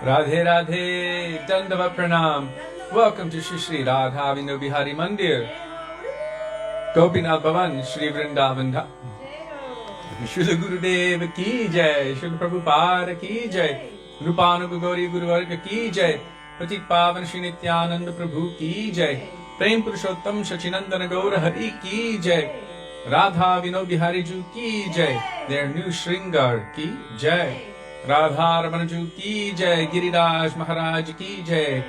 Radhe Radhe, Dandava Pranam. Welcome to Shri Radha Vinu Bihari Mandir, Gopinath Bhavan, Shri Vrindavan Dham. Srila Gurudev ki jai, Srila Prabhupada ki jai, Rupanuga Gauri Guru Varga ki jai, Patik Pavan Shri Nityananda Prabhu ki jai, Prem Purushottam Shachinandana Gaura Hari ki jai, Radha Vinu Bihari Ju ki jai, their new Shringar ki jai, Radha Ramana Ju ki jai, Giriraj Maharaj ki jai,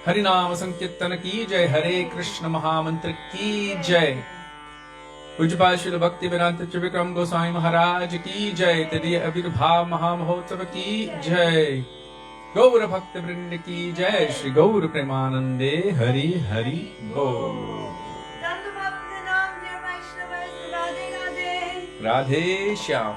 Harinama Sankirtana ki jai, Hare Krishna Mahamantra ki jai, Pujapa Srila Bhaktivedanta Trivikram Goswami Maharaj ki jai, Didi Avirbhav Mahamahotsav ki jai, Gaura Bhakta Vrinda ki jai, Shri Gaura Premanande Hari Hari Bol. Radhe Shyam.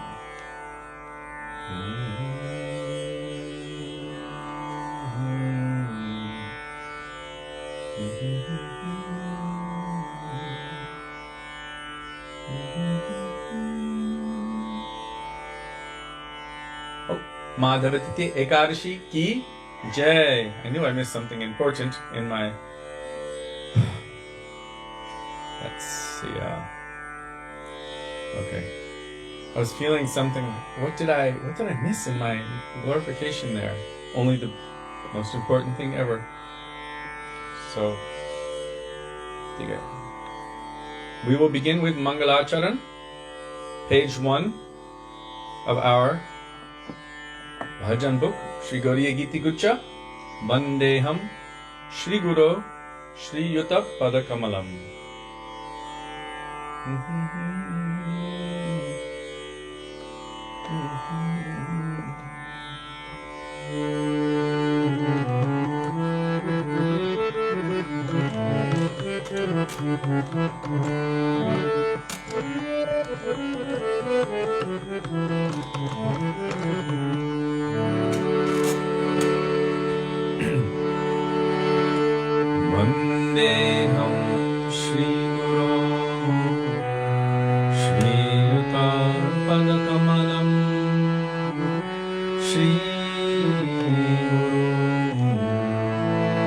Madhavatiti Ekadashi ki jai. I knew I missed something important in my... Let's see. Okay. I was feeling something. What did I miss in my glorification there? Only the most important thing ever. So, we will begin with Mangalacharan, page 1 of our Bhajan book, Shri Gauriya Giti Gucha, Vandeham, Shri Guru, Shri Yuta Padakamalam. Vandeham Shri Guru Shri Yuta Padakamalam Shri Guru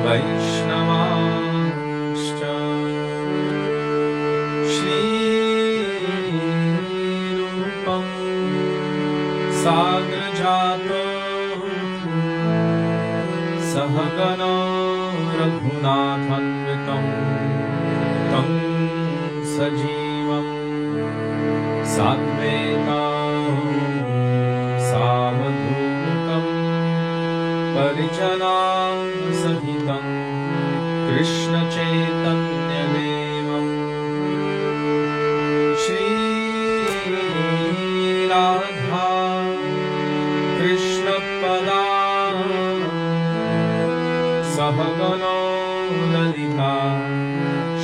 Vaishnavascha Shri Rupam Sagrajato Sahagana Raghunathanvitam Tam Sajivam Sadveta Savadhutam Parijana Sahitam Krishna Chaitanya Devam Shri Radha Krishna Pada Sahagana Lalita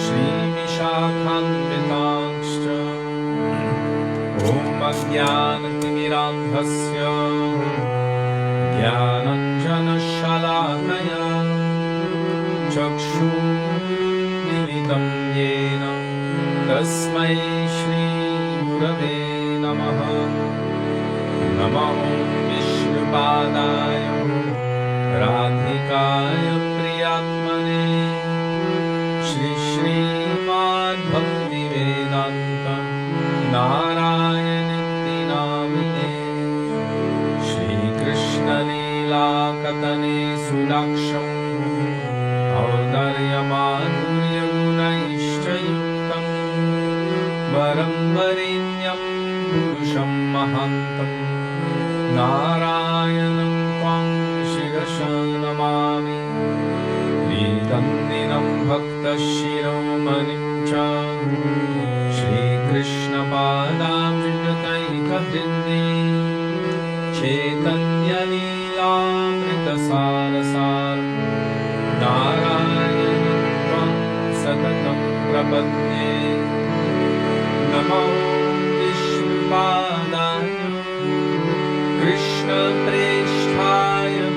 Shri Vishakhanvitangscha Om Ajnanatimirandhasya Jnananjana Shalakaya Chakshu Militam Yena Tasmai Shri Gurave Namaha Namo Vishnupadaya Radhikaya Priyatmane Shri Shri Mad Bhaktivedanta Narayana Namine Shri Krishna Leela Katane Sudaksham Audarya Madhurya Gunaishcha Yuktam Varam Varinyam Purusham Mahantam Narayanam Twam Namami Vidandinam Bhakta Shiromanim Cha Shri Krishna Padam Jitataika Hindi Chaitanya Leelamrita Sarasar Narayanam Tvam Satatam Prabhadne Namo Vishnupadaya Krishna Presthaya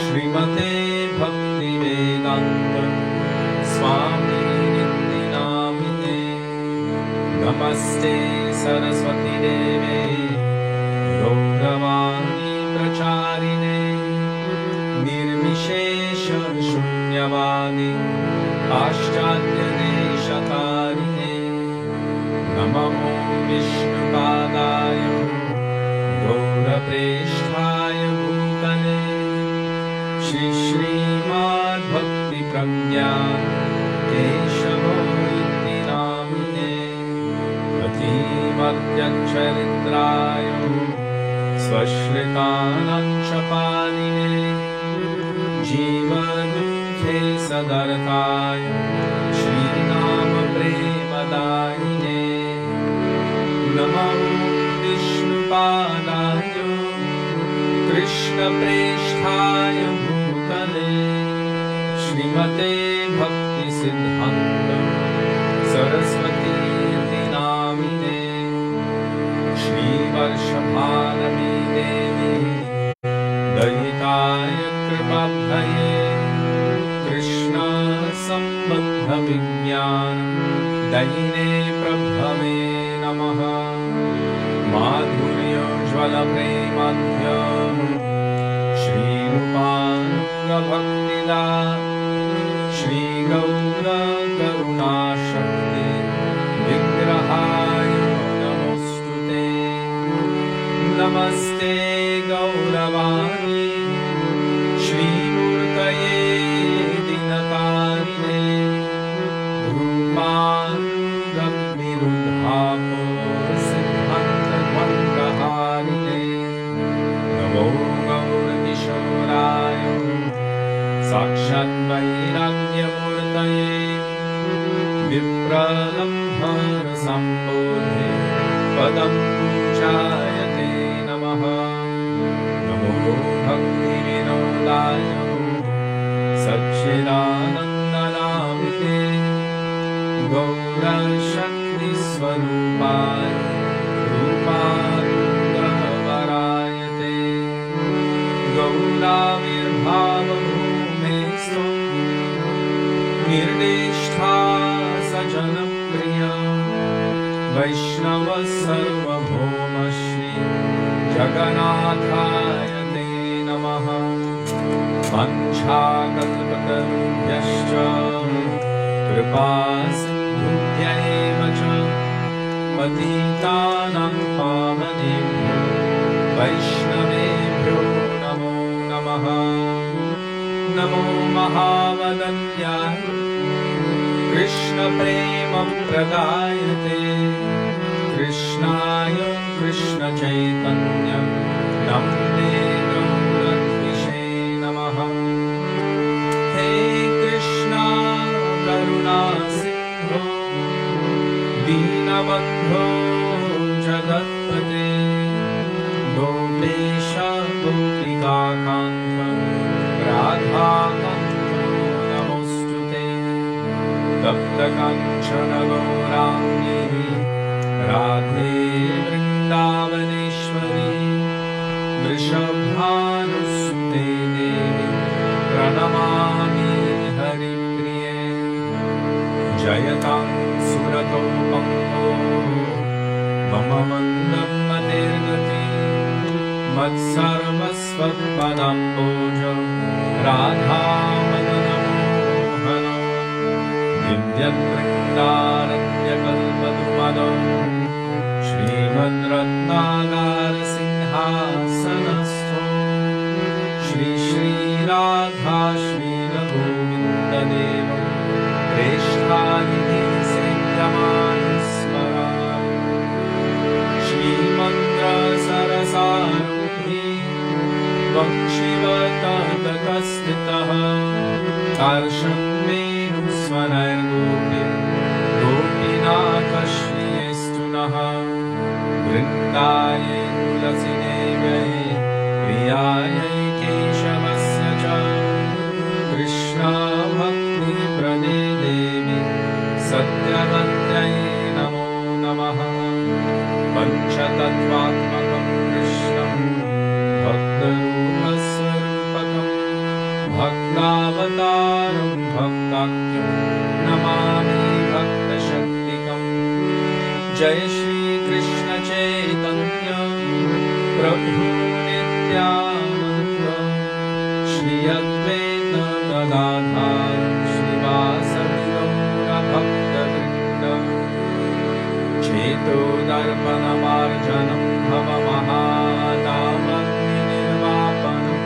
Srimate Bhaktivedanta Swami Niti Namine Namaste Saraswati Deve Gauravani Prachaya Vishwadi Paschatya Deshatarine Namo Vishnupadaya Gaura Presthaya Bhutale Shri Srimad Bhakti Pragya Keshava Iti Namine Patimadhyacharitraya Svashritananchapaline Jivadukhe Sadarthaya Shri Nama Premadayine Namo Vishnupadaya Krishna Presthaya Bhutale Srimate Bhakti Siddhanta Saraswati Namine Shri Varshabhalavi Devi Dayitaya Kripabhaye Krishna Sambandha Vijnana Dayine Prabhave Namaha Madhurya Jvala Premadhya Shri Rupanga Bhaktida Shri Gaura Karuna Shakti Vigrahaya Namostute Namaste Gauravani Shri Murtaye Dinatarine Rupanga Virudhapo Siddhanta Dvandaharine Namo Gaura Kishoraya Sakshat Vairagya Murtaye Vipralambhara Sambodhe Padam Chayate Namaha Namo Bhakti Vinodaya Satchidanandanamite Gaura Shakti Swarupaya Rupanga Varayate Gaura Virbhava Bhumestu Nirdishtha Sajana Priya Vaishnava Sarvabhauma Shri Jaganathaya Te Namaha Panchakalpatarubhyascha Kripa Sindhubhya eva cha Patitanam pavanebhyo Vaishnavebhyo Namo Namaha Namo Mahavadanyaya Krishna Premam Pradayate Krishnaya Krishna Chaitanya Namne Gauradvishe Namaha Hey Krishna Karuna Sindho Dinabandho Jagatpate Gopesha Gopika Kanta Radha Kanta Namostute Tapta Kanchana Gaurani Radhe Vrindavaneshwari Vrishabhanusute Devi Pranamami Haripriye Jayatam Surato Pango Mama Mandam Matirgati Matsarvasvapadam Boja Radha Madanamohana Vidyadvrindaranykalpadumadam Srimad Ratnagar Sinhasanasto Shri Shri Radha Shri Govinda Deva Preshthanidhi Sriyamanasmara Shri Mantra Sarasarubhi Vakshivatatakastitaha Karsham Menu Swanar Gopir Gopinaka Shri Estunaha Vrindaye Tulasi Devaye Priyaye Keshavasya Cha Krishna Bhakti Prade Devi Satyavantyaye Namo Namaha Panchatattvatmakam Krishnam Bhaktarupasvarupakam Bhaktavataram Bhaktakyam Namami Bhaktashaktikam Jai Shri Krishna Chaitanya Prabhu Nityananda Shri Advaita Gadadhar To Darpanamarjanam Bhava Mahanamagninirvapanam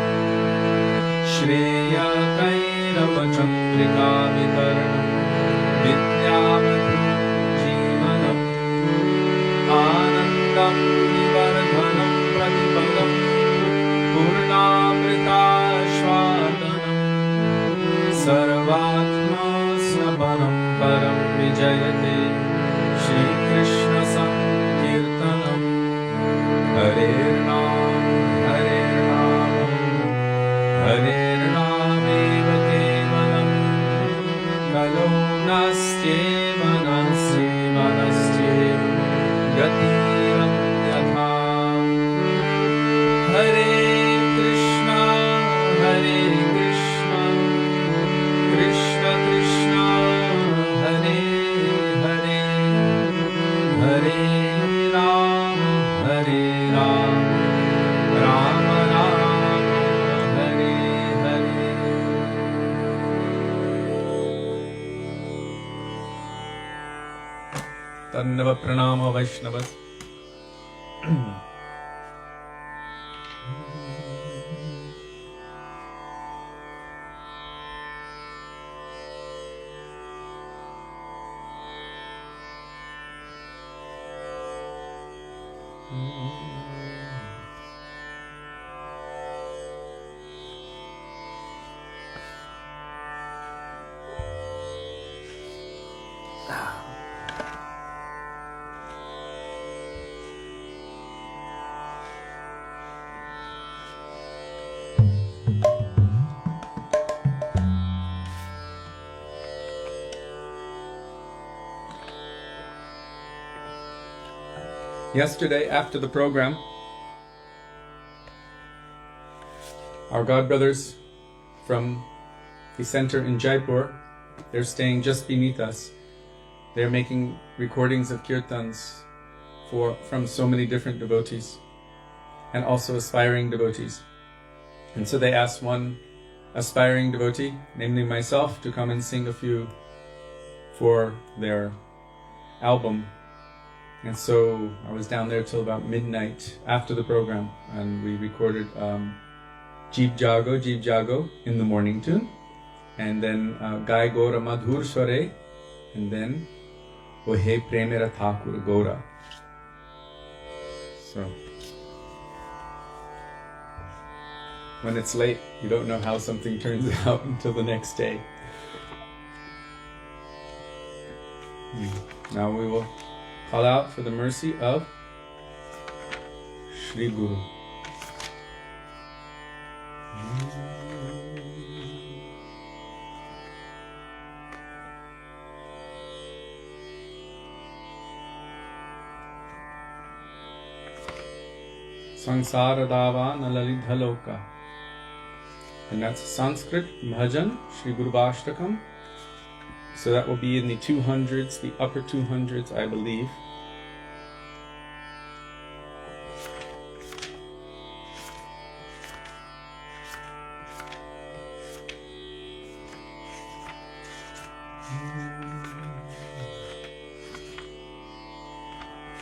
Shreya Kairava Chandrika Vitaranam Vidyavadhu Jivanam Anandam Nivardhanam Pratipadam Purnamrita Shwadanam Sarvatma Sabanam Param Vijayate Shri Krishna Sankirtanam Hare Ram Hare Ram Hare Ram Eva Kevalam Kalo Nastyeva Nastyeva Nastyeva Gatiram Yatha Hare Krishna Hare Krishna Krishna Krishna Hare Hare Hare Ram Hare Ram Ram Ram Hare Hare. Dandava Pranama Vaishnavas. Yesterday, after the program, our godbrothers from the center in Jaipur, they're staying just beneath us. They're making recordings of kirtans from so many different devotees and also aspiring devotees. And so they asked one aspiring devotee, namely myself, to come and sing a few for their album. And so I was down there till about midnight after the program, and we recorded Jeev Jago in the morning tune, and then Gai Gora Madhur Sware, and then Ohe Premera Thakur Gora. So when it's late, you don't know how something turns out until the next day. Now we will call out for the mercy of Shri Guru. Sansara Dava Nalalidha Loka. And that's Sanskrit Bhajan, Shri Guru Bhashtakam. So that will be in the 200s, the upper 200s, I believe.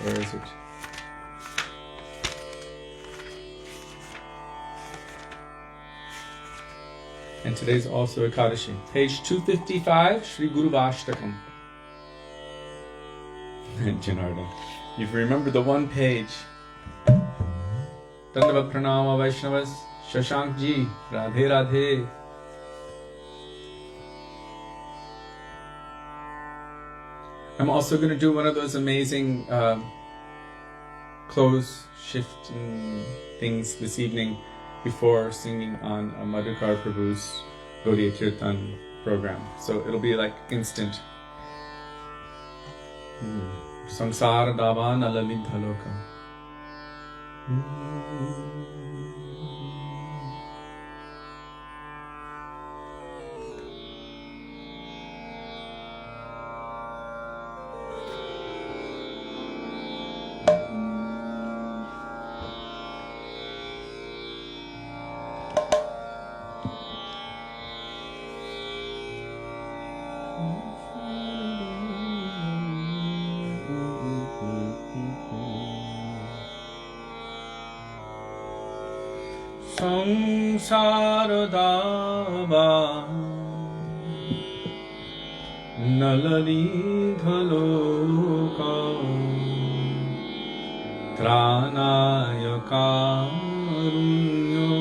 Where is it? And today's also Ekadashi. Page 255, Shri Guru Vashtakam. Janardan, you've remembered the one page. Dandava Pranama Vaishnavas, Shashank Ji, Radhe Radhe. I'm also going to do one of those amazing clothes shifting things this evening before singing on Madhukar Prabhu's Gaudiya Kirtan program. So it'll be like instant. Samsara Davan Alalidha Loka. Samsaradava Naladidhaloka Tranaya Karunyo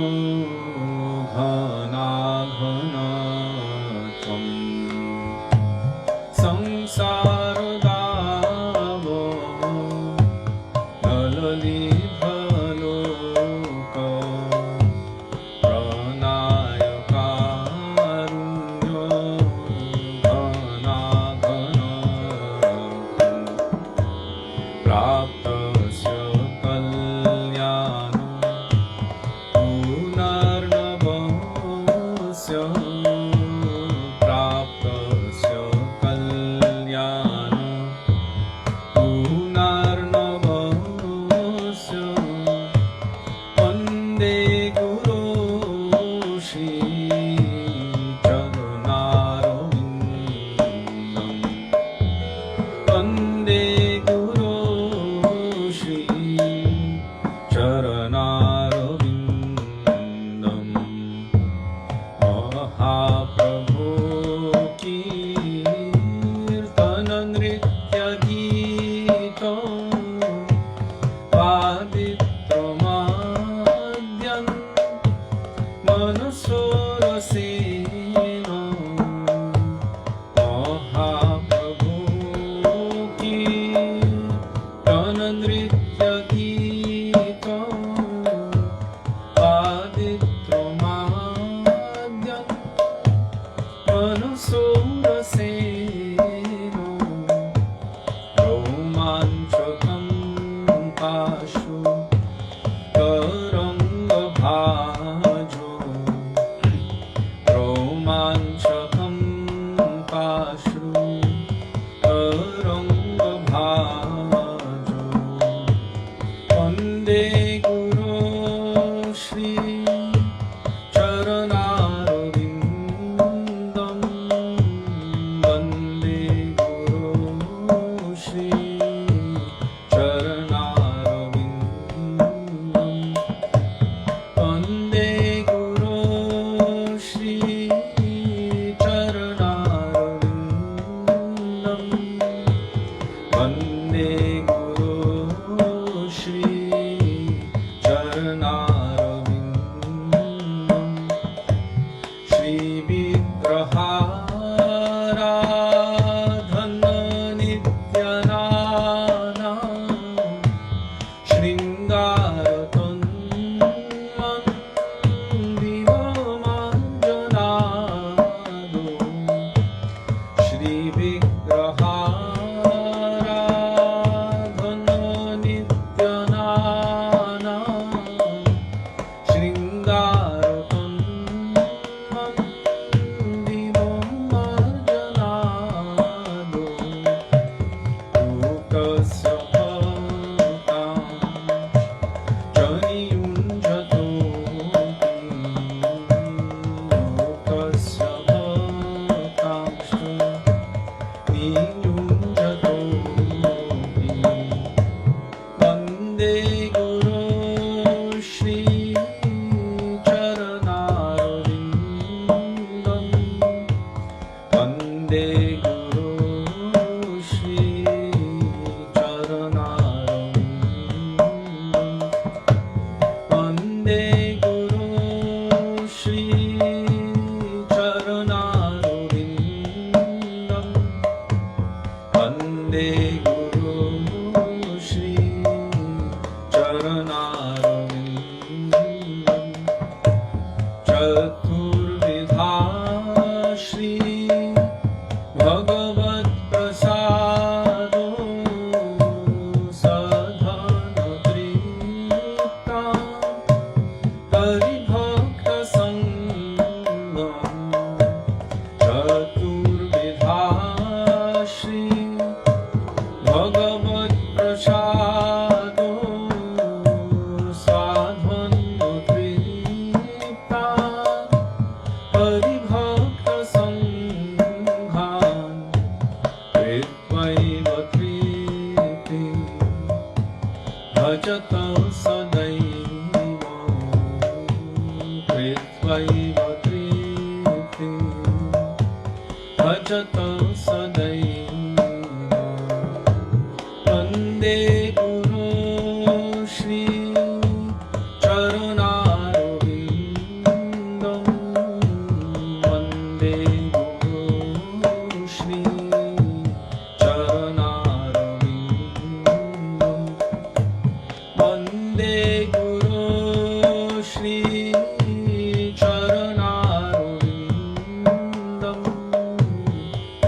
Ghana Ghana Tvam Samsaradava Naladidhaloka Tranaya Karunyo Ghana Ghana Praptasya Kalyana Punarnavasya Praptasya Kalyana Punarnavasya Vande Guru Shri Charanarvindam Vande Guru Shri Charanarvindam Mahaprabhu ki Kirtana Nritya Gita Paditramadyan Manasarasena Mahaprabhu ki Kirtana Nritya Gita Paditramadyan Manasarasena Romanchakam Pashu Taranga Bhajo Romanchakam Pashu Taranga Bhajo Vande Guru Shri Charanarvindam Vande Guru Shri Charanarvindam Vande Guru Shri Charanarvindam Vande Guru Shri Charanarvindam Shri Vigraharadhana Nityanana Shringaratannandinamanjanado Shri Vigraharadhana Nityanana Shringaratannandinamanjanado Lokasya Bhaktam Janiyunjatopi Lokasya Bhaktam Janiyunjatopi Vande Guru Shri Charanarvindam Vande Guru Shri Charanarvindam Vande Guru Shri Charanarvindam Vande Guru Shri Charanarvindam Chaturvidha Shri Bhagavat Prasado Sadhana Tripta Paribhakta Sangam Chaturvidha Shri Bhagavat Prasado Sadhana Tripta Paribhakta Sangam Vitvaiva Tripti Bhajata Sadaiva भजत सदैव वन्दे गुरो श्री चरणारविन्दं वन्दे गुरो श्री चरणारविन्दं वन्दे गुरो श्री चरणारविन्दं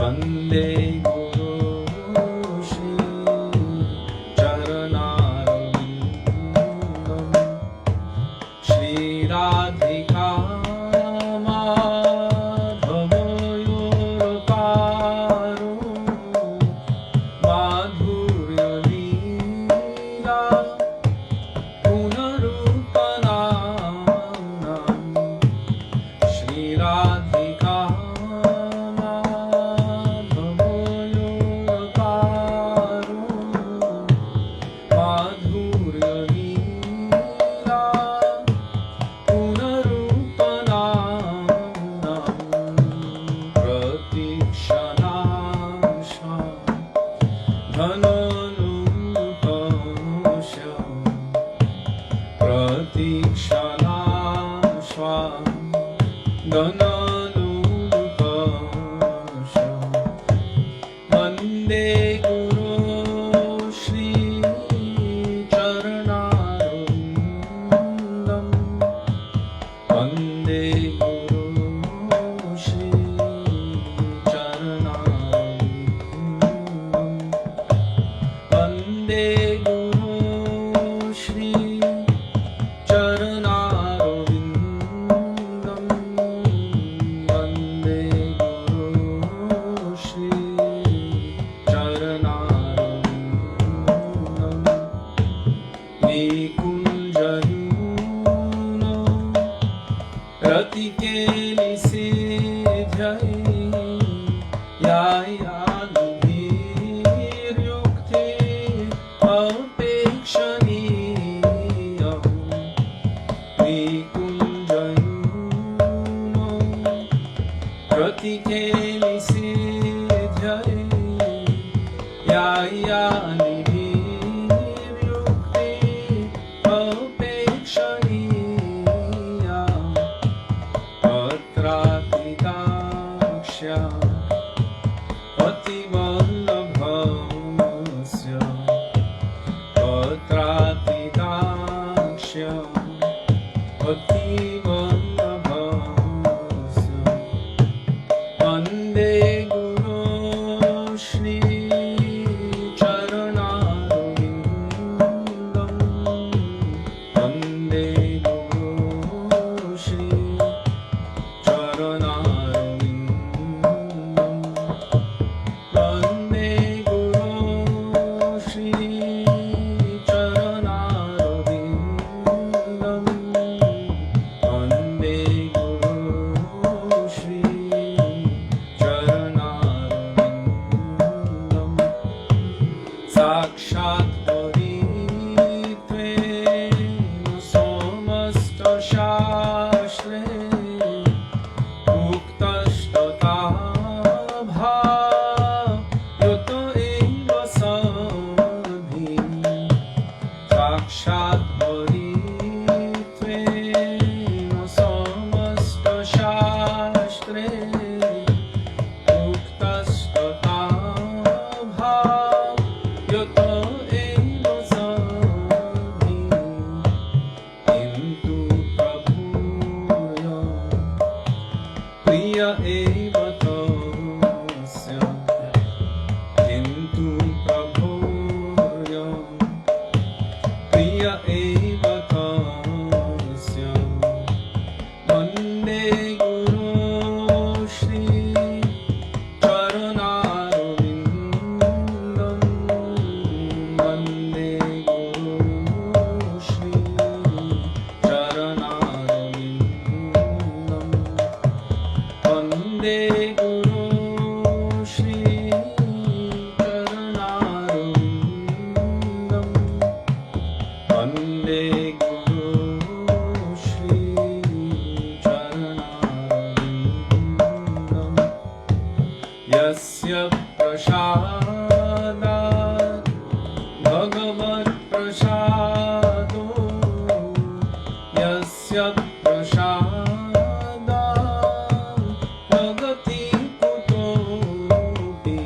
वन्दे गुरो श्री चरणारविन्दं श्रीराधिका माधवयोरकारो माधुर्यलीला पुनरुपनाम्नां श्रीराधिका माधवयोरकारो माधुर्यलीला पुनरुपनाम्नां प्रतीक्षणाशा धननुपश प्रतीक्षणाशा धननुपश वन्दे गुरो श्री चरणारविन्दं वन्दे गुरो श्री चरणारविन्दं वन्दे गुरो श्री चरणारविन्दं वन्दे गुरो श्री चरणारविन्दं निकुञ्जयूनो रतिकेलिसिध्यै यायानुभिर्युक्ते अपेक्षणीयं निकुञ्जयूनो रतिकेलिसिध्यै यायानुभिर्युक्ते अपेक्षणीया अत्रातिदाक्ष्या अतिवल्लभस्य अत्रातिदाक्ष्या अतिवल्लभस्य वन्दे गुरो श्री चरणारविन्दं वन्दे prasadat bhagavat prasado yasya prasadat bhagati kutopi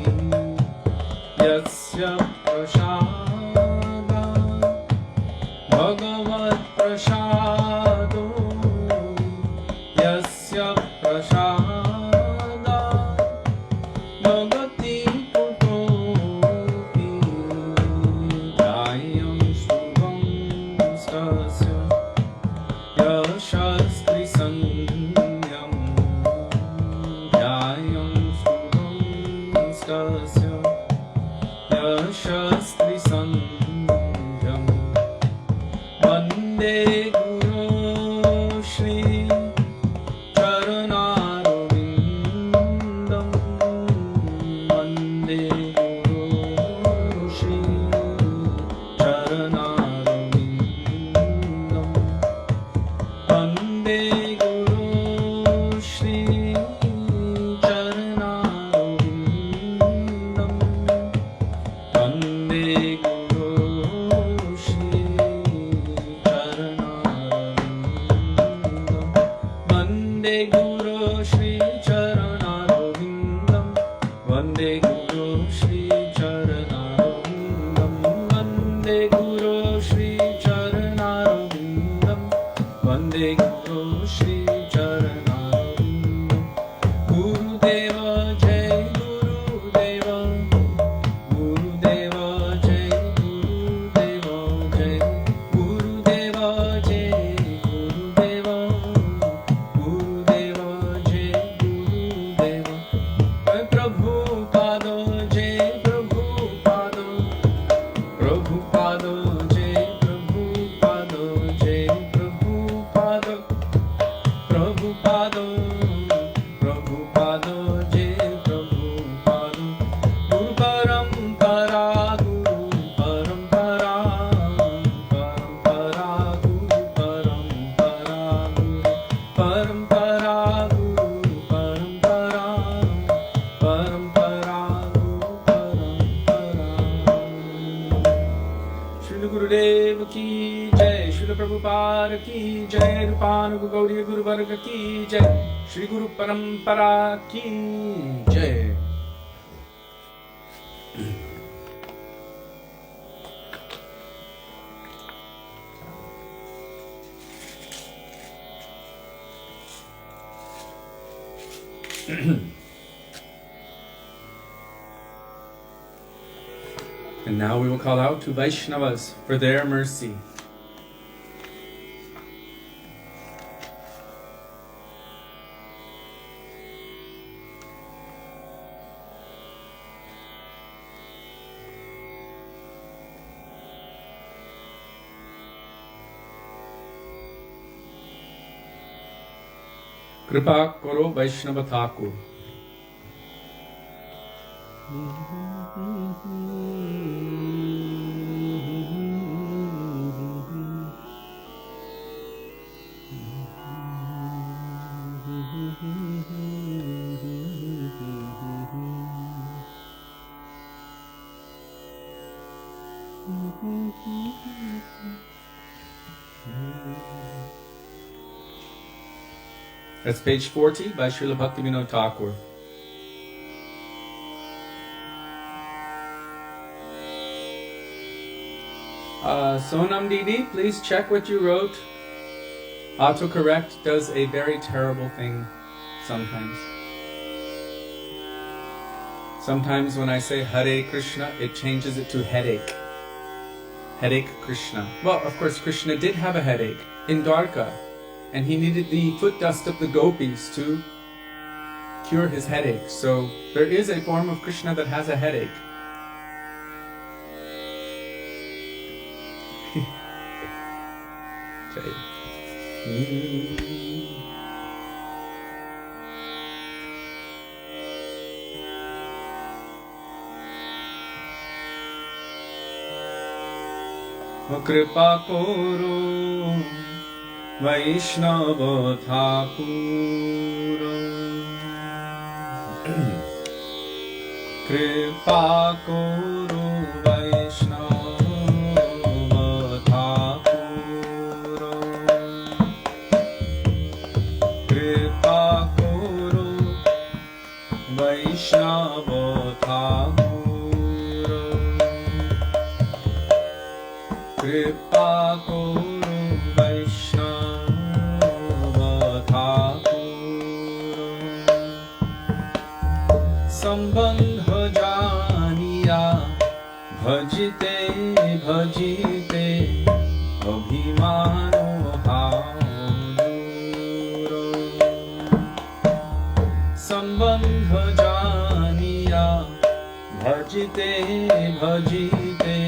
yasya prasadat bhagavat prasado yasya prasada bhagati kutopi dayam stubam stasya yashastri sanyam dayam stubam stasya yashastri sanyam vande guru shri charanarvindam vande guru shri charanarvindam vande guru shri charanarvindam vande guru shri charanarvindam vande guru shri charanarvindam vande guru shri charanarvindam vande guru shri charanarvindam vande guru shri charanarvindam gurudeva jai gurudeva gurudeva jai gurudeva jai gurudeva jai gurudeva gurudeva jai gurudeva Prabhupada jai Prabhupada Prabhupada jai Prabhupada jai Prabhupada Prabhupada Prabhupada jai Prabhupada Guru parampara Guru parampara parampara Guru parampara Guru parampara Guru parampara parampara Guru parampara Srila Gurudev ki jai Srila Prabhupada ki jai Rupanuga Gauriya Guru Varga ki jai Shri Guru Parampara ki jai And now we will call out to Vaishnavas for their mercy. Kripa Koro Vaishnava Thakur. That's page 40 by Srila Bhaktivedanta Thakur. Sonam Didi, please check what you wrote. Autocorrect does a very terrible thing sometimes. Sometimes when I say Hare Krishna, it changes it to headache. Headache Krishna. Well, of course, Krishna did have a headache in Dwarka, and he needed the foot dust of the gopis to cure his headache. So there is a form of Krishna that has a headache. Kripa koro Vaishnava Thakur. Kripa Kuru Vaishnava Thakuro. Kripa Kuru Vaishnava Thakuro. Kripa Kuru Vaishnava Thakuro. Sambandha janiya bhajite bhajite abhimano hauduro. Sambandha janiya bhajite bhajite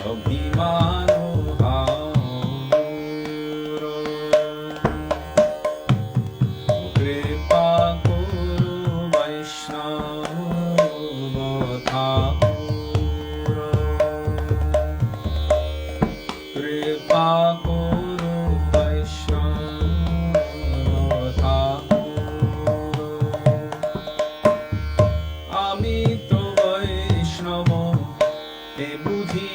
abhimano hauduro. Kripa Kuru Vaishnava Thakuro. Kripa Kuru Vaishnava Thakuro. Ami to Vaishnava e budhi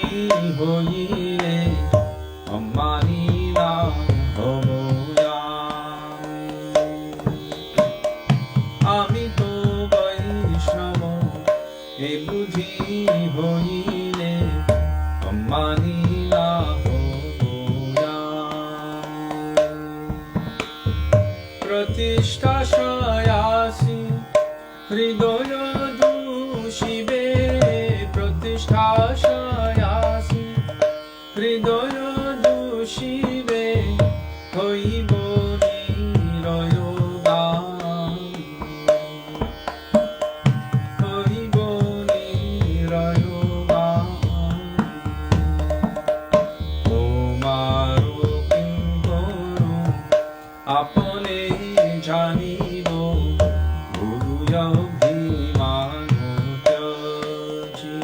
hoile amani na homoyami. Ami to Vaishnava e budhi hoile amani na homoyami. Pratishtha shayasi hridoya dushibe. Pratishtha shayasi hridoya dushibe hoibo nirayogami. Hoibo nirayogami. Tomaro kinkoro apone janibo guruya bhimano tyaji.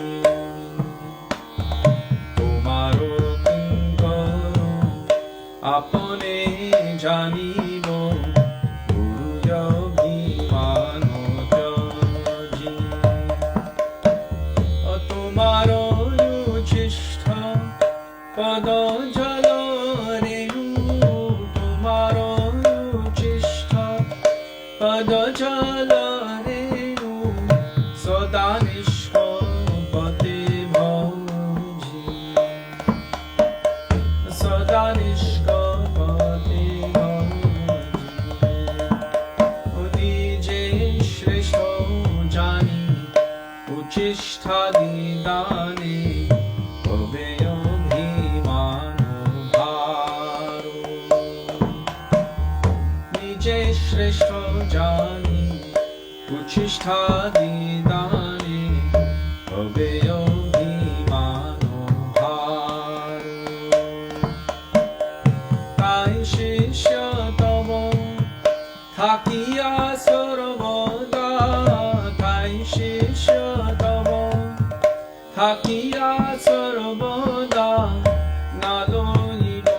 Tomaro kinkoro apone janibo guruya bhimano tyaji. Tomaro yuchishta pada jala renu. Tomaro yuchishta pada jala renu sada nishkapate bhaji. Sada nishkapate bhaji. Dije shrestha jani uchishta didane abheyo bhimano bharo. Nije shrestha jani uchishta didane abheyo bhimano bharo. Tai shishya tava thakiya sarvada. Tai shishya tava thakiya sarvada naloyibo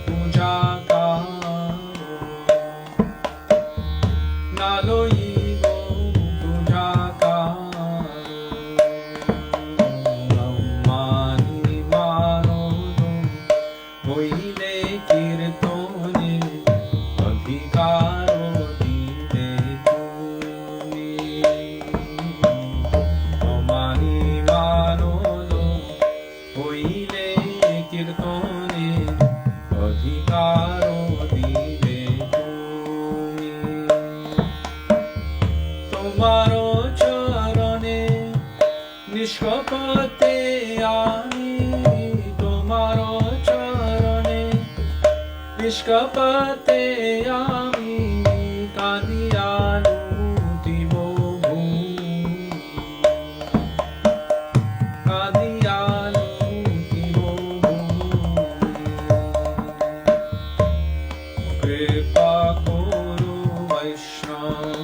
puja karo. Naloyibo puja karo. Mani marodo hoile kirtone adhikaro dite tumi. Mani marodo hoile kirtone adhikaro dite tumi. Tomaro charane nishkapate ami. Tomaro charane nishkapate ami. Kadiyalu tibo bhumi. Kadiyalu tibo bhumi. Kripa Kuru Vaishnava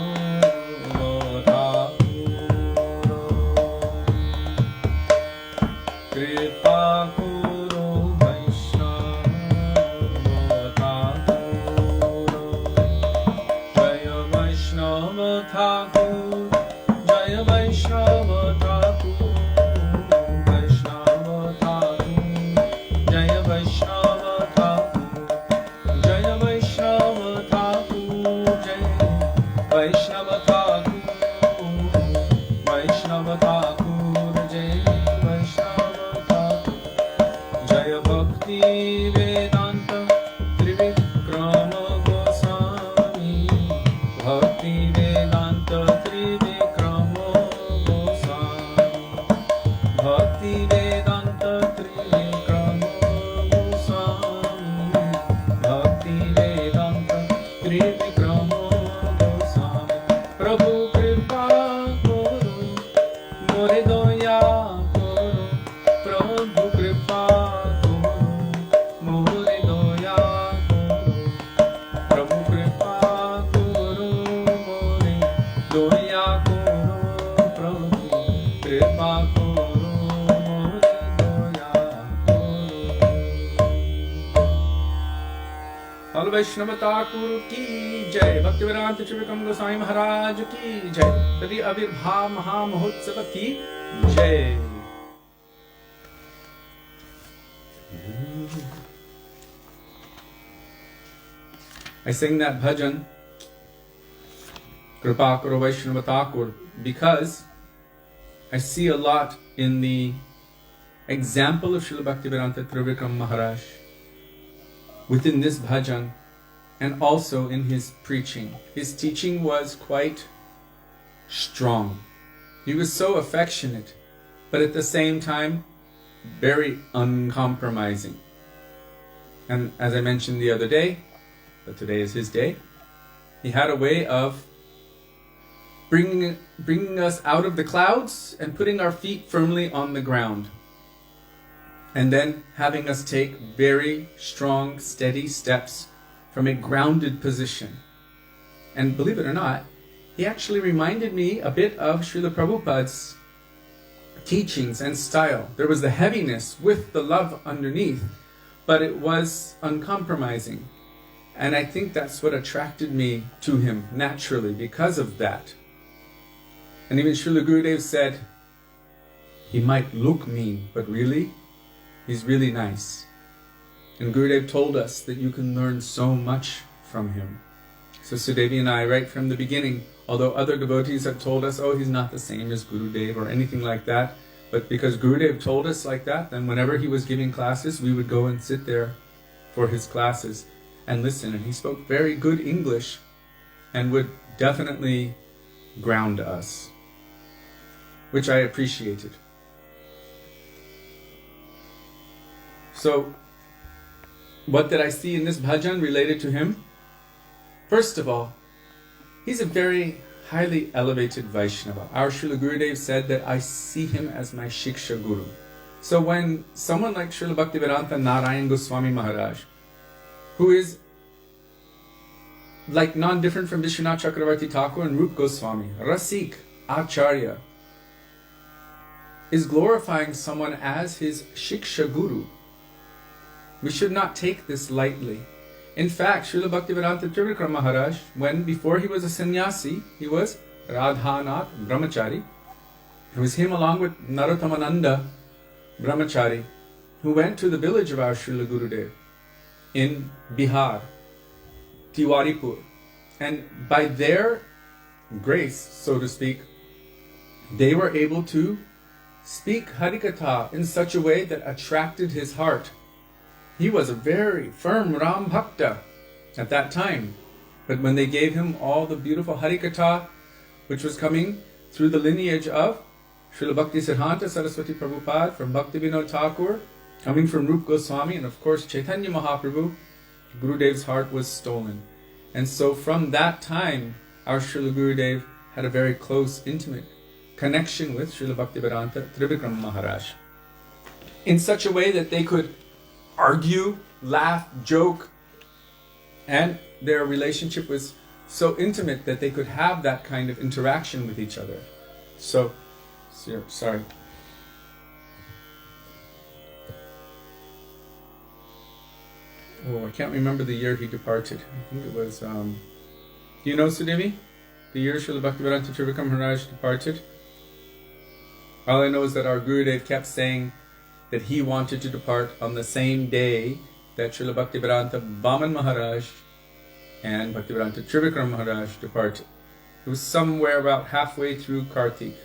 Thakuro. Kripa Kuru Vaishnava Thakuro. All Vaishnava Thakur ki jai. Bhaktivedanta Trivikram Goswami Maharaj ki jai. Didi Avirbhav Maha Mahotsava ki jai. I sing that bhajan, Kripa Karo Vaishnava Thakur, because I see a lot in the example of Srila Bhaktivedanta Trivikram Maharaj within this bhajan and also in his preaching. His teaching was quite strong. He was so affectionate, but at the same time, very uncompromising. And as I mentioned the other day, but today is his day, he had a way of bringing us out of the clouds and putting our feet firmly on the ground. And then having us take very strong, steady steps from a grounded position. And believe it or not, he actually reminded me a bit of Srila Prabhupada's teachings and style. There was the heaviness with the love underneath, but it was uncompromising. And I think that's what attracted me to him naturally because of that. And even Srila Gurudev said, he might look mean, but really, he's really nice. And Gurudev told us that you can learn so much from him. So Sudevi and I, right from the beginning, although other devotees have told us, oh, he's not the same as Gurudev or anything like that, but because Gurudev told us like that, then whenever he was giving classes, we would go and sit there for his classes and listen. And he spoke very good English and would definitely ground us, which I appreciated. So, what did I see in this bhajan related to him? First of all, he's a very highly elevated Vaishnava. Our Srila Gurudev said that I see him as my Shiksha Guru. So when someone like Srila Bhaktivedanta Narayan Goswami Maharaj, who is like non-different from Vishwanath Chakravarti Thakur and Rup Goswami, Rasik, Acharya, is glorifying someone as his Shiksha Guru, we should not take this lightly. In fact, Srila Bhaktivedanta Trivikram Maharaj, before he was a sannyasi, he was Radhanath Brahmachari. It was him along with Narothamananda Brahmachari who went to the village of our Srila Gurudev in Bihar, Tiwaripur. And by their grace, so to speak, they were able to speak Harikatha in such a way that attracted his heart. He was a very firm Ram Bhakta at that time. But when they gave him all the beautiful Harikatha, which was coming through the lineage of Srila Bhakti Siddhanta Saraswati Prabhupada, from Bhaktivinoda Thakur, coming from Rup Goswami, and of course Chaitanya Mahaprabhu, Gurudev's heart was stolen. And so from that time, our Srila Gurudev had a very close, intimate connection with Srila Bhaktivedanta Trivikram Maharaj, in such a way that they could argue, laugh, joke, and their relationship was so intimate that they could have that kind of interaction with each other. So, sorry. Oh, I can't remember the year he departed. I think it was, do you know, Sudevi? The year Srila Bhaktivedanta Trivikram Maharaj departed? All I know is that our Gurudev kept saying that he wanted to depart on the same day that Srila Bhaktivedanta Vaman Maharaj and Bhaktivedanta Trivikram Maharaj departed. It was somewhere about halfway through Kartik.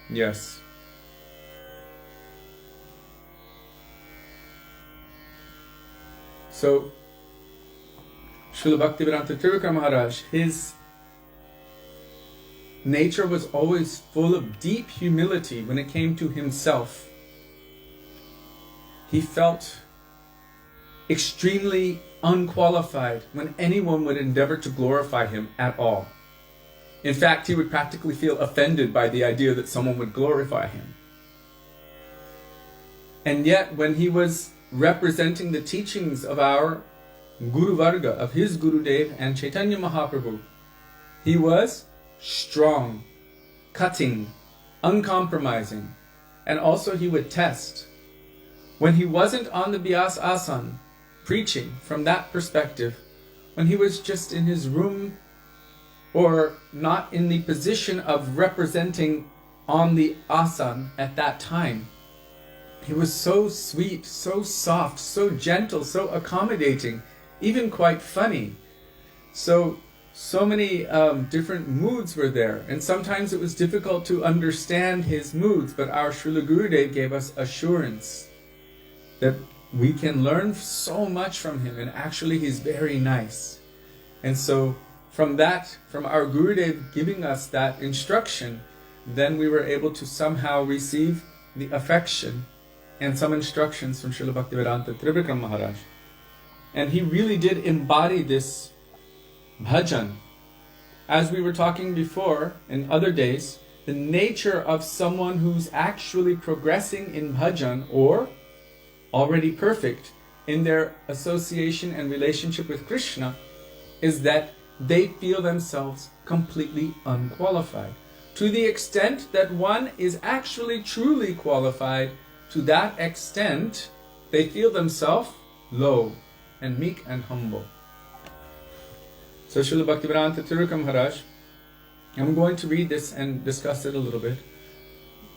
Yes. So, Srila Bhaktivedanta Trivikram Maharaj, his nature was always full of deep humility when it came to himself. He felt extremely unqualified when anyone would endeavor to glorify him at all. In fact, he would practically feel offended by the idea that someone would glorify him. And yet, when he was representing the teachings of our Guru Varga, of his Gurudev and Chaitanya Mahaprabhu, he was strong, cutting, uncompromising, and also he would test When he wasn't on the Vyas Asan preaching from that perspective, when he was just in his room or not in the position of representing on the asan at that time, he was so sweet, so soft, so gentle, so accommodating, even quite funny. So many different moods were there, and sometimes it was difficult to understand his moods, but our Srila Gurudev gave us assurance that we can learn so much from him, and actually he's very nice. And so from our Gurudev giving us that instruction, then we were able to somehow receive the affection and some instructions from Srila Bhaktivedanta Trivikram Maharaj. And he really did embody this bhajan. As we were talking before in other days, the nature of someone who's actually progressing in bhajan or already perfect in their association and relationship with Krishna is that they feel themselves completely unqualified. To the extent that one is actually truly qualified, to that extent they feel themselves low and meek and humble. So Srila Bhaktivedanta Trivikram Maharaj, I'm going to read this and discuss it a little bit.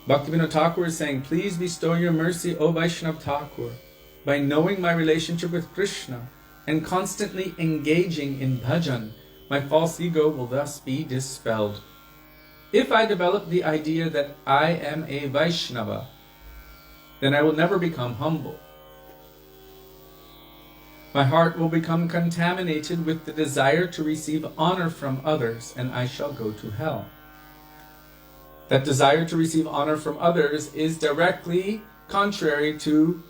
Bhaktivinoda Thakur is saying, please bestow your mercy, O Vaishnava Thakur, by knowing my relationship with Krishna and constantly engaging in bhajan, my false ego will thus be dispelled. If I develop the idea that I am a Vaishnava, then I will never become humble. My heart will become contaminated with the desire to receive honor from others, and I shall go to hell. That desire to receive honor from others is directly contrary to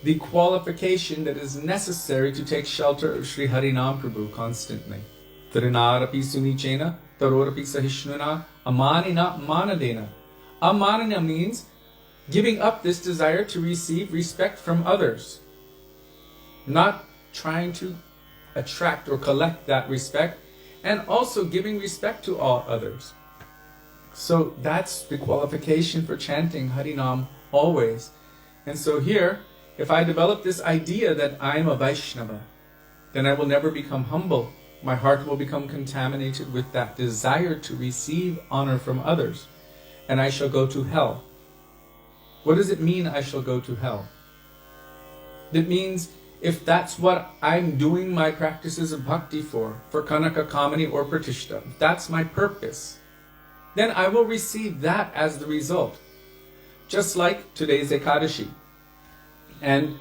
the qualification that is necessary to take shelter of Sri Harinam Prabhu constantly. Trinarapi sunichena, tarorapi sahishnuna, amanina manadena. Amanina means giving up this desire to receive respect from others. Not trying to attract or collect that respect, and also giving respect to all others. So that's the qualification for chanting Harinam always. And so here, if I develop this idea that I'm a Vaishnava, then I will never become humble. My heart will become contaminated with that desire to receive honor from others, and I shall go to hell. What does it mean, I shall go to hell? It means if that's what I'm doing my practices of bhakti for Kanaka Kamani or Pratishta, if that's my purpose, then I will receive that as the result. Just like today's Ekadashi. And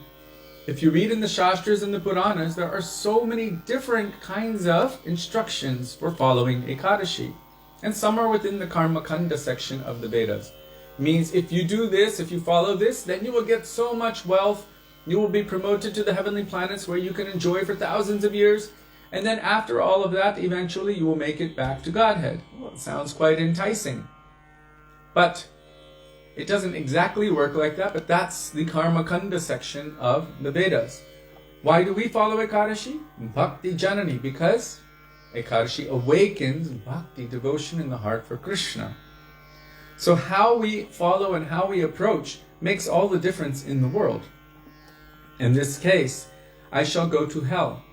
if you read in the Shastras and the Puranas, there are so many different kinds of instructions for following Ekadashi. And some are within the Karma Kanda section of the Vedas. Means if you do this, if you follow this, then you will get so much wealth. You will be promoted to the heavenly planets where you can enjoy for thousands of years. And then after all of that, eventually you will make it back to Godhead. Well, it sounds quite enticing. But it doesn't exactly work like that, but that's the Karma Kanda section of the Vedas. Why do we follow Ekadashi? Bhakti Janani, because Ekadashi awakens bhakti, devotion in the heart for Krishna. So how we follow and how we approach makes all the difference in the world. In this case, I shall go to hell.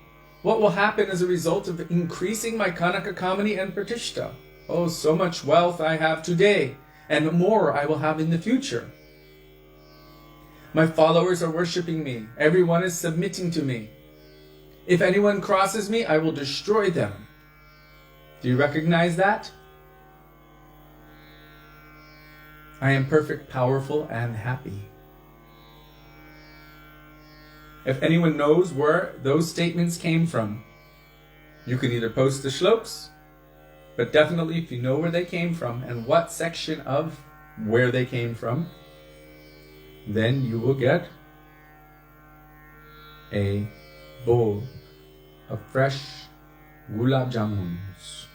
What will happen as a result of increasing my Kanaka Kamani and Pratishta? Oh, so much wealth I have today, and more I will have in the future. My followers are worshipping me. Everyone is submitting to me. If anyone crosses me, I will destroy them. Do you recognize that? I am perfect, powerful, and happy. If anyone knows where those statements came from, you can either post the shlokas, but definitely if you know where they came from and what section of where they came from, then you will get a bowl of fresh gulab jamuns.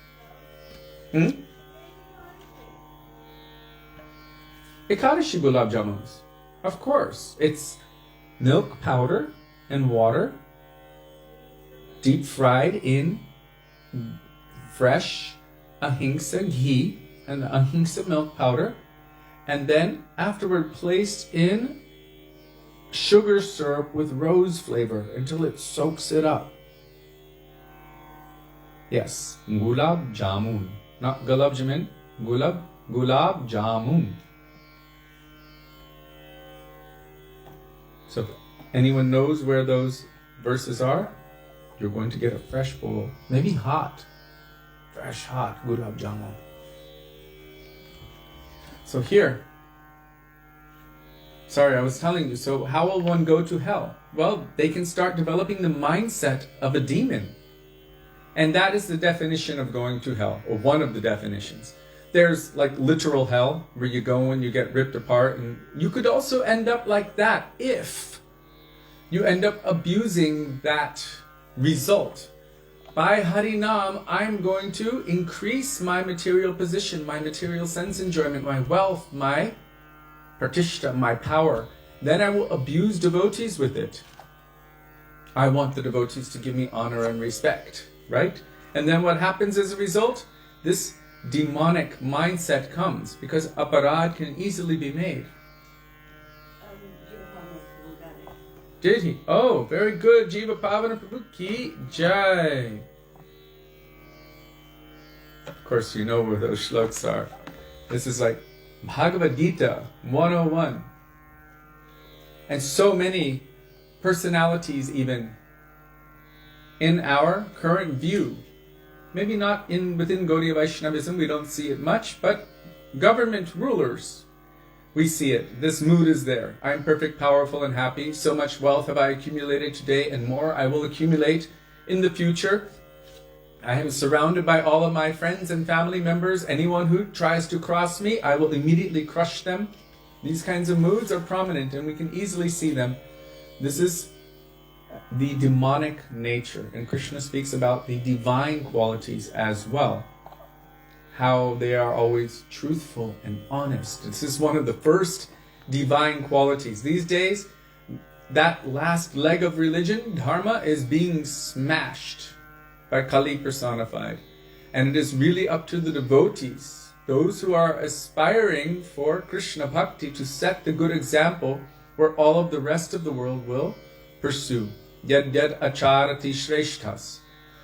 Ekadashi gulab jamuns. Of course, it's milk powder and water, deep fried in fresh ahimsa ghee and ahimsa milk powder, and then afterward placed in sugar syrup with rose flavor until it soaks it up. Yes, gulab jamun. Not gulab jamun, gulab jamun. So if anyone knows where those verses are, you're going to get a fresh bowl, maybe hot, fresh hot gulab jamun. So here, sorry, I was telling you, so how will one go to hell? Well, they can start developing the mindset of a demon. And that is the definition of going to hell, or one of the definitions. There's like literal hell, where you go and you get ripped apart, and you could also end up like that if you end up abusing that result. By Harinam, I'm going to increase my material position, my material sense enjoyment, my wealth, my pratishta, my power. Then I will abuse devotees with it. I want the devotees to give me honor and respect, right? And then what happens as a result? This demonic mindset comes, because aparad can easily be made. Did he? Oh, very good. Jiva Pavana Prabhu Ki Jai. Of course, you know where those shlokas are. This is like Bhagavad Gita 101. And so many personalities even in our current view. Maybe not within Gaudiya Vaishnavism, we don't see it much, but government rulers, we see it. This mood is there. I am perfect, powerful, and happy. So much wealth have I accumulated today, and more I will accumulate in the future. I am surrounded by all of my friends and family members. Anyone who tries to cross me, I will immediately crush them. These kinds of moods are prominent, and we can easily see them. This is the demonic nature, and Krishna speaks about the divine qualities as well. How they are always truthful and honest. This is one of the first divine qualities. These days, that last leg of religion, dharma, is being smashed by Kali personified. And it is really up to the devotees, those who are aspiring for Krishna bhakti, to set the good example where all of the rest of the world will pursue. Yad yad acharati shreshthas.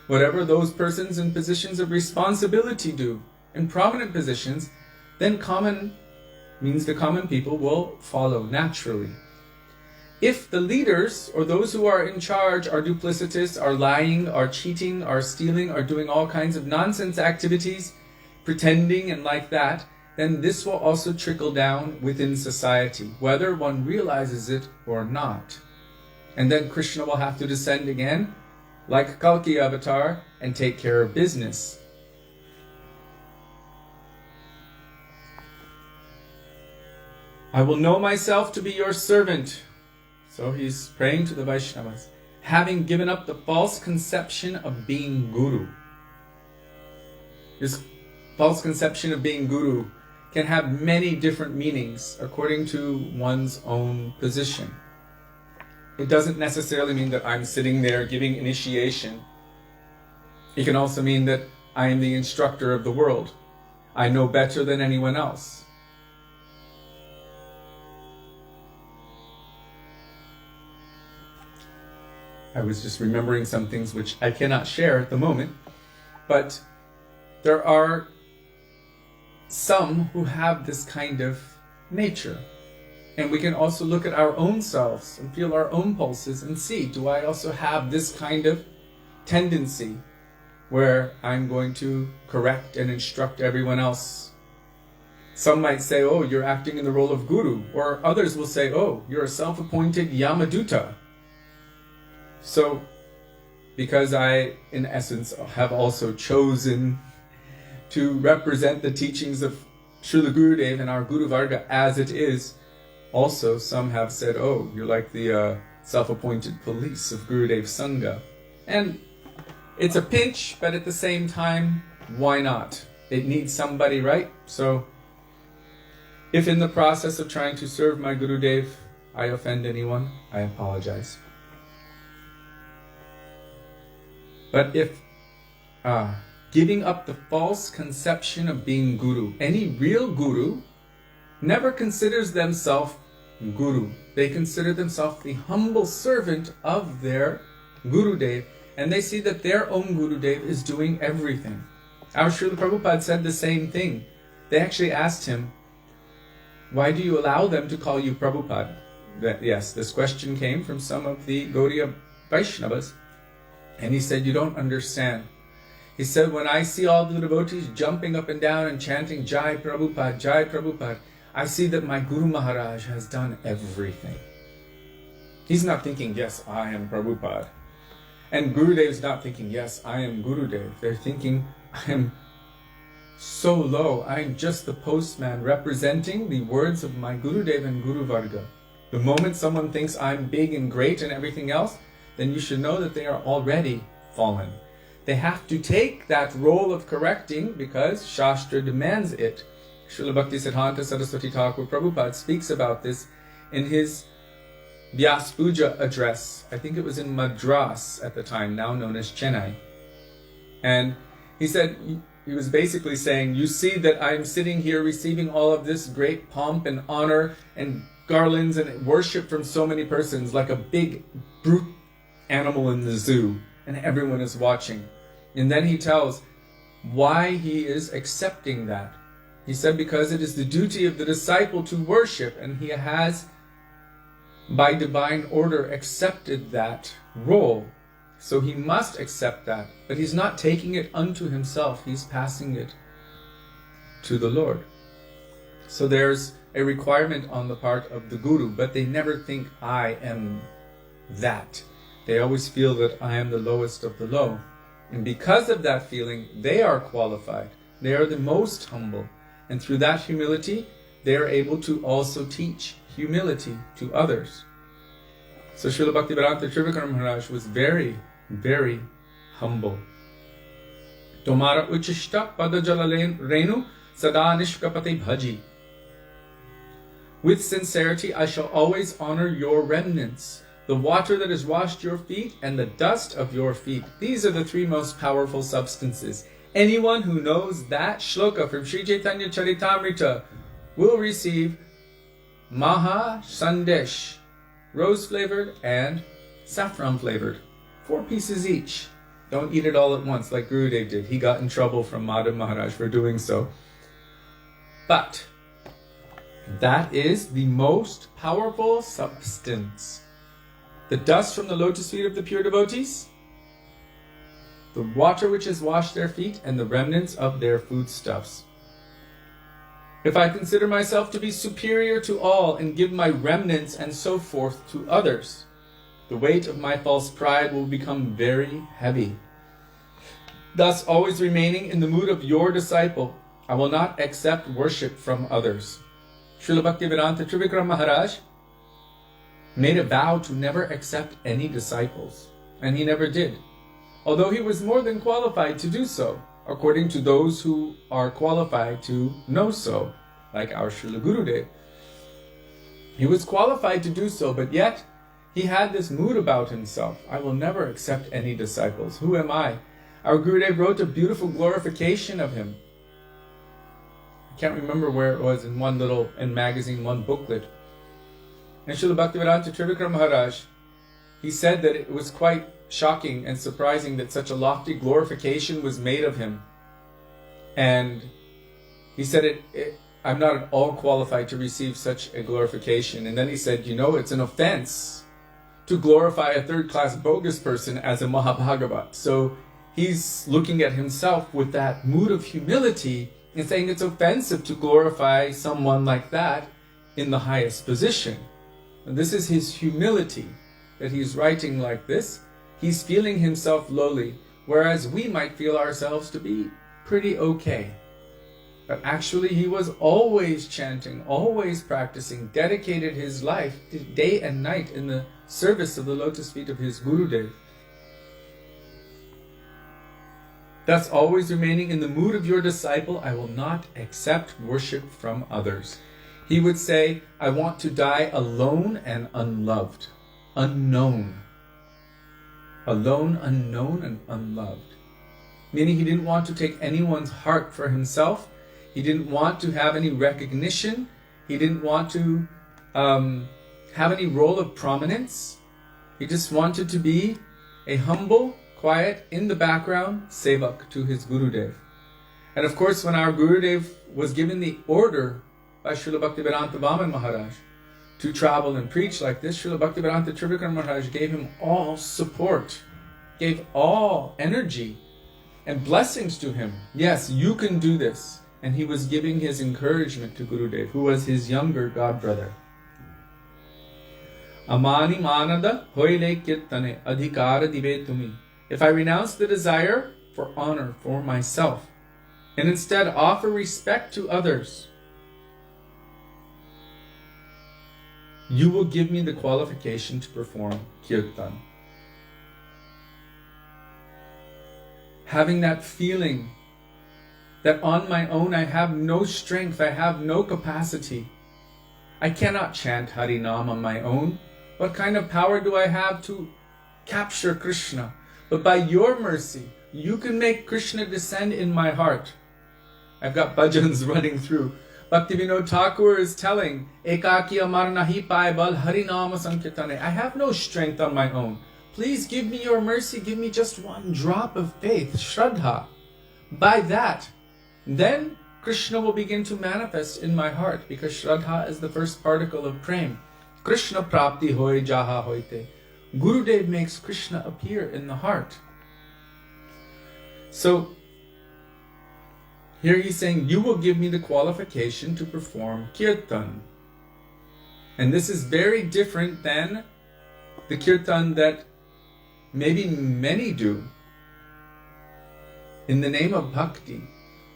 Whatever those persons in positions of responsibility do, in prominent positions, then common means the common people will follow naturally. If the leaders or those who are in charge are duplicitous, are lying, are cheating, are stealing, are doing all kinds of nonsense activities, pretending and like that, then this will also trickle down within society, whether one realizes it or not. And then Krishna will have to descend again, like Kalki avatar, and take care of business. I will know myself to be your servant. So he's praying to the Vaishnavas, having given up the false conception of being guru. This false conception of being guru can have many different meanings according to one's own position. It doesn't necessarily mean that I'm sitting there giving initiation. It can also mean that I am the instructor of the world. I know better than anyone else. I was just remembering some things which I cannot share at the moment, but there are some who have this kind of nature. And we can also look at our own selves and feel our own pulses and see, do I also have this kind of tendency where I'm going to correct and instruct everyone else? Some might say, oh, you're acting in the role of guru, or others will say, oh, you're a self-appointed Yamaduta. So, because I, in essence, have also chosen to represent the teachings of Srila Gurudev and our Guru Varga as it is, also some have said, oh, you're like the self-appointed police of Gurudev Sangha. And it's a pinch, but at the same time, why not? It needs somebody, right? So, if in the process of trying to serve my Gurudev, I offend anyone, I apologize. But if giving up the false conception of being guru, any real guru never considers themselves Guru. They consider themselves the humble servant of their Gurudev, and they see that their own Gurudev is doing everything. Our Srila Prabhupada said the same thing. They actually asked him, why do you allow them to call you Prabhupada? Yes, this question came from some of the Gaudiya Vaishnavas. And he said, you don't understand. He said, when I see all the devotees jumping up and down and chanting Jai Prabhupada, I see that my Guru Maharaj has done everything. He's not thinking, yes, I am Prabhupada. And Gurudev is not thinking, yes, I am Gurudev. They're thinking, I am so low. I am just the postman representing the words of my Gurudev and Guru Varga. The moment someone thinks I'm big and great and everything else, then you should know that they are already fallen. They have to take that role of correcting because Shastra demands it. Srila Bhaktisiddhanta Saraswati Thakur Prabhupada speaks about this in his Vyas Puja address. I think it was in Madras at the time, now known as Chennai. And he said, he was basically saying, you see that I'm sitting here receiving all of this great pomp and honor and garlands and worship from so many persons, like a big brute animal in the zoo, and everyone is watching. And then he tells why he is accepting that. He said, because it is the duty of the disciple to worship, and he has, by divine order, accepted that role. So he must accept that. But he's not taking it unto himself, he's passing it to the Lord. So there's a requirement on the part of the Guru, but they never think, I am that. They always feel that I am the lowest of the low. And because of that feeling, they are qualified. They are the most humble. And through that humility, they are able to also teach humility to others. So Srila Bhaktivedanta Trivikram Maharaj was very, very humble. Tomara uchishta padajala renu sada nishkapate bhaji. With sincerity, I shall always honor your remnants, the water that has washed your feet and the dust of your feet. These are the three most powerful substances. Anyone who knows that shloka from Sri Chaitanya Charitamrita will receive Maha Sandesh, rose-flavored and saffron-flavored. 4 pieces each. Don't eat it all at once like Gurudev did. He got in trouble from Madhav Maharaj for doing so. But that is the most powerful substance. The dust from the lotus feet of the pure devotees, the water which has washed their feet, and the remnants of their foodstuffs. If I consider myself to be superior to all and give my remnants and so forth to others, the weight of my false pride will become very heavy. Thus, always remaining in the mood of your disciple, I will not accept worship from others. Srila Bhaktivedanta Trivikram Maharaj made a vow to never accept any disciples, and he never did, although he was more than qualified to do so, according to those who are qualified to know so, like our Srila Gurudev. He was qualified to do so, but yet he had this mood about himself. I will never accept any disciples. Who am I? Our Gurudev wrote a beautiful glorification of him. I can't remember where it was, in one magazine, one booklet. And Srila Bhaktivedanta Trivikram Maharaj, he said that it was quite shocking and surprising that such a lofty glorification was made of him. And he said, I'm not at all qualified to receive such a glorification. And then he said, it's an offense to glorify a third-class bogus person as a Mahabhagavat. So he's looking at himself with that mood of humility and saying it's offensive to glorify someone like that in the highest position. And this is his humility, that he's writing like this. He's feeling himself lowly, whereas we might feel ourselves to be pretty okay. But actually he was always chanting, always practicing, dedicated his life day and night in the service of the lotus feet of his Gurudev. Thus, always remaining in the mood of your disciple, I will not accept worship from others. He would say, I want to die alone and unloved. Unknown. Alone, unknown, and unloved. Meaning he didn't want to take anyone's heart for himself. He didn't want to have any recognition. He didn't want to have any role of prominence. He just wanted to be a humble, quiet, in the background sevak to his Gurudev. And of course, when our Gurudev was given the order by Srila Bhaktivedanta Vaman Maharaj to travel and preach like this, Srila Bhaktivedanta Trivikram Maharaj gave him all support, gave all energy and blessings to him. Yes, you can do this. And he was giving his encouragement to Gurudev, who was his younger god brother. Amani manada hoile kirtane adhikara dive tumi. If I renounce the desire for honor for myself, and instead offer respect to others, you will give me the qualification to perform kirtan. Having that feeling that on my own I have no strength, I have no capacity. I cannot chant Harinam on my own. What kind of power do I have to capture Krishna? But by your mercy, you can make Krishna descend in my heart. I've got bhajans running through. Bhaktivedanta Thakur is telling, Ekaki amar nahi pai bal Harinama sankirtane. I have no strength on my own. Please give me your mercy. Give me just one drop of faith, Shraddha. By that, then Krishna will begin to manifest in my heart, because Shraddha is the first particle of Prem. Krishna prapti hoy jaha hoite. Gurudev makes Krishna appear in the heart. So, here he's saying, you will give me the qualification to perform kirtan. And this is very different than the kirtan that maybe many do in the name of bhakti,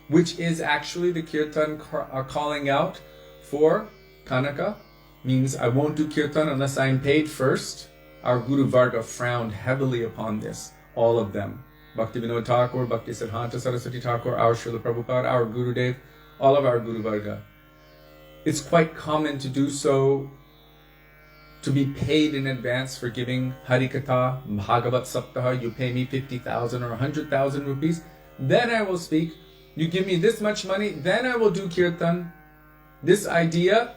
which is actually the kirtan calling out for Kanaka. Means I won't do kirtan unless I'm paid first. Our Guru Varga frowned heavily upon this, all of them. Bhaktivedanta Thakur, Bhakti Siddhanta Saraswati Thakur, our Srila Prabhupada, our Gurudev, all of our Guru Varga. It's quite common to do so, to be paid in advance for giving Harikatha, Bhagavat Saptaha. You pay me 50,000 or 100,000 rupees, then I will speak. You give me this much money, then I will do kirtan. This idea,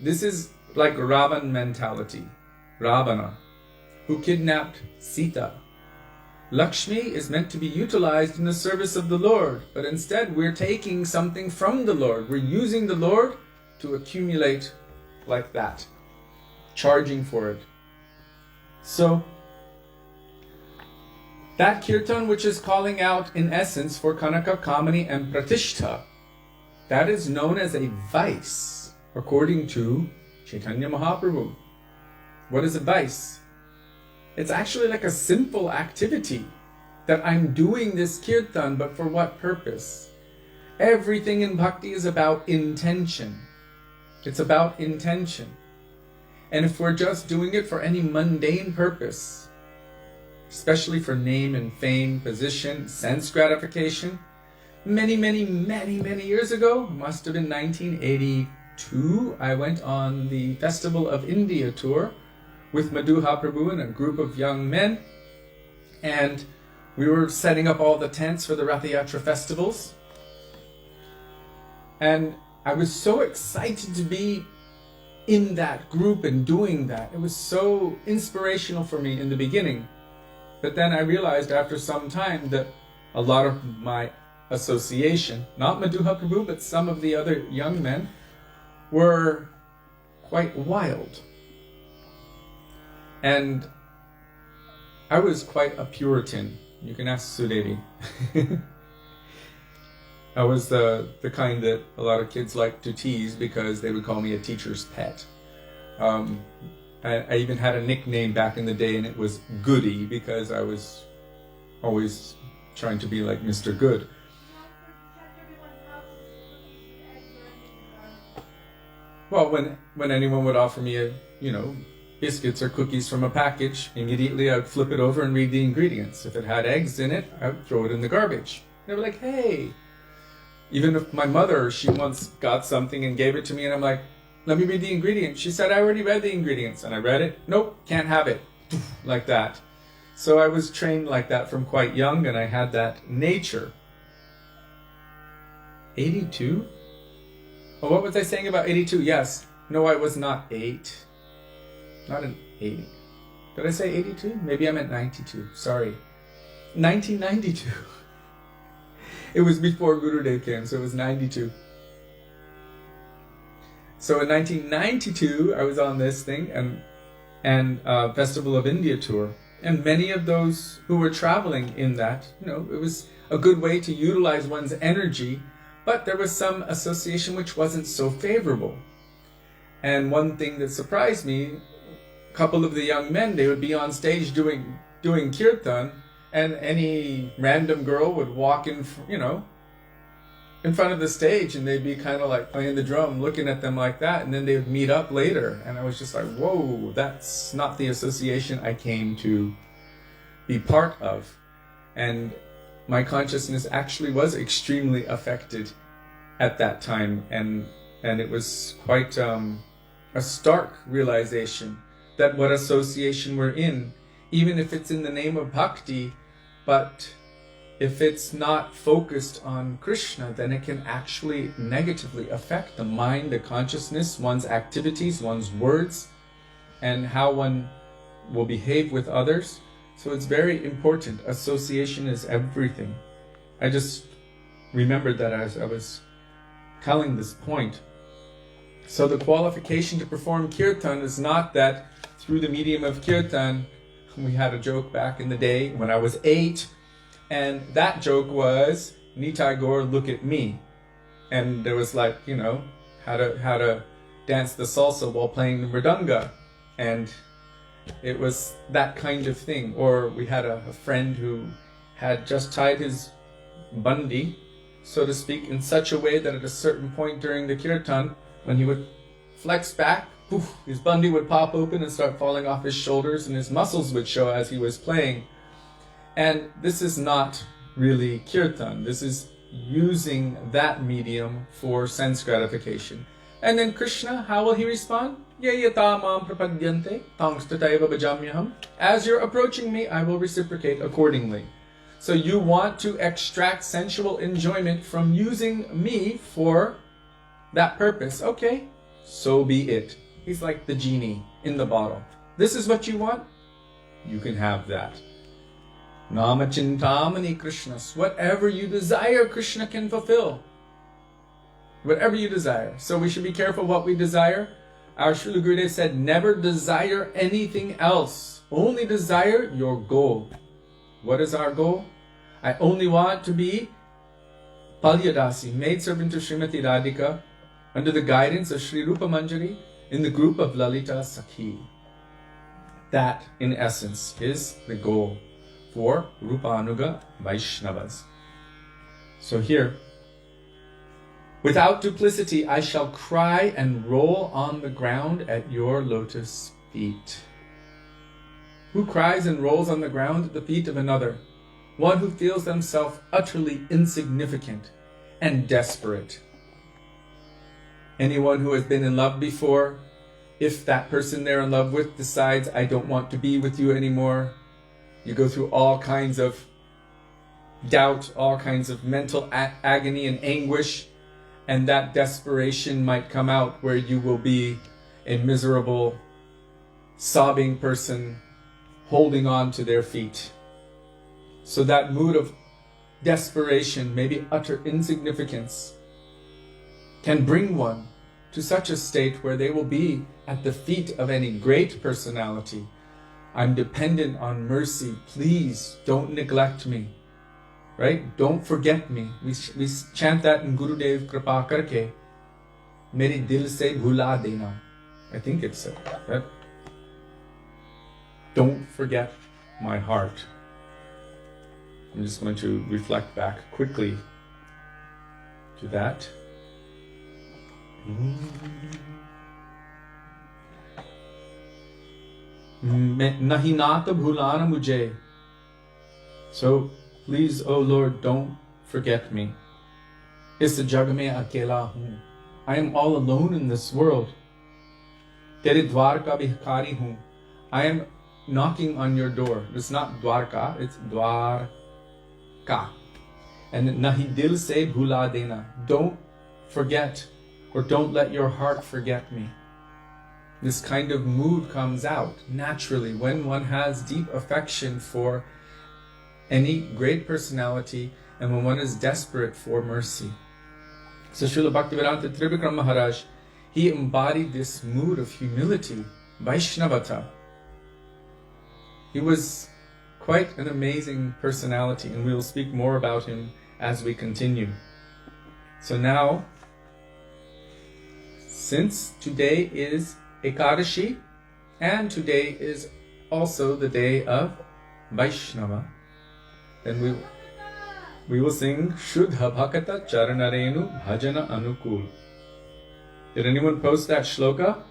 this is like Ravan mentality. Ravana, who kidnapped Sita. Lakshmi is meant to be utilized in the service of the Lord, but instead we're taking something from the Lord. We're using the Lord to accumulate like that, charging for it. So, that kirtan which is calling out in essence for Kanaka, Kamani and Pratishtha, that is known as a vice, according to Chaitanya Mahaprabhu. What is a vice? It's actually like a simple activity that I'm doing this kirtan, but for what purpose? Everything in bhakti is about intention. It's about intention. And if we're just doing it for any mundane purpose, especially for name and fame, position, sense gratification, many years ago, must have been 1982, I went on the Festival of India tour with Madhuha Prabhu and a group of young men, and we were setting up all the tents for the Rath Yatra festivals, and I was so excited to be in that group and doing that. It was so inspirational for me in the beginning, but then I realized after some time that a lot of my association, not Madhuha Prabhu, but some of the other young men, were quite wild. And I was quite a Puritan. You can ask Sudevi. I was the kind that a lot of kids like to tease because they would call me a teacher's pet. I even had a nickname back in the day, and it was Goody, because I was always trying to be like Mr. Good. Well, when anyone would offer me biscuits or cookies from a package, immediately I'd flip it over and read the ingredients. If it had eggs in it, I would throw it in the garbage. They were like, hey. Even if my mother, she once got something and gave it to me, and I'm like, let me read the ingredients. She said, I already read the ingredients. And I read it. Nope, can't have it. Like that. So I was trained like that from quite young, and I had that nature. 82? Oh, what was I saying about 82? Yes. No, I was not 8. Not in 80. Did I say 82? Maybe I meant 92. Sorry. 1992. It was before Gurudev came, so it was 92. So in 1992, I was on this thing and Festival of India tour. And many of those who were traveling in that, it was a good way to utilize one's energy, but there was some association which wasn't so favorable. And one thing that surprised me, a couple of the young men, they would be on stage doing kirtan, and any random girl would walk in, in front of the stage, and they'd be kind of like playing the drum, looking at them like that, and then they would meet up later. And I was just like, whoa, that's not the association I came to be part of. And my consciousness actually was extremely affected at that time, and it was quite a stark realization that what association we're in, even if it's in the name of bhakti, but if it's not focused on Krishna, then it can actually negatively affect the mind, the consciousness, one's activities, one's words, and how one will behave with others. So it's very important. Association is everything. I just remembered that as I was telling this point. So the qualification to perform kirtan is not that through the medium of kirtan, we had a joke back in the day when I was 8, and that joke was, Nitai Gaur, look at me. And there was like, how to dance the salsa while playing the mridanga. And it was that kind of thing. Or we had a friend who had just tied his bandi, so to speak, in such a way that at a certain point during the kirtan, when he would flex back, poof, his bandi would pop open and start falling off his shoulders, and his muscles would show as he was playing. And this is not really kirtan. This is using that medium for sense gratification. And then Krishna, how will he respond? Yayata mam prapadyante tangstataiva bhajamyaham. As you're approaching me, I will reciprocate accordingly. So you want to extract sensual enjoyment from using me for that purpose. Okay, so be it. He's like the genie in the bottle. This is what you want? You can have that. Nama Chintamani Krishnas. Whatever you desire, Krishna can fulfill. Whatever you desire. So we should be careful what we desire. Our Srila Gurudev said, never desire anything else. Only desire your goal. What is our goal? I only want to be Palyadasi, maidservant of Srimati Radhika, under the guidance of Sri Rupa Manjari, in the group of Lalita Sakhi. That, in essence, is the goal for Rupanuga Vaishnavas. So here, without duplicity, I shall cry and roll on the ground at your lotus feet. Who cries and rolls on the ground at the feet of another? One who feels themselves utterly insignificant and desperate. Anyone who has been in love before, if that person they're in love with decides, I don't want to be with you anymore, you go through all kinds of doubt, all kinds of mental agony and anguish, and that desperation might come out where you will be a miserable, sobbing person holding on to their feet. So that mood of desperation, maybe utter insignificance, can bring one to such a state where they will be at the feet of any great personality. I'm dependent on mercy. Please don't neglect me. Right? Don't forget me. We chant that in Gurudev Kripa Karke. Meri dil se bhula dena. I think it's said, right? Don't forget my heart. I'm just going to reflect back quickly to that. Nahi naata bhulana mujhe. So please, O Lord, don't forget me. Is jag mein akela hoon. I am all alone in this world. Tere dwar ka bhikari hoon. I am knocking on your door. It's not dwarka, it's dwarka. And nahi dil se bhula dena. Don't forget, or don't let your heart forget me. This kind of mood comes out naturally when one has deep affection for any great personality and when one is desperate for mercy. So Srila Bhaktivedanta Trivikram Maharaj, he embodied this mood of humility, Vaishnavata. He was quite an amazing personality, and we will speak more about him as we continue. So now, since today is Ekadashi, and today is also the day of Vaishnava, then we will sing Shuddha Bhakata Charanarenu Bhajana Anukul. Did anyone post that shloka?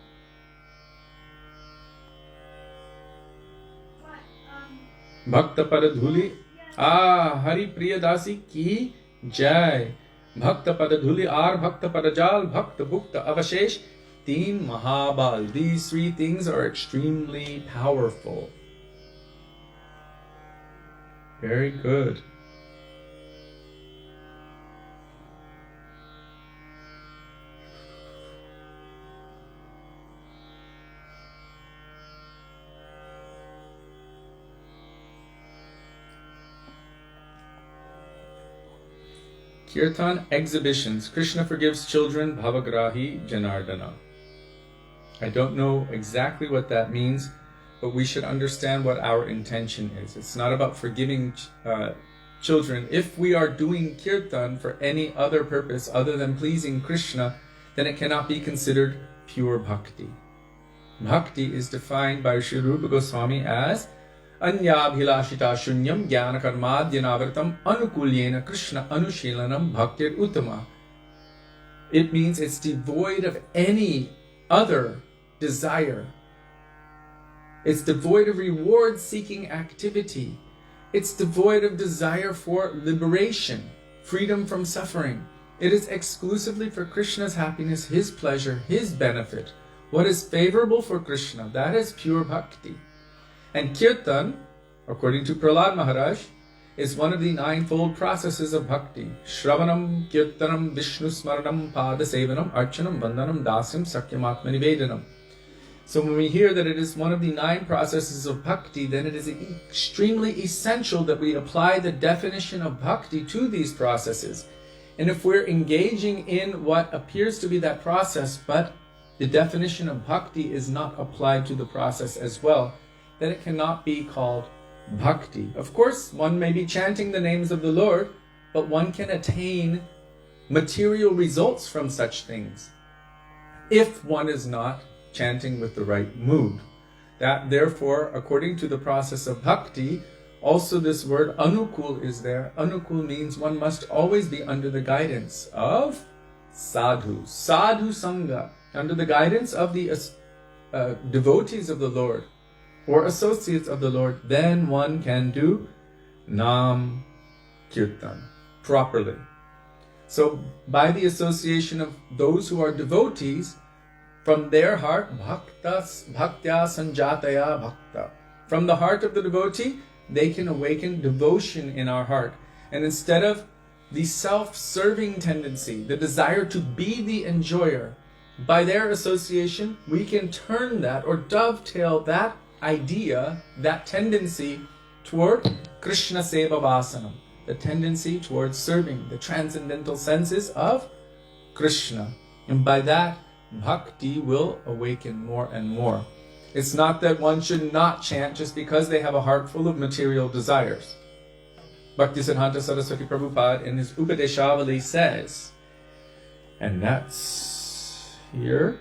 Bhakta Paradhuli. Hari Priyadasi ki Jai. Bhakta Paradhuli Ar Bhakta Parajal Bhakta Bhukta Avashesh Teen Mahabal. These three things are extremely powerful. Very good. Kirtan exhibitions. Krishna forgives children, Bhavagrahi Janardana. I don't know exactly what that means, but we should understand what our intention is. It's not about forgiving children. If we are doing kirtan for any other purpose other than pleasing Krishna, then it cannot be considered pure bhakti. Bhakti is defined by Sri Rupa Goswami as Anyabhilashita shunyam jnana karmadhyanavartam anukulyena Krishna anushilanam bhaktir uttama. It means it's devoid of any other desire. It's devoid of reward-seeking activity. It's devoid of desire for liberation, freedom from suffering. It is exclusively for Krishna's happiness, His pleasure, His benefit. What is favorable for Krishna, that is pure bhakti. And kirtan, according to Prahlad Maharaj, is one of the ninefold processes of bhakti. Shravanam, kirtanam, Vishnu smaranam, padasevanam, archanam, vandanam, dasyam, sakyamatma nivedanam. So when we hear that it is one of the 9 processes of bhakti, then it is extremely essential that we apply the definition of bhakti to these processes. And if we're engaging in what appears to be that process, but the definition of bhakti is not applied to the process as well, then it cannot be called bhakti. Of course, one may be chanting the names of the Lord, but one can attain material results from such things if one is not chanting with the right mood. That therefore, according to the process of bhakti, also this word anukul is there. Anukul means one must always be under the guidance of sadhu, sadhu sangha, under the guidance of the devotees of the Lord or associates of the Lord. Then one can do Nam Kirtan properly. So by the association of those who are devotees, from their heart, bhaktya sanjataya bhakta. From the heart of the devotee, they can awaken devotion in our heart. And instead of the self-serving tendency, the desire to be the enjoyer, by their association, we can turn that or dovetail that idea, that tendency toward Krishna Seva Vasanam, the tendency towards serving the transcendental senses of Krishna. And by that, bhakti will awaken more and more. It's not that one should not chant just because they have a heart full of material desires. Bhaktisiddhanta Saraswati Prabhupada in his Upadeshavali says, and that's here,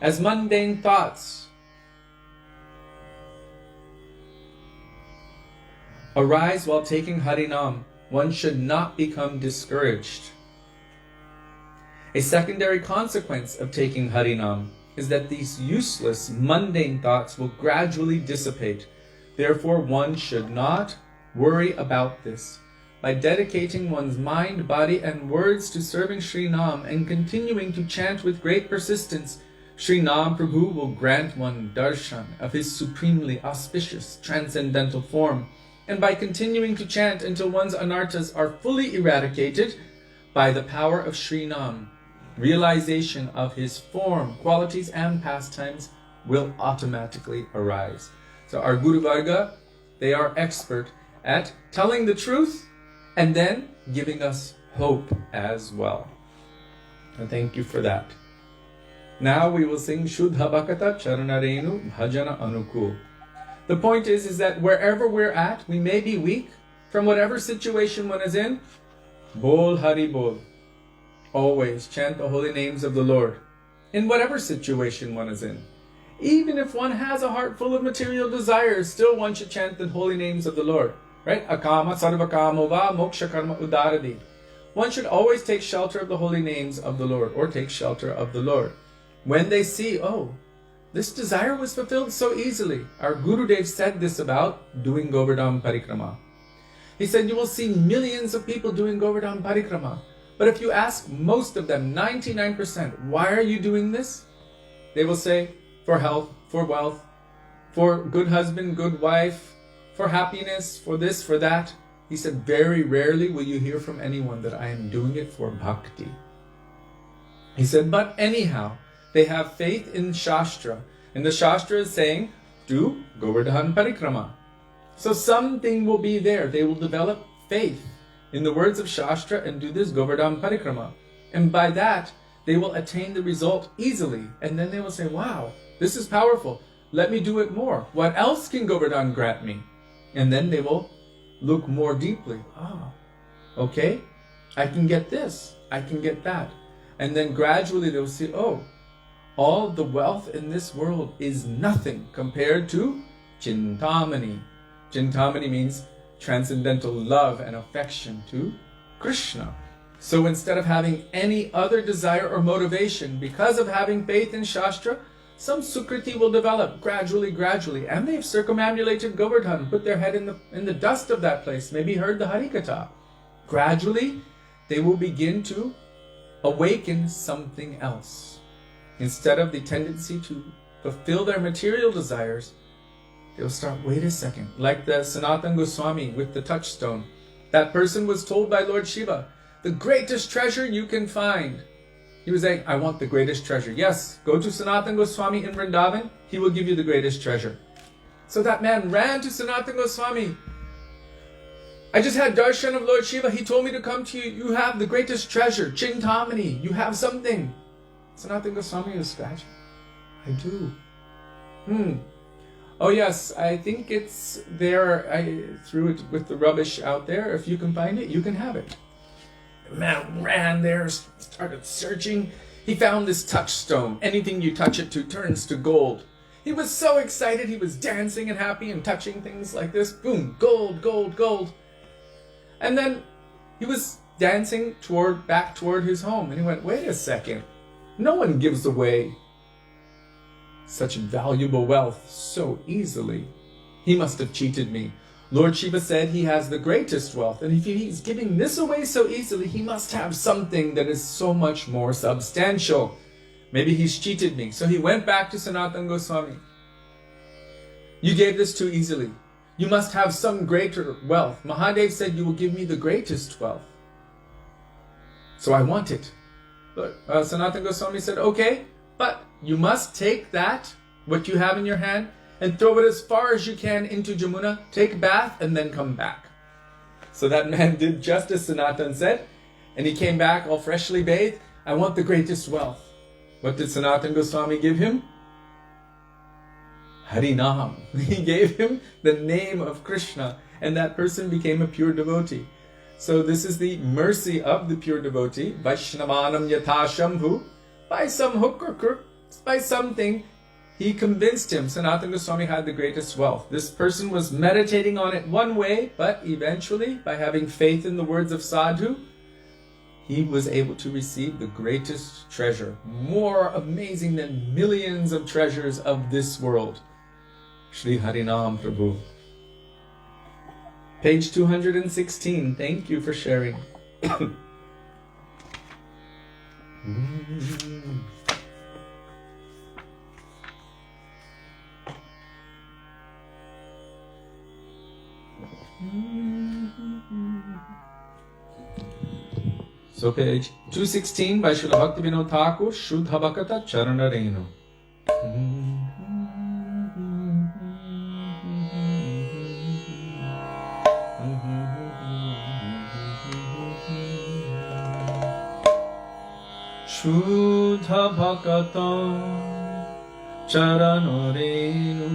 as mundane thoughts arise while taking Harinam, one should not become discouraged. A secondary consequence of taking Harinam is that these useless, mundane thoughts will gradually dissipate. Therefore, one should not worry about this. By dedicating one's mind, body, and words to serving Sri Nam and continuing to chant with great persistence, Sri Nam Prabhu will grant one darshan of his supremely auspicious transcendental form. And by continuing to chant until one's anarthas are fully eradicated by the power of Sri Nam, realization of his form, qualities, and pastimes will automatically arise. So our Guru Varga, they are expert at telling the truth and then giving us hope as well. And thank you for that. Now we will sing Shuddha Bhakata Charanarenu Bhajana Anukul. The point is that wherever we're at, we may be weak from whatever situation one is in. Bol Hari Bol. Always chant the holy names of the Lord in whatever situation one is in. Even if one has a heart full of material desires, still one should chant the holy names of the Lord. Right? Akama sarvakamo va moksha karma udaradi. One should always take shelter of the holy names of the Lord, or take shelter of the Lord. When they see, oh, this desire was fulfilled so easily. Our Gurudev said this about doing Govardhan Parikrama. He said, you will see millions of people doing Govardhan Parikrama. But if you ask most of them, 99%, why are you doing this? They will say, for health, for wealth, for good husband, good wife, for happiness, for this, for that. He said, very rarely will you hear from anyone that I am doing it for bhakti. He said, but anyhow, they have faith in Shastra. And the Shastra is saying, do Govardhan Parikrama. So something will be there. They will develop faith in the words of Shastra and do this Govardhan Parikrama. And by that, they will attain the result easily. And then they will say, wow, this is powerful. Let me do it more. What else can Govardhan grant me? And then they will look more deeply. Okay, I can get this. I can get that. And then gradually they'll see, oh, all the wealth in this world is nothing compared to Chintamani. Chintamani means transcendental love and affection to Krishna. So instead of having any other desire or motivation, because of having faith in Shastra, some Sukriti will develop gradually, and they've circumambulated Govardhan, put their head in the dust of that place, maybe heard the Harikatha. Gradually, they will begin to awaken something else. Instead of the tendency to fulfill their material desires, they'll start, wait a second, like the Sanatana Goswami with the touchstone. That person was told by Lord Shiva, the greatest treasure you can find. He was saying, I want the greatest treasure. Yes, go to Sanatana Goswami in Vrindavan, he will give you the greatest treasure. So that man ran to Sanatana Goswami. I just had darshan of Lord Shiva. He told me to come to you. You have the greatest treasure, Chintamani. You have something. Sanatana Goswami was scratching. I do. Oh yes, I think it's there. I threw it with the rubbish out there. If you can find it, you can have it. The man ran there, started searching. He found this touchstone. Anything you touch it to turns to gold. He was so excited. He was dancing and happy and touching things like this. Boom, gold, gold, gold. And then he was dancing back toward his home. And he went, wait a second. No one gives away such valuable wealth so easily. He must have cheated me. Lord Shiva said he has the greatest wealth, and if he's giving this away so easily, he must have something that is so much more substantial. Maybe he's cheated me. So he went back to Sanatana Goswami. You gave this too easily. You must have some greater wealth. Mahadev said you will give me the greatest wealth. So I want it. But Sanatana Goswami said, okay, but you must take that, what you have in your hand, and throw it as far as you can into Jamuna, take a bath, and then come back. So that man did just as Sanatan said, and he came back all freshly bathed. I want the greatest wealth. What did Sanatana Goswami give him? Harinam. He gave him the name of Krishna, and that person became a pure devotee. So this is the mercy of the pure devotee. Vaishnavanam yatha shambhu. By some hook or crook, by something, he convinced him Sanatana Goswami had the greatest wealth. This person was meditating on it one way, but eventually, by having faith in the words of sadhu, he was able to receive the greatest treasure, more amazing than millions of treasures of this world. Shri Harinam Prabhu. Page 216. Thank you for sharing. So page 216 by Srila Bhaktivedanta Thakur, Shuddha Bhakata Charana Renu. Shuddha Bhakata Charana Renu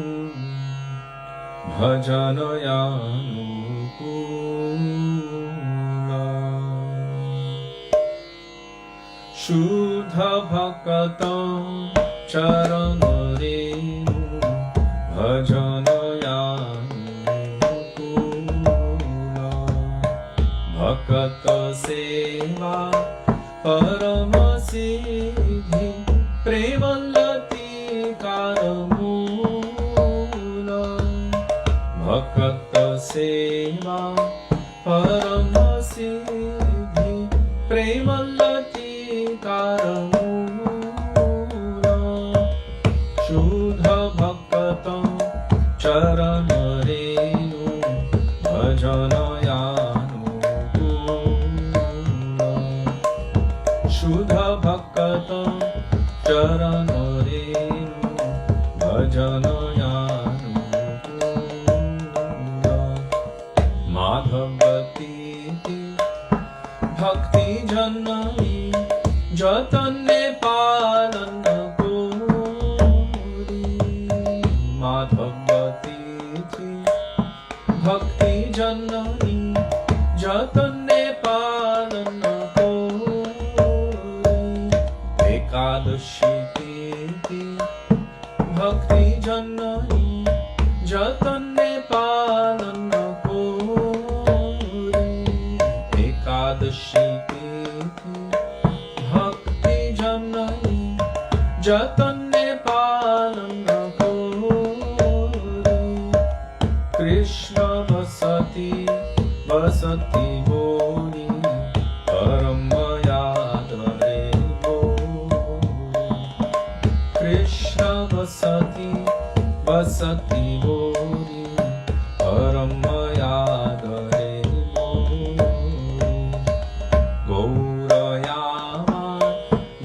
Bhajanayanu Shuddha Bhakata Charana Renu Bhajanayanu Bhakata Seva Parama Siddhi Premalati Karamula Bhakata Seva Parama Siddhi Premalati Karamula Shuddha Bhakata Charana Renu Bhajanayanu Shuddha Bhakata Charana Renu Bhajanayanu Madhavati Bhakti Janani Jatane Palana Kori Madhavati Bhakti Janani Jatane Palana Kori Ekadashi Titi Bhakti Janani Jatane Palana Kori Ekadashi Jatane Palana Kori Krishna Vasati Vasati Boni Paramayadare Boni Krishna Vasati Vasati Boni Paramayadare Boni Gaurayama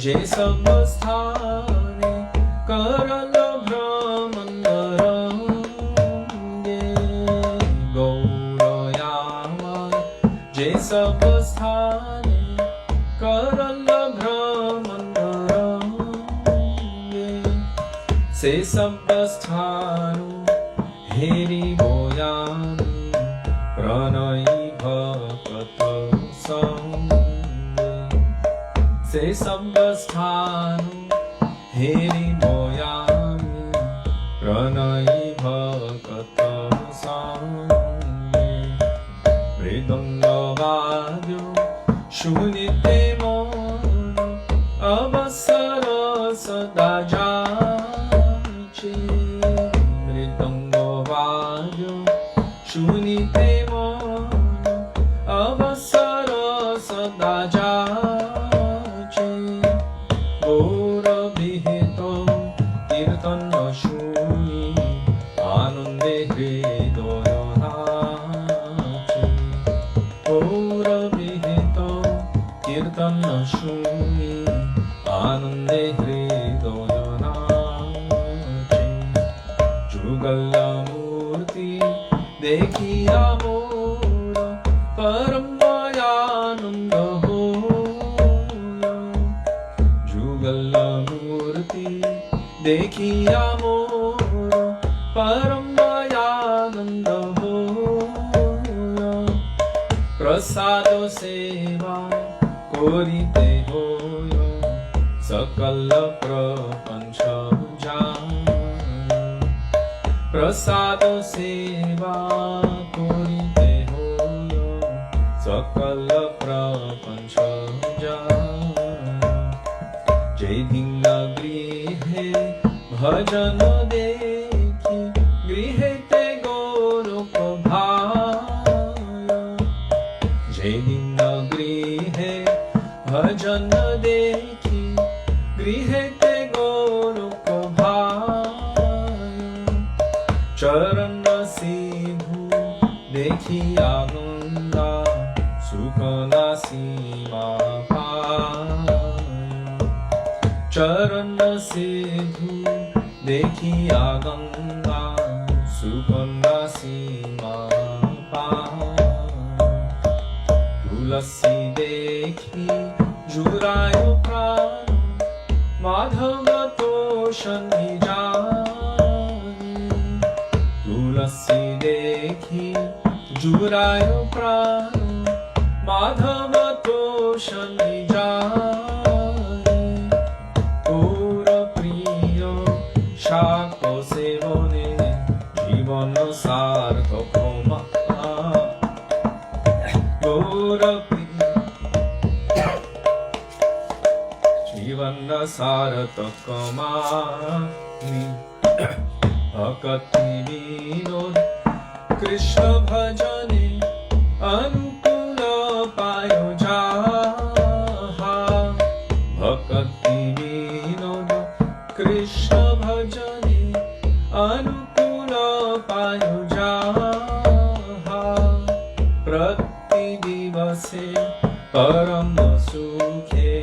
Jesavasthane Karala Brahmandarange Gaurayama Jesavasthane Karala Brahmandarange Se Sabasthanu Heri Boyani Pranayi Bhakata Sange Se Sabasthanu Heri Boyami Pranayi Bhakata Sange Mridanga Vadyo Shunite Mono Avasara Sadajache Mridanga Vadyo Shunite Mono Avasara Sadajache Gora Bihito Kirtana Shuni Anande Hridoya Nache Gora Bihito Kirtana Shuni Anande Hridoya Nache Jugala Murti Dekhiya Mora Paramayananda Hoya Jugala Murti Dekhiya Mora Paramayananda Hoya Prasado Seva Korite Hoya Sakala Prapancha Jaya Prasado Seva Korite Hoya Sakala Prapancha Jaya Jedinga Grihe Bhajana Dekhi Grihe Te Goloka Bhaya Jedinga Grihe Bhajana Dekhi Grihe Te Goloka Bhaya Charana Sidhu Dekhi Ananda Sukana Sima चरण सिधु देखिया गंगा सुगंगा सीमा तुलसी देखी जुरायो प्राण माधव तोषण जाए तुलसी देखी जुरायो प्राण माधव तोषण जाए तोर प्रिय शाको सेवने जीवन सार्थक जीवन सार्थक मानि भक्ति विनोद कृष्ण भजने अनुकूल पायो जाहा भक्ति विनोद कृष्ण भजने अनुकूल पायो जाहा प्रति दिवसे परम सुखे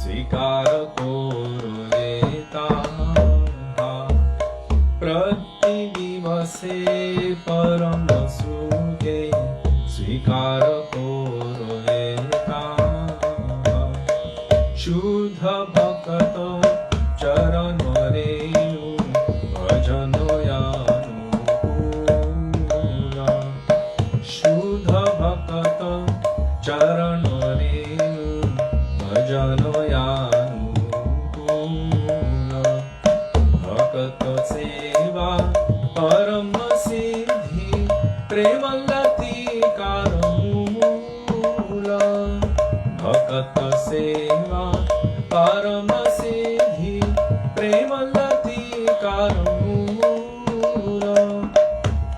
स्वीकार करो देता प्रति दिवसे परम सुखे स्वीकार करो देता शुद्ध भक्त चरण रेणु भजन यानुकूल शुद्ध भक्त चरण रेणु भजन यानुकूल भक्त सेवा परम सिद्धि प्रेम लतिकार मूल भक्त सेवा परम सिद्धि प्रेम लतिकार मूल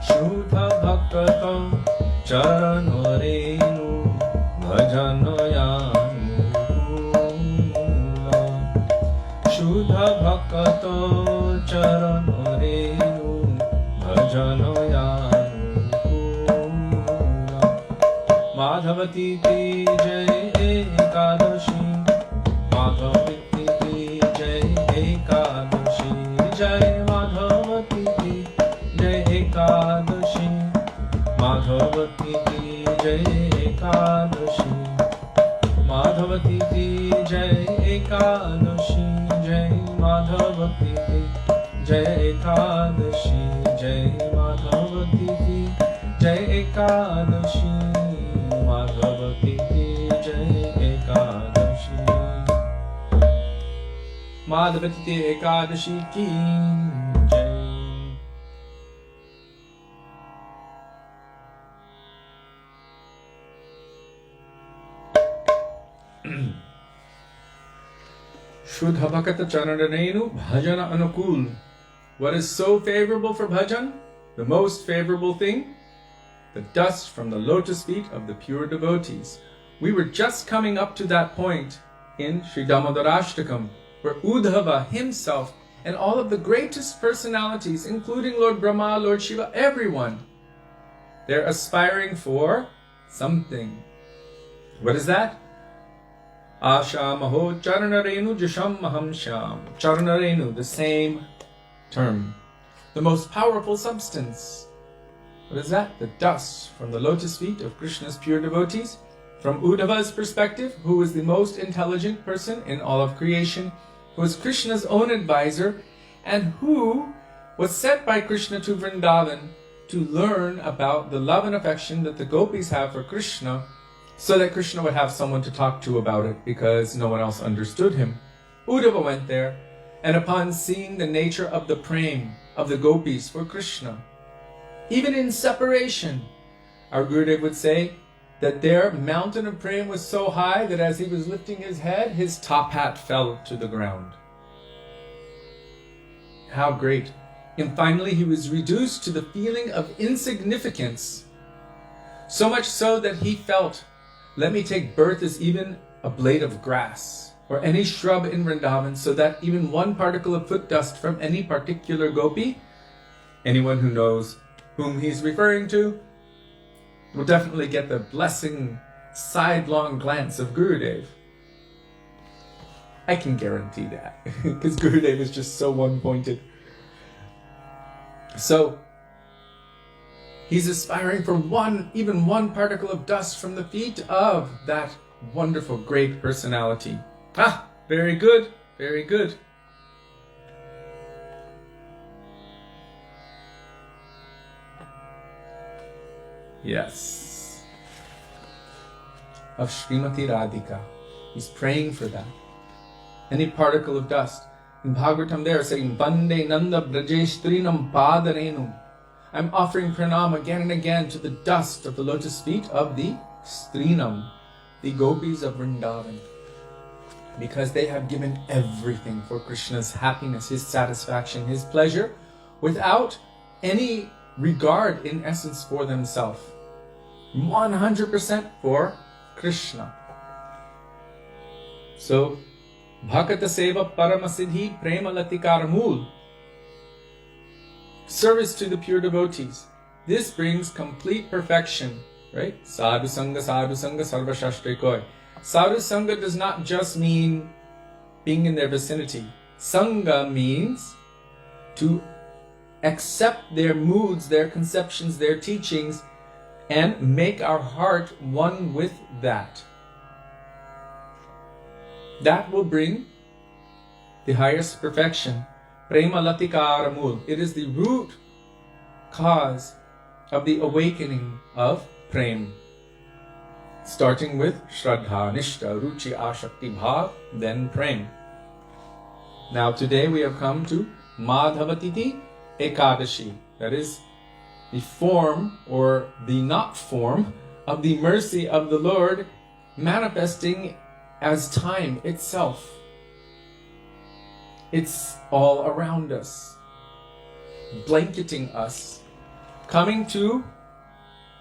शुद्ध भक्त चरण रेणु भजन यानुकूल शुद्ध भक्त चरण रेणु भजन यानुकूल माधवती की जय एकादशी माधवती की जय एकादशी जय माधवती की जय एकादशी माधवती की जय एकादशी माधवती की जय एकादशी जय माधवती की जय एकादशी जय माधवती की जय एकादशी माधवती की जय एकादशी माधवती एकादशी की जय Shuddha Bhakata Charanarenu Bhajana Anukul. What is so favorable for bhajan? The most favorable thing? The dust from the lotus feet of the pure devotees. We were just coming up to that point in Sri Damodarashtakam, where Uddhava himself and all of the greatest personalities, including Lord Brahma, Lord Shiva, everyone, they're aspiring for something. What is that? Ashamaho Charanarenu Jasham Maham Sham. Charanarenu, the same term. The most powerful substance. What is that? The dust from the lotus feet of Krishna's pure devotees. From Uddhava's perspective, who was the most intelligent person in all of creation, who was Krishna's own advisor, and who was sent by Krishna to Vrindavan to learn about the love and affection that the gopis have for Krishna, so that Krishna would have someone to talk to about it, because no one else understood him. Uddhava went there, and upon seeing the nature of the prem of the gopis for Krishna, even in separation, our Gurudev would say that their mountain of prem was so high that as he was lifting his head, his top hat fell to the ground. How great. And finally he was reduced to the feeling of insignificance, so much so that he felt, let me take birth as even a blade of grass or any shrub in Vrindavan, so that even one particle of foot dust from any particular gopi, anyone who knows whom he's referring to, will definitely get the blessing sidelong glance of Gurudev. I can guarantee that. Because Gurudev is just so one-pointed. So, he's aspiring for even one particle of dust from the feet of that wonderful, great personality. Ah, very good, very good. Yes. Of Srimati Radhika. He's praying for that. Any particle of dust. In Bhagavatam they are saying, Vande Nanda Brajestrinam Padarenu. I'm offering pranam again and again to the dust of the lotus feet of the Strinam, the gopis of Vrindavan. Because they have given everything for Krishna's happiness, his satisfaction, his pleasure, without any regard in essence for themselves. 100% for Krishna. So, Bhakata Seva Paramasiddhi Prema Latikaramul. Service to the pure devotees. This brings complete perfection, right? Sadhu Sangha Sarva Shastrikoi. Sadhu Sangha does not just mean being in their vicinity. Sangha means to accept their moods, their conceptions, their teachings, and make our heart one with that. That will bring the highest perfection. Prema Latikaramul. It is the root cause of the awakening of Prem. Starting with Shraddha, Nishta, Ruchi, Ashakti, Bhav, then Prem. Now today we have come to Madhavatiti Ekadashi. That is the form or the not form of the mercy of the Lord manifesting as time itself. It's all around us, blanketing us, coming to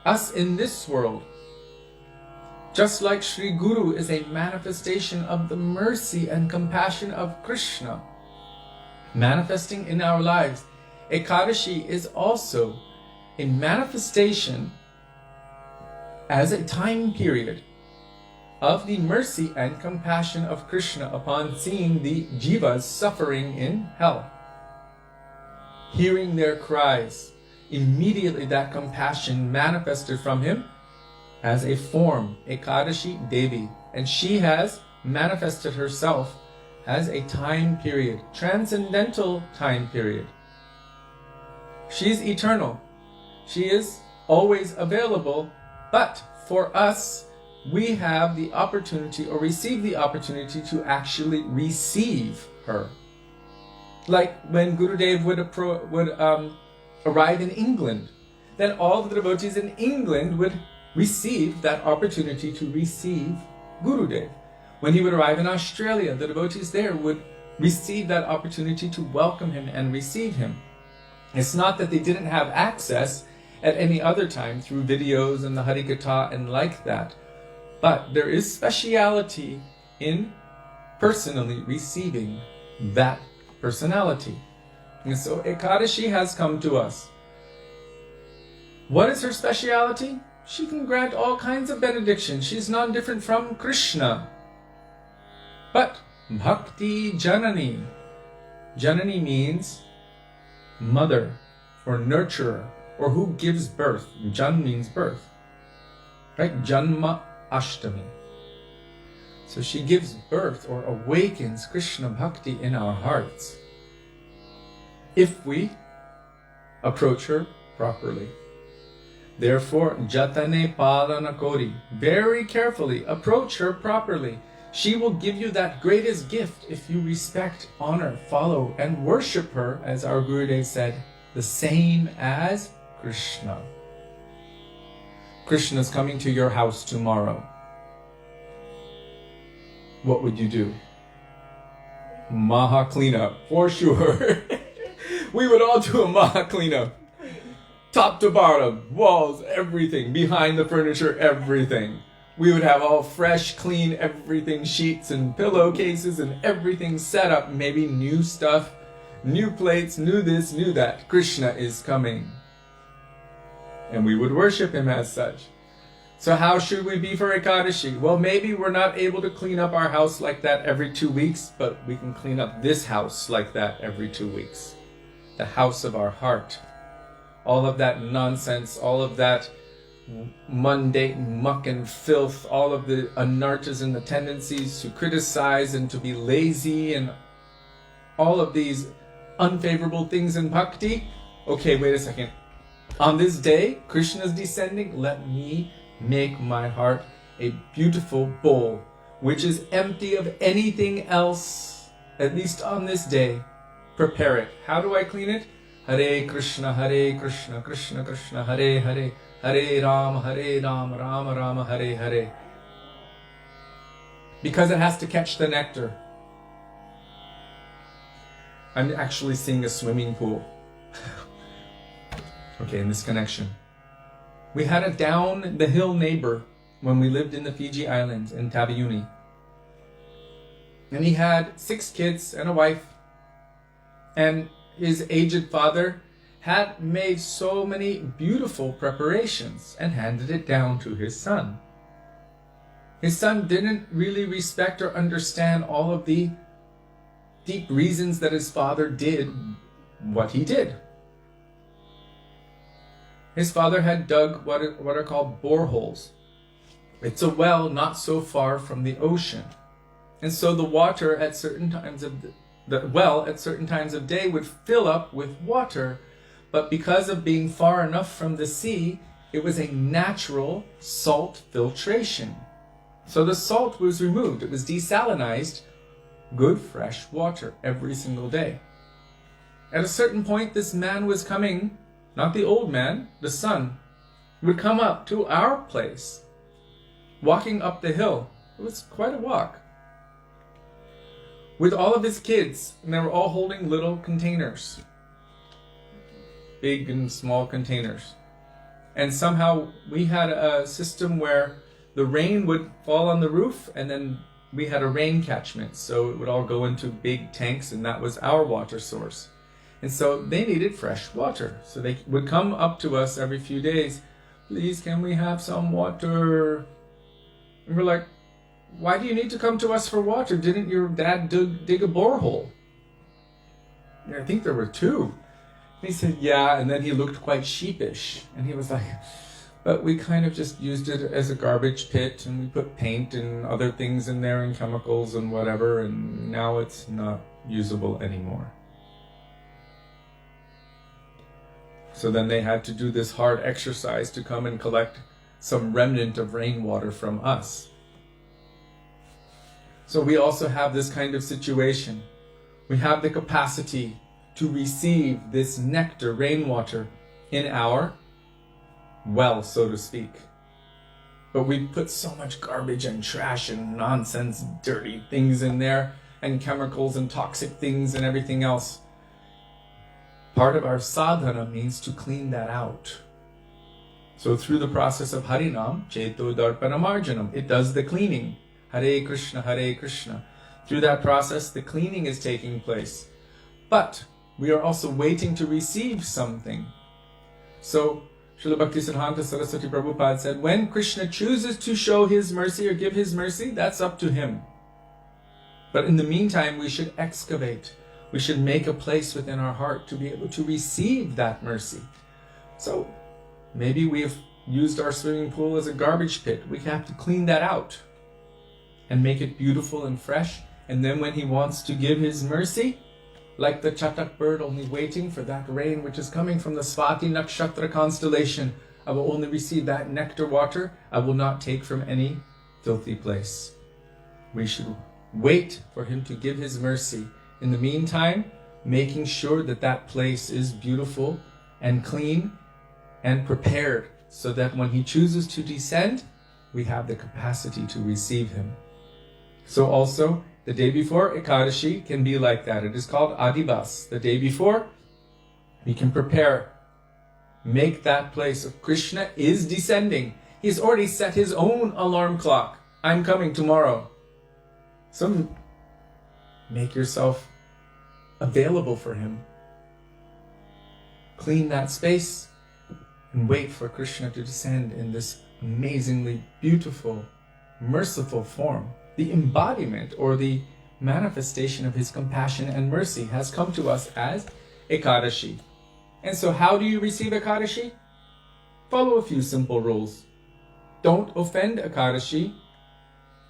us in this world. Just like Sri Guru is a manifestation of the mercy and compassion of Krishna, manifesting in our lives, Ekadashi is also a manifestation as a time period of the mercy and compassion of Krishna upon seeing the jivas suffering in hell. Hearing their cries, immediately that compassion manifested from him as a form, Ekadashi Devi, and she has manifested herself as a time period, transcendental time period. She is eternal. She is always available, but for us, we have the opportunity or receive the opportunity to actually receive her. Like when Gurudev would arrive in England, then all the devotees in England would receive that opportunity to receive Gurudev. When he would arrive in Australia, the devotees there would receive that opportunity to welcome him and receive him. It's not that they didn't have access at any other time through videos and the Harikatha and like that. But there is speciality in personally receiving that personality. And so Ekadashi has come to us. What is her speciality? She can grant all kinds of benedictions. She's non different from Krishna. But Bhakti Janani. Janani means mother or nurturer or who gives birth. Jan means birth. Right? Janma Ashtami. So she gives birth or awakens Krishna Bhakti in our hearts if we approach her properly. Therefore, Jatane Palana Kori, very carefully approach her properly. She will give you that greatest gift if you respect, honor, follow, and worship her, as our Gurudev said, the same as Krishna. Krishna's coming to your house tomorrow. What would you do? Maha cleanup, for sure. We would all do a Maha cleanup. Top to bottom, walls, everything, behind the furniture, everything. We would have all fresh, clean, everything, sheets and pillowcases and everything set up, maybe new stuff, new plates, new this, new that. Krishna is coming. And we would worship him as such. So how should we be for Ekadashi? Well, maybe we're not able to clean up our house like that every 2 weeks, but we can clean up this house like that every 2 weeks. The house of our heart. All of that nonsense, all of that mundane muck and filth, all of the anartas and the tendencies to criticize and to be lazy and all of these unfavorable things in bhakti. Okay, wait a second. On this day, Krishna is descending. Let me make my heart a beautiful bowl, which is empty of anything else, at least on this day. Prepare it. How do I clean it? Hare Krishna, Krishna Krishna, Hare Hare, Hare Ram, Rama Rama, Hare Hare. Because it has to catch the nectar. I'm actually seeing a swimming pool. Okay, in this connection. We had a down the hill neighbor when we lived in the Fiji Islands in Taveuni. And he had 6 kids and a wife. And his aged father had made so many beautiful preparations and handed it down to his son. His son didn't really respect or understand all of the deep reasons that his father did what he did. His father had dug what are called boreholes. It's a well not so far from the ocean. And so the water at certain times of the well at certain times of day would fill up with water, but because of being far enough from the sea, it was a natural salt filtration. So the salt was removed. It was desalinized, good fresh water every single day. At a certain point, this man was coming, not the old man, the son, would come up to our place, walking up the hill. It was quite a walk. With all of his kids, and they were all holding little containers. Big and small containers. And somehow we had a system where the rain would fall on the roof, and then we had a rain catchment. So it would all go into big tanks, and that was our water source. And so they needed fresh water. So they would come up to us every few days. Please, can we have some water? And we're like, why do you need to come to us for water? Didn't your dad dig a borehole? And I think there were 2. And he said, yeah. And then he looked quite sheepish. And he was like, but we kind of just used it as a garbage pit. And we put paint and other things in there and chemicals and whatever. And now it's not usable anymore. So then they had to do this hard exercise to come and collect some remnant of rainwater from us. So we also have this kind of situation. We have the capacity to receive this nectar, rainwater, in our well, so to speak. But we put so much garbage and trash and nonsense, dirty things in there, and chemicals and toxic things and everything else. Part of our sadhana means to clean that out. So through the process of Harinam, Cheto Darpana Marjanam, it does the cleaning. Hare Krishna, Hare Krishna. Through that process, the cleaning is taking place. But we are also waiting to receive something. So Srila Bhaktisiddhanta Saraswati Prabhupada said, when Krishna chooses to show his mercy or give his mercy, that's up to him. But in the meantime, we should excavate. We should make a place within our heart to be able to receive that mercy. So maybe we have used our swimming pool as a garbage pit. We have to clean that out and make it beautiful and fresh. And then when he wants to give his mercy, like the chatak bird only waiting for that rain which is coming from the Swati Nakshatra constellation, I will only receive that nectar water. I will not take from any filthy place. We should wait for him to give his mercy. In the meantime, making sure that that place is beautiful and clean and prepared so that when he chooses to descend, we have the capacity to receive him. So also, the day before Ekadashi can be like that. It is called Adivas. The day before, we can prepare. Make that place of Krishna is descending. He's already set his own alarm clock. I'm coming tomorrow. So make yourself available for him. Clean that space and wait for Krishna to descend in this amazingly beautiful, merciful form, the embodiment or the manifestation of his compassion and mercy has come to us as Ekadashi. And so how do you receive Ekadashi? Follow a few simple rules. Don't offend Ekadashi.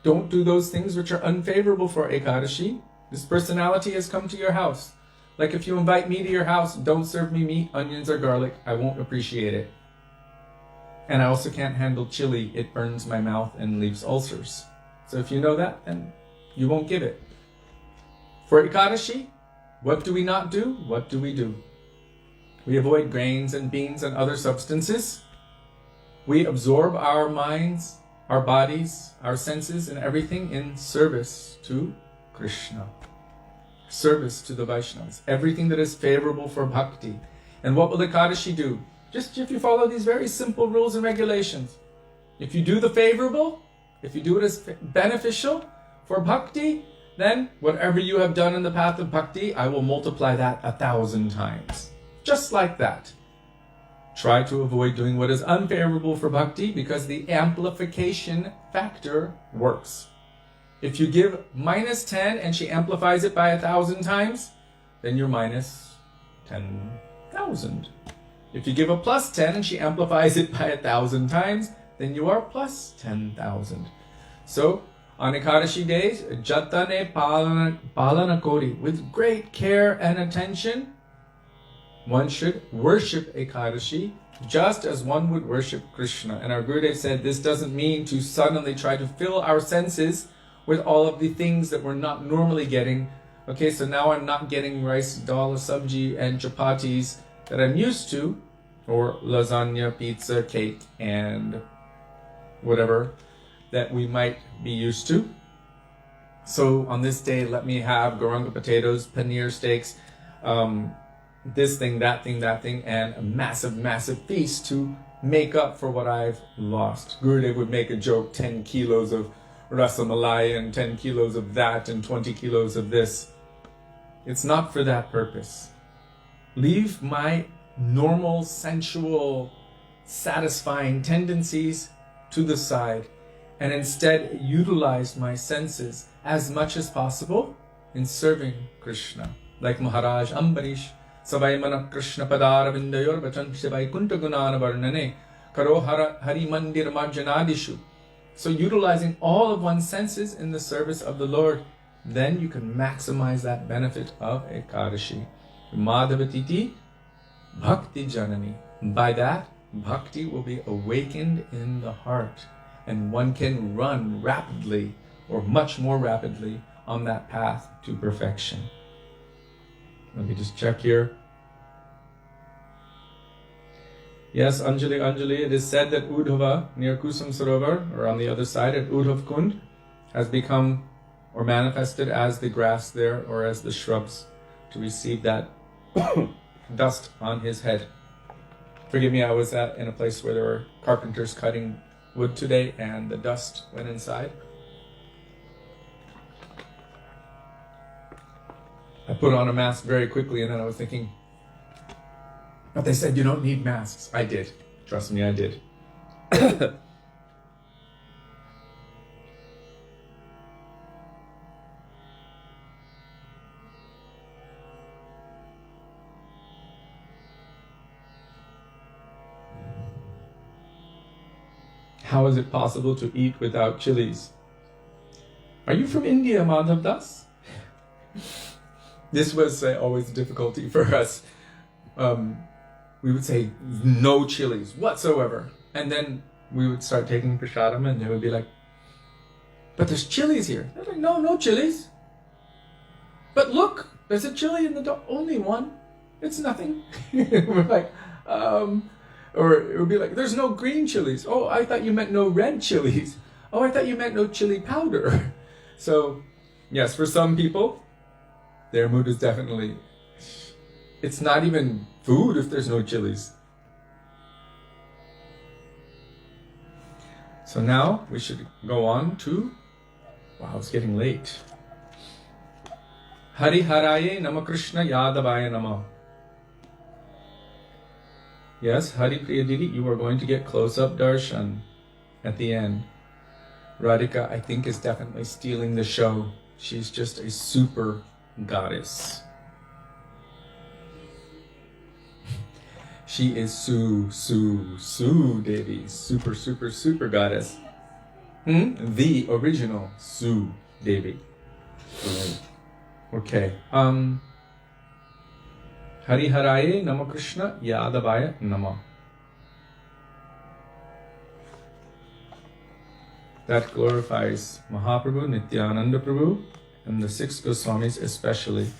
Don't do those things which are unfavorable for Ekadashi. This personality has come to your house. Like if you invite me to your house, don't serve me meat, onions, or garlic. I won't appreciate it. And I also can't handle chili. It burns my mouth and leaves ulcers. So if you know that, then you won't give it. For Ekadashi, what do we not do? What do? We avoid grains and beans and other substances. We absorb our minds, our bodies, our senses, and everything in service to Krishna. Service to the Vaishnavas. Everything that is favorable for bhakti. And what will Ekadashi do? Just if you follow these very simple rules and regulations. If you do the favorable, if you do it as beneficial for bhakti, then whatever you have done in the path of bhakti, I will multiply that 1,000 times. Just like that. Try to avoid doing what is unfavorable for bhakti because the amplification factor works. If you give -10 and she amplifies it by 1,000 times, then you're minus 10,000. If you give a +10 and she amplifies it by 1,000 times, then you are plus 10,000. So, on Ekadashi days, Jatane Palana Kori, with great care and attention, one should worship Ekadashi just as one would worship Krishna. And our Gurudev said this doesn't mean to suddenly try to fill our senses with all of the things that we're not normally getting. Okay, so now I'm not getting rice, dal, sabji, and chapatis that I'm used to, or lasagna, pizza, cake, and whatever that we might be used to. So on this day, let me have goranga potatoes, paneer steaks, this thing, that thing, that thing, and a massive, massive feast to make up for what I've lost. Gurudev would make a joke, 10 kilos of rasamalai and 10 kilos of that and 20 kilos of this. It's not for that purpose. Leave my normal, sensual, satisfying tendencies to the side and instead utilize my senses as much as possible in serving Krishna. Like Maharaj Ambarish, Savai Manak Krishna Padara Vindayor Vachan Shivai Kuntagunana Varnane Karo Hari Mandir Marjanadishu. So utilizing all of one's senses in the service of the Lord, then you can maximize that benefit of Ekadashi. Madhavatiti Bhakti Janani. By that, bhakti will be awakened in the heart, and one can run rapidly, or much more rapidly, on that path to perfection. Let me just check here. Yes, Anjali, it is said that Udhava, near Kusum Sarovar, or on the other side at Udhav Kund, has become or manifested as the grass there, or as the shrubs, to receive that dust on his head. Forgive me, I was in a place where there were carpenters cutting wood today, and the dust went inside. I put on a mask very quickly, and then I was thinking, but they said you don't need masks. I did. Trust me, I did. How is it possible to eat without chilies? Are you from India, Madhav Das? This was always a difficulty for us. We would say no chilies whatsoever. And then we would start taking prasadam and they would be like, but there's chilies here. They're like, no chilies. But look, there's a chili in the door. Only one. It's nothing. We're like, or it would be like, there's no green chilies. Oh, I thought you meant no red chilies. Oh, I thought you meant no chili powder. So, yes, for some people, their mood is definitely, it's not even food if there's no chilies. So now we should go on to, wow, it's getting late. Hari Haraye Nama Krishna Yadavaya Nama. Yes, Hari Priya Didi, you are going to get close-up darshan. at the end. Radhika, I think, is definitely stealing the show. She's just a super goddess. She is Sudevi, super goddess. The original Sudevi. Okay. Hariharaye Nama Krishna Yadavaya Nama. That glorifies Mahaprabhu, Nityananda Prabhu, and the 6 Goswamis especially.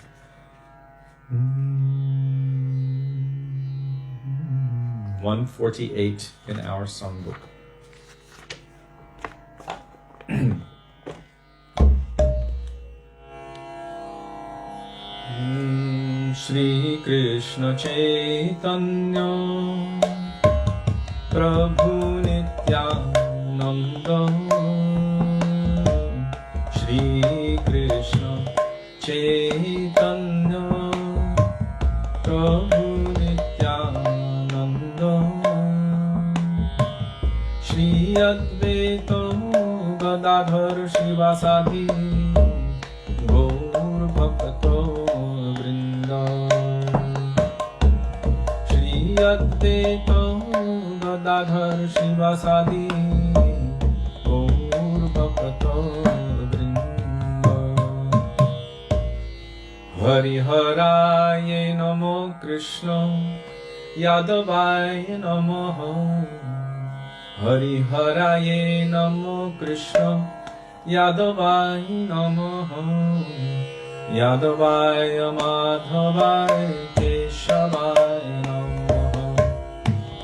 148 in our songbook. Shri Krishna Chaitanya Prabhu Nityananda Shri Krishna Chaitanya Prabhu Nityananda Shri Advaita Gadadhar Shivasadi Gaur Bhakta Vrinda Shri Advaita Gadadhar Shivasadi Gaur Bhakta Vrinda Hariharaye Namo Krishna Yadavaye Namaha Hariharaye Namo Krishna Yadavaye Namaha Yadavaya Madhavaya Keshavaya Namaha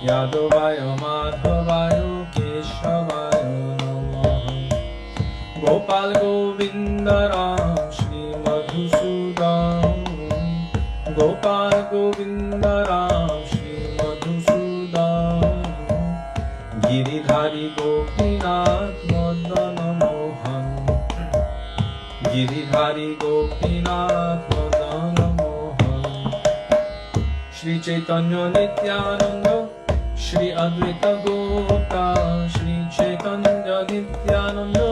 Yadavaya Madhavaya Keshavaya Namaha Gopal Govinda Ram Shri Madhusudan Gopal Govinda Ram Shri Madhusudan Giridhari Gopinath Madana Mohan Giridhari Gopinath Madana Mohan Shri Chaitanya Nityananda Shri Advaita Gopta Shri Chaitanya Nityananda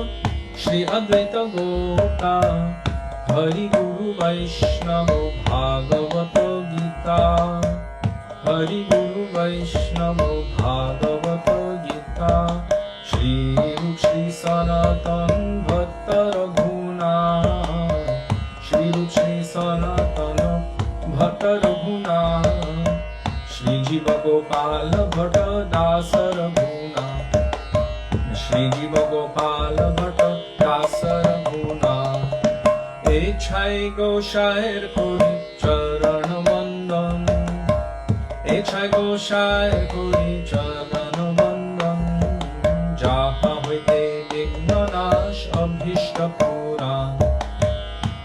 Shri Advaita Gopta Hari Guru Vaishnava Bhagavata Gita Hari Guru Vaishnava Bhagavata Gita Shri Rup Shri Sanatan Bhatta Raghunatha Shri Rup Shri Sanatan Bhatta Raghunatha Shri Jiva Gopal Bhatta Dasa Raghunatha Shri Jiva Gopal Bhatta Dasa Raghunatha Echai Goshair Kori Charan Vandan Echai Goshair Kori Charan Vandan Jaha Hoite Vignanash Abhishta Puran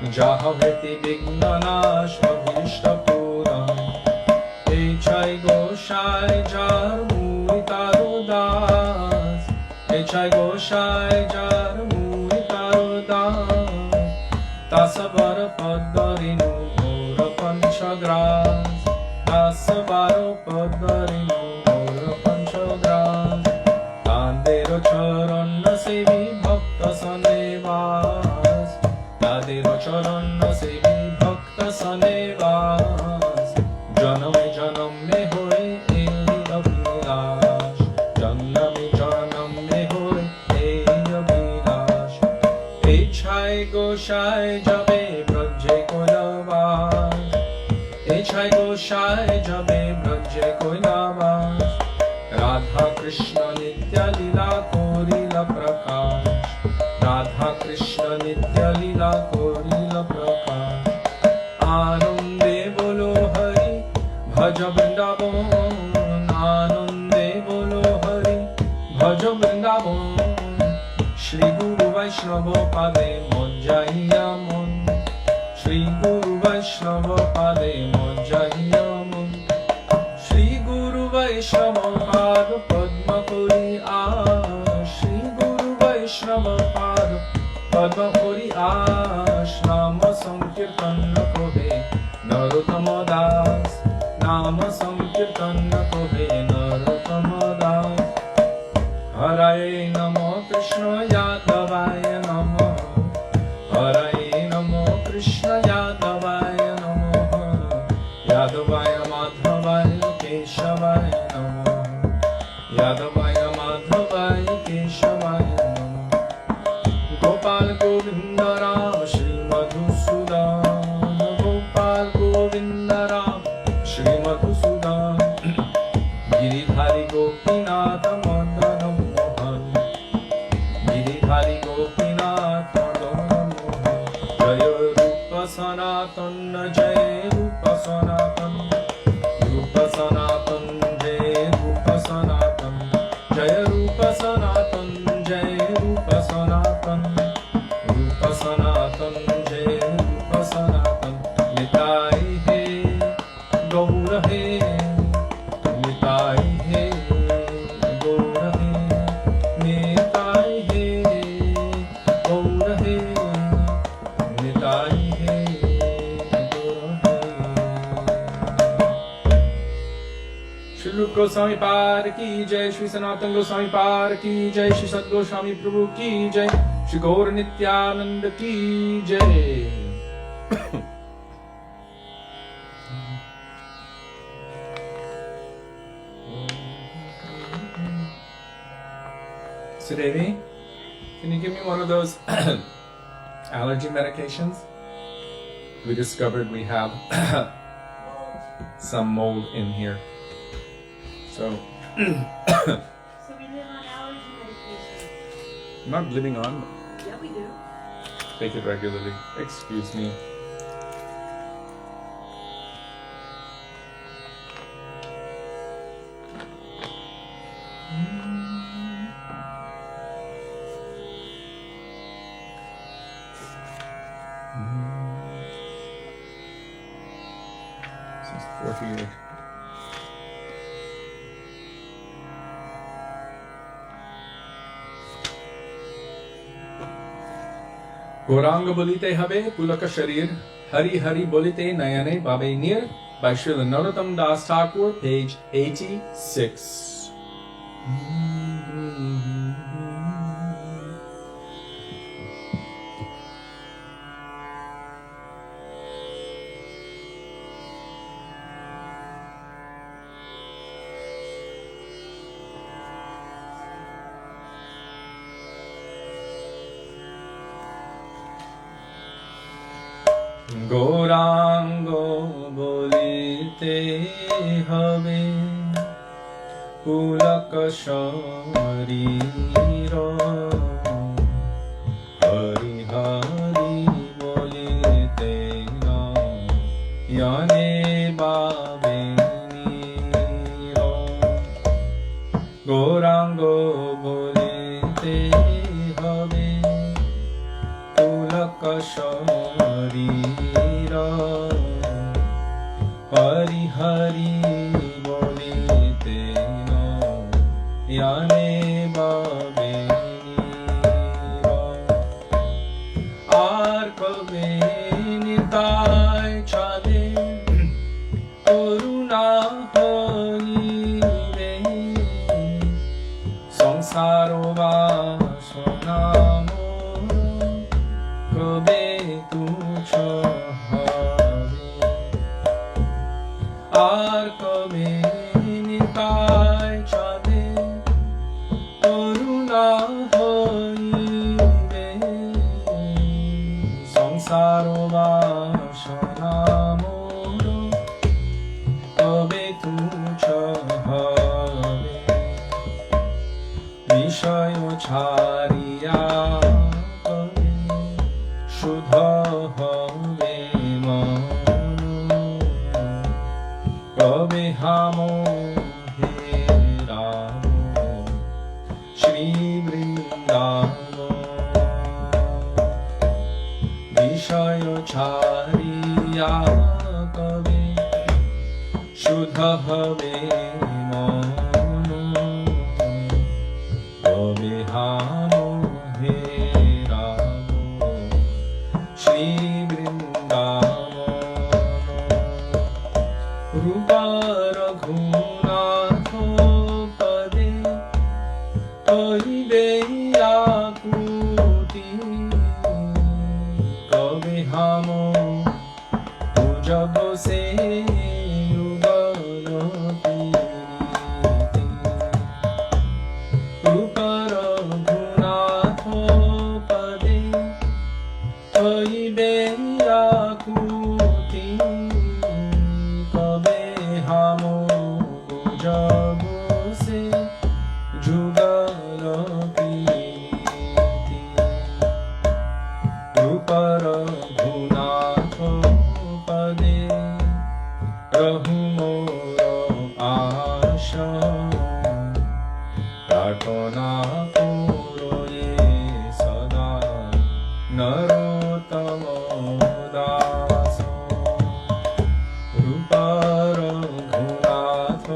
Jaha Hoite Vignanash Abhishta Puran Echai Goshai Jar Muritaru Das Echai Goshai Jar Muritaru Das Tasavar Padarinu Ora Panchagras Tasavar Padarinu Ora Panchagras Tadero Charana Sevi Bhakta Sanevas Tadero Charana Sevi Bhakta Sanevas Janame Janame Hoy Eli Abhilash Janame Janame Hoy Eli Abhilash Echai Goshai Jabe Brajje Kolavas Echai Goshai Jabe Brajje Kolavas Radha Krishna Nitya Lila Korila Prakash Radha Krishna Nitya Lila Korila Prakash Anande Bolo Hari Bhaja Vrindavan Anande Bolo Hari Bhaja Vrindavan Shri Guru Vaishnava Pade Monjaiya Mon Shri Guru Vaishnava Pade Monjaiya Mon Shri Guru Vaishnava Pada Padma Kori Shri Guru Vaishnava Pada Padma Kori Nama Sankirtan Kohe Narottama Das Nama Sankirtan Kohe Narottama Das Haraya Hare Namo Krishna Yadavaya Namo Hare Namo Krishna Yadavaya Namo Yadavaya Madhavaya Keshavaya Namo Yadavaya Madhavaya Keshavaya Namo Gopal Govinda Ram Shri Madhusudan Gopal Govinda Ram Shri Madhusudan Giridhari Gopinath Madanam Mohan Giridhari Gopinath Madanam Mohan Jaya Rupa Sanatan Jaya Rupa Sanatan Rupa Sanatan Jaya Rupa Sanatan Jaya Rupa Sanatan Jaya Rupa Sanatan Rupa Sanatan Jaya Rupa Sanatan Nitai He Gaura He Nitai He Gaura He Nitai He Gaura He Nitai He Gaura He Shri Rupa Goswami Par Ki Jai Shri Sanatan Goswami Par Ki Jai Shri Sat Goswami Prabhu Ki Jai Shri Gaur Nityananda Ki Jai Sudevi, can you give me one of those allergy medications? We discovered we have some mold in here. So, So we live on allergy medication. I'm not living on, Yeah, we do. take it regularly. Excuse me. This is 48. Gauranga bolite habe pulaka sharir, Hari Hari bolite nayane babe nir, by Srila Narottam Das Thakur, page 86. Gauranga বলিতে হবে পুলক শরীর হরি হরি বলিতে নয়নে বাবে নীর গৌরাঙ্গ বলিতে হবে পুলক শরীর হরি হরি বলিতে নয়নে বাবে নীর আর কবে নিতাই ছাদে করুণা হইবে সংসার বাসনা কবে তুচ্ছ হবে আর কবে নিতাই ছাদে করুণা হইবে সংসার বাসনা মোর কবে তুচ্ছ হবে বিষয় ছাড়িয়া শুদ্ধ হবে মন কবে হাম হে রাম শ্রী বৃন্দাবন বিষয় ছাড়িয়া কবে শুদ্ধ হবে মন কবে হাম प्रभु से जुगल प्रीति रूप रघुनाथ पदे रहु मोर आशा प्रार्थना करो ये सदा नरोत्तम दास रूप रघुनाथ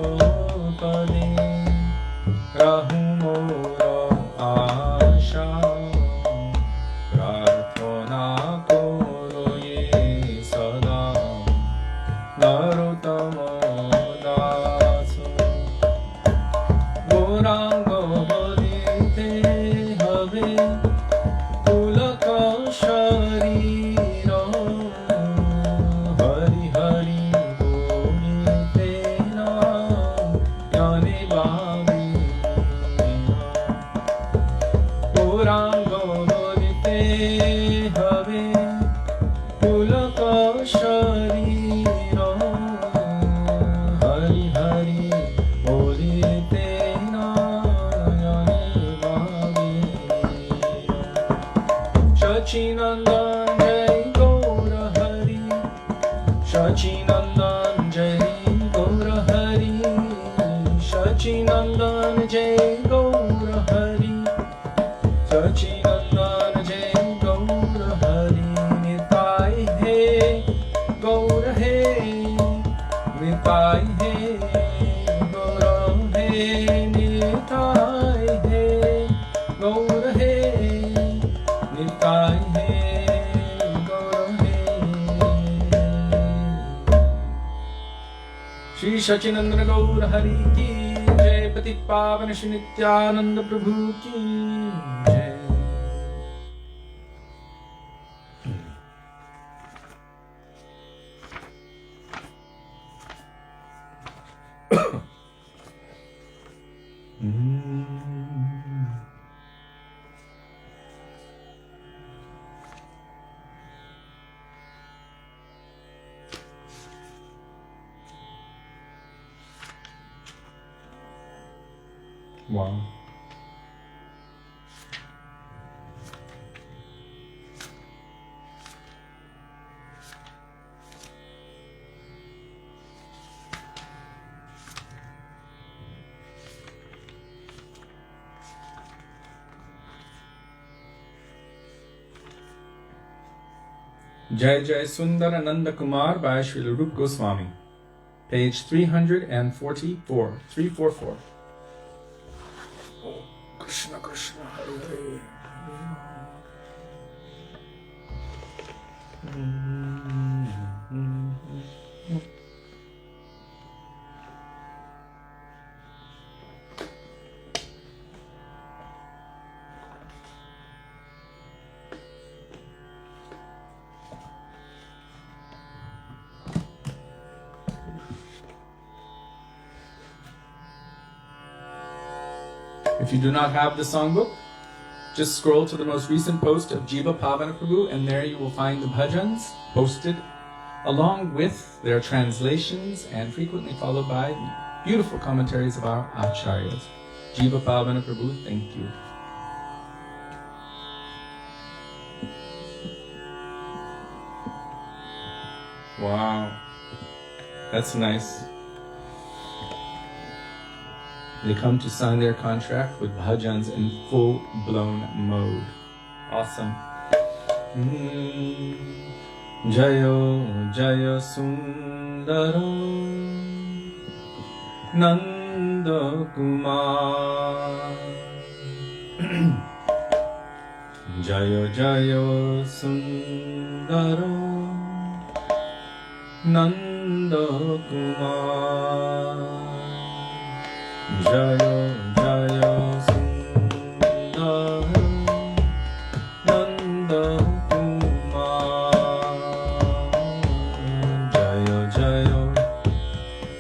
पदे रहु मोर आशा प्रार्थना करो ये सदा नरोत्तम दास गौरांग बदिते हवे पुलक शरीर हरि हरि बोलिते नयने बाबी गौरांग बदिते हवे पुलक शरीर हरि हरि बोलिते नयने बाबी Sachinandan Jai Gaura Hari Sachinandan Jai Gaura Hari Sachinandan Jai Gaura Hari Sachinandan Jai Gaura Hari Nitai He Gaura He Nitai He Gaura He Nitai He Gaura He Nitai He Gaura He Shri Sachinandana Gaura Hari Ki Jai Patit Pavan Shri Nityananda Prabhu Ki Jai Wow. Jai Jai Sundar Ananda Kumar by Srila Rupa Goswami. Page 344. 344. Krishna Krishna Hare Hare. If you do not have the songbook, just scroll to the most recent post of Jiva Pavana Prabhu, and there you will find the bhajans posted along with their translations and frequently followed by the beautiful commentaries of our acharyas. Jiva Pavana Prabhu, thank you. Wow, that's nice. They come to sign their contract with bhajans in full-blown mode. Awesome. Jayo Jaya Sundaro Nanda Kumar Jayo Jaya Sundaro Nanda Kumar Jayo Jaya Sundaro Nanda Kumar Jayo Jaya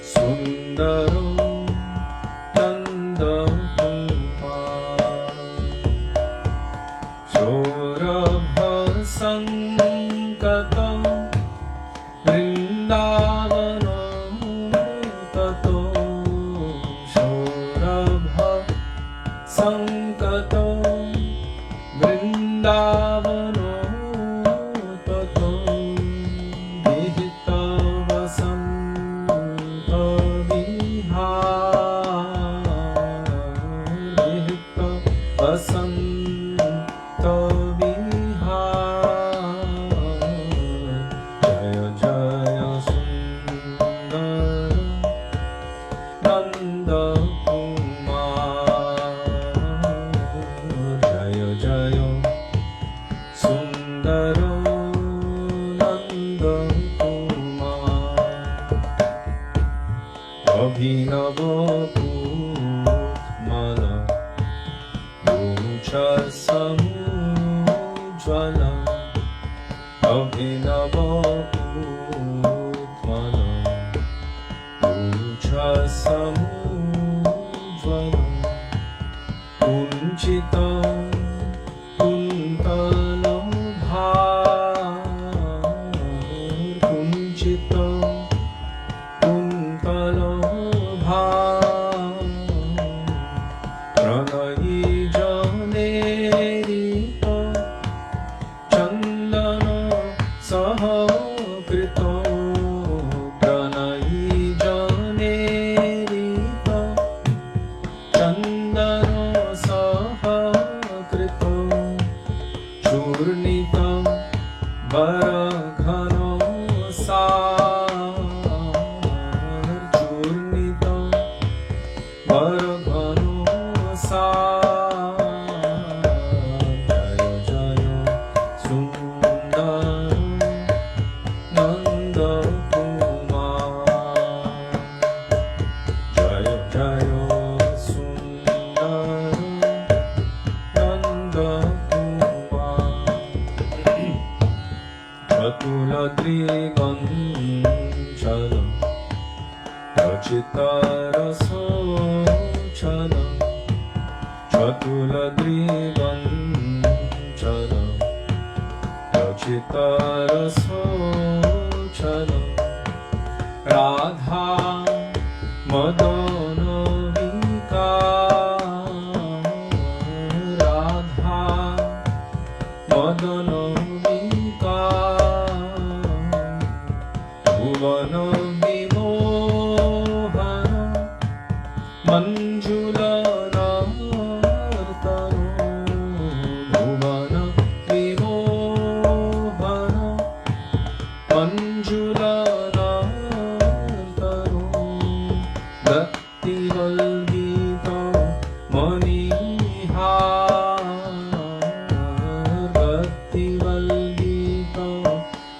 Sundaro Nanda Kumar Saurabha Sankata Vrindavana Tato Sankato Vrindavano Tato Vihita Vasanta Vihar Vihita Vasanta Vihar Jaya Jaya Sundara Nanda Kumar Jaya Jaya Sundara Nanda Kumar Abhinava Putmala Mucha Samujvala Abhinava Putmala Mucha Samujvala Kunchita Kuntala Bhar Kunchita Kuntala Bhar Pranayi Janerita Chandana Sahakrito Pranayi Janerita Chandana Sahakrito Churnita Varaghano Sar Churnita Varaghano Sar Jaya Jaya Sundara Nanda Kumar Jaya Jaya Sundara Nanda Kumar Chatula Triganchala Rachitara Sochala Chatula Triganchala Rachitara Sochala Radha Madana Vikar Radha Madana Vikar Bhuvana Vimohana Manjula Nartano Bhuvana Vimohana Manjula Nartano Bhaktivedanta Manihar Bhaktivedanta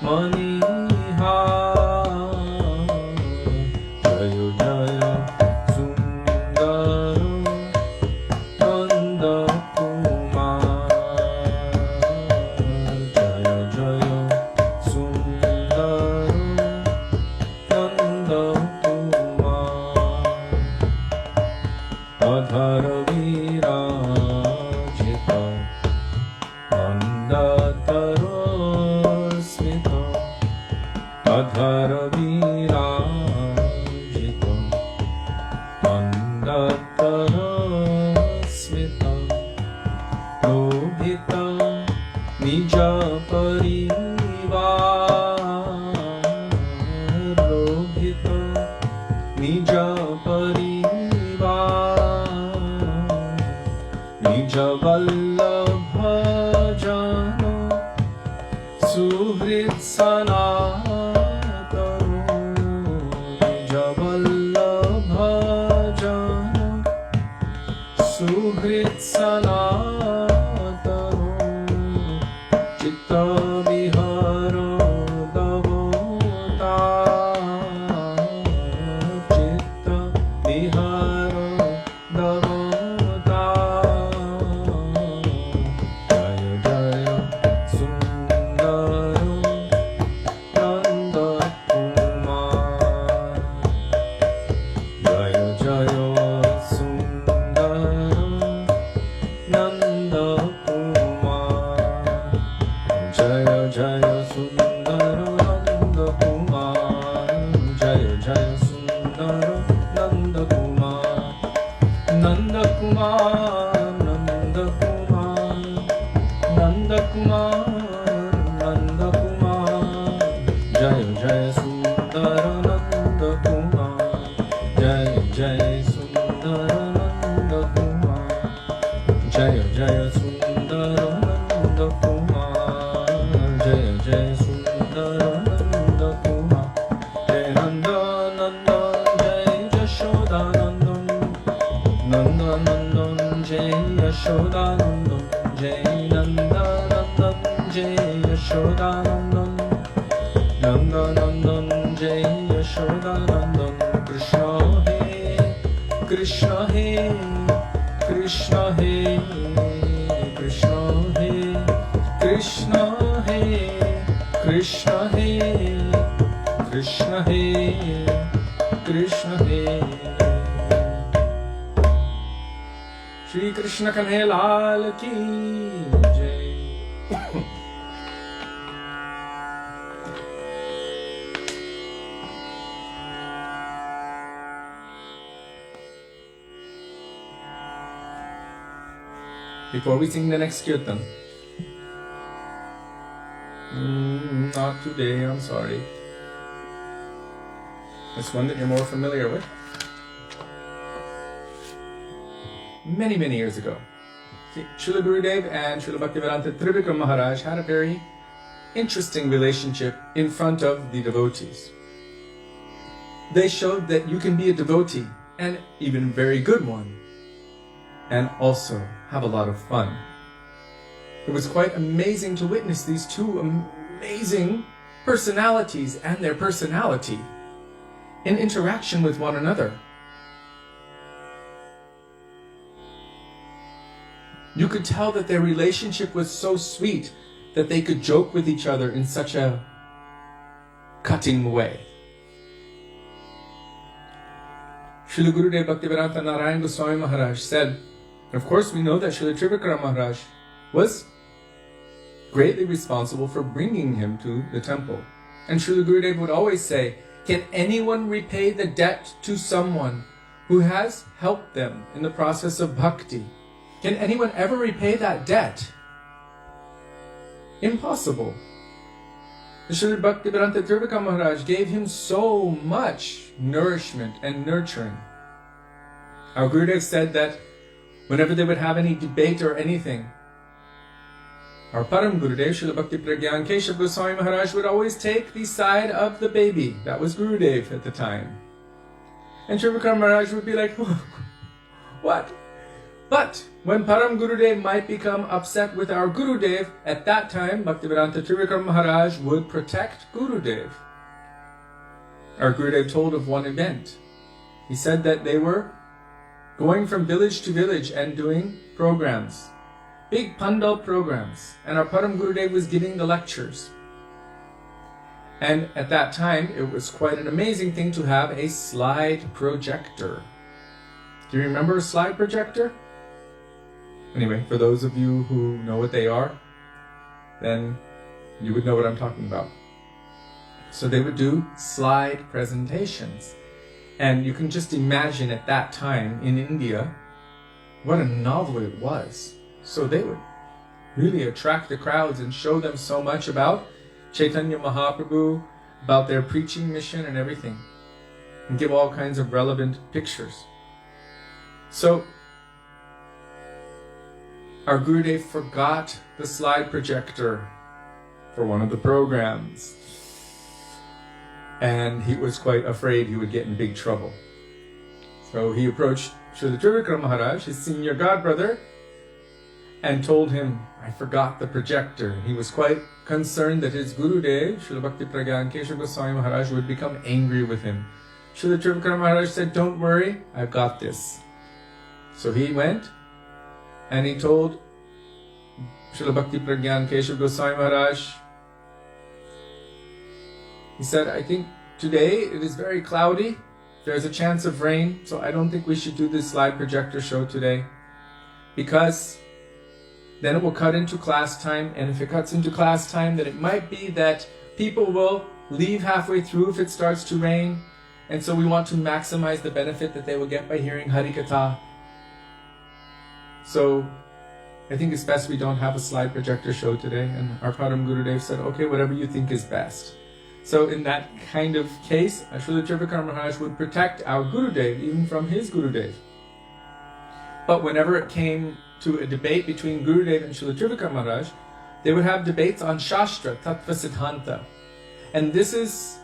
Manihar Jaya Jaya Sundara Nanda Kumar Jaya Jaya Sundara Nanda Kumar Adhar Virajita Mandatarosmita Adhar Virajita Mandatarosmita Lobhita Nija Parivar Lobhita Nija Parivar Nija Vallabha Jano Suhrit Sanataro Nija Vallabha Jano Suhrit Sanataro Chitta Vihara Davota Chitta Vihara Davota Jaya Jaya Sundara Nanda Kumar Jaya Jaya Sundara Nanda Kumar Jaya Jaya Sundara Nanda Kumar Jaya Jaya Sundara Nanda Kumar Nanda Kumar Jaya Sundarananda Kumar, Jaya Jaya Sundarananda Kumar, Jaya Nanda Nanda, Jaya Jashodanandam, Nanda Nandam, Jaya Yashodanandam, Jaya Nanda Nandam, Jaya Yashodanandam, Nanda Nandam, Jaya Yashodanandam. Krishna He, Krishna He, Krishna He, Krishna He, Krishna He, Krishna He, Krishna He, Krishna He. Shri Krishna Kanhaiya Lal Ki Jai. Before we sing the next kirtan, not today, I'm sorry. It's one that you're more familiar with. Many, many years ago, Srila Gurudev and Srila Bhaktivedanta Trivikram Maharaj had a very interesting relationship in front of the devotees. They showed that you can be a devotee, and even a very good one, and also have a lot of fun. It was quite amazing to witness these two amazing personalities and their personality in interaction with one another. You could tell that their relationship was so sweet that they could joke with each other in such a cutting way. Srila Gurudev Bhaktivedanta Narayan Goswami Maharaj said, of course we know that Srila Trivikram Maharaj was greatly responsible for bringing him to the temple. And Srila Gurudev would always say, can anyone repay the debt to someone who has helped them in the process of bhakti? Can anyone ever repay that debt? Impossible. Srila Bhaktivedanta Trivikram Maharaj gave him so much nourishment and nurturing. Our Gurudev said that whenever they would have any debate or anything, our Param Gurudev, Srila Bhakti Pragyan Keshav Goswami Maharaj, would always take the side of the baby. That was Gurudev at the time. And Trivikram Maharaj would be like, what? But when Param Gurudev might become upset with our Gurudev, at that time Bhaktivedanta Trivikram Maharaj would protect Gurudev. Our Gurudev told of one event. He said that they were going from village to village and doing programs, big pandal programs, and our Param Gurudev was giving the lectures. And at that time it was quite an amazing thing to have a slide projector. Do you remember a slide projector? Anyway, for those of you who know what they are, then you would know what I'm talking about. So they would do slide presentations. And you can just imagine at that time in India, what a novel it was. So they would really attract the crowds and show them so much about Chaitanya Mahaprabhu, about their preaching mission and everything, and give all kinds of relevant pictures. So our Gurudev forgot the slide projector for one of the programs, and he was quite afraid he would get in big trouble. So he approached Srila Trivikram Maharaj, his senior godbrother, and told him, I forgot the projector. He was quite concerned that his Gurudev, Srila Bhakti Pragyan Keshav Goswami Maharaj, would become angry with him. Srila Trivikram Maharaj said, don't worry, I've got this. So he went and he told Srila Bhakti Pragyan Keshav Goswami Maharaj, he said, I think today it is very cloudy. There's a chance of rain, so I don't think we should do this slide projector show today, because then it will cut into class time, and if it cuts into class time, then it might be that people will leave halfway through if it starts to rain, and so we want to maximize the benefit that they will get by hearing Harikatha. So I think it's best we don't have a slide projector show today. And our Param Gurudev said, okay, whatever you think is best. So in that kind of case, Srila Trivikram Maharaj would protect our Gurudev even from his Gurudev. But whenever it came to a debate between Gurudev and Srila Trivikram Maharaj, they would have debates on Shastra, Tattva Siddhanta. And this is,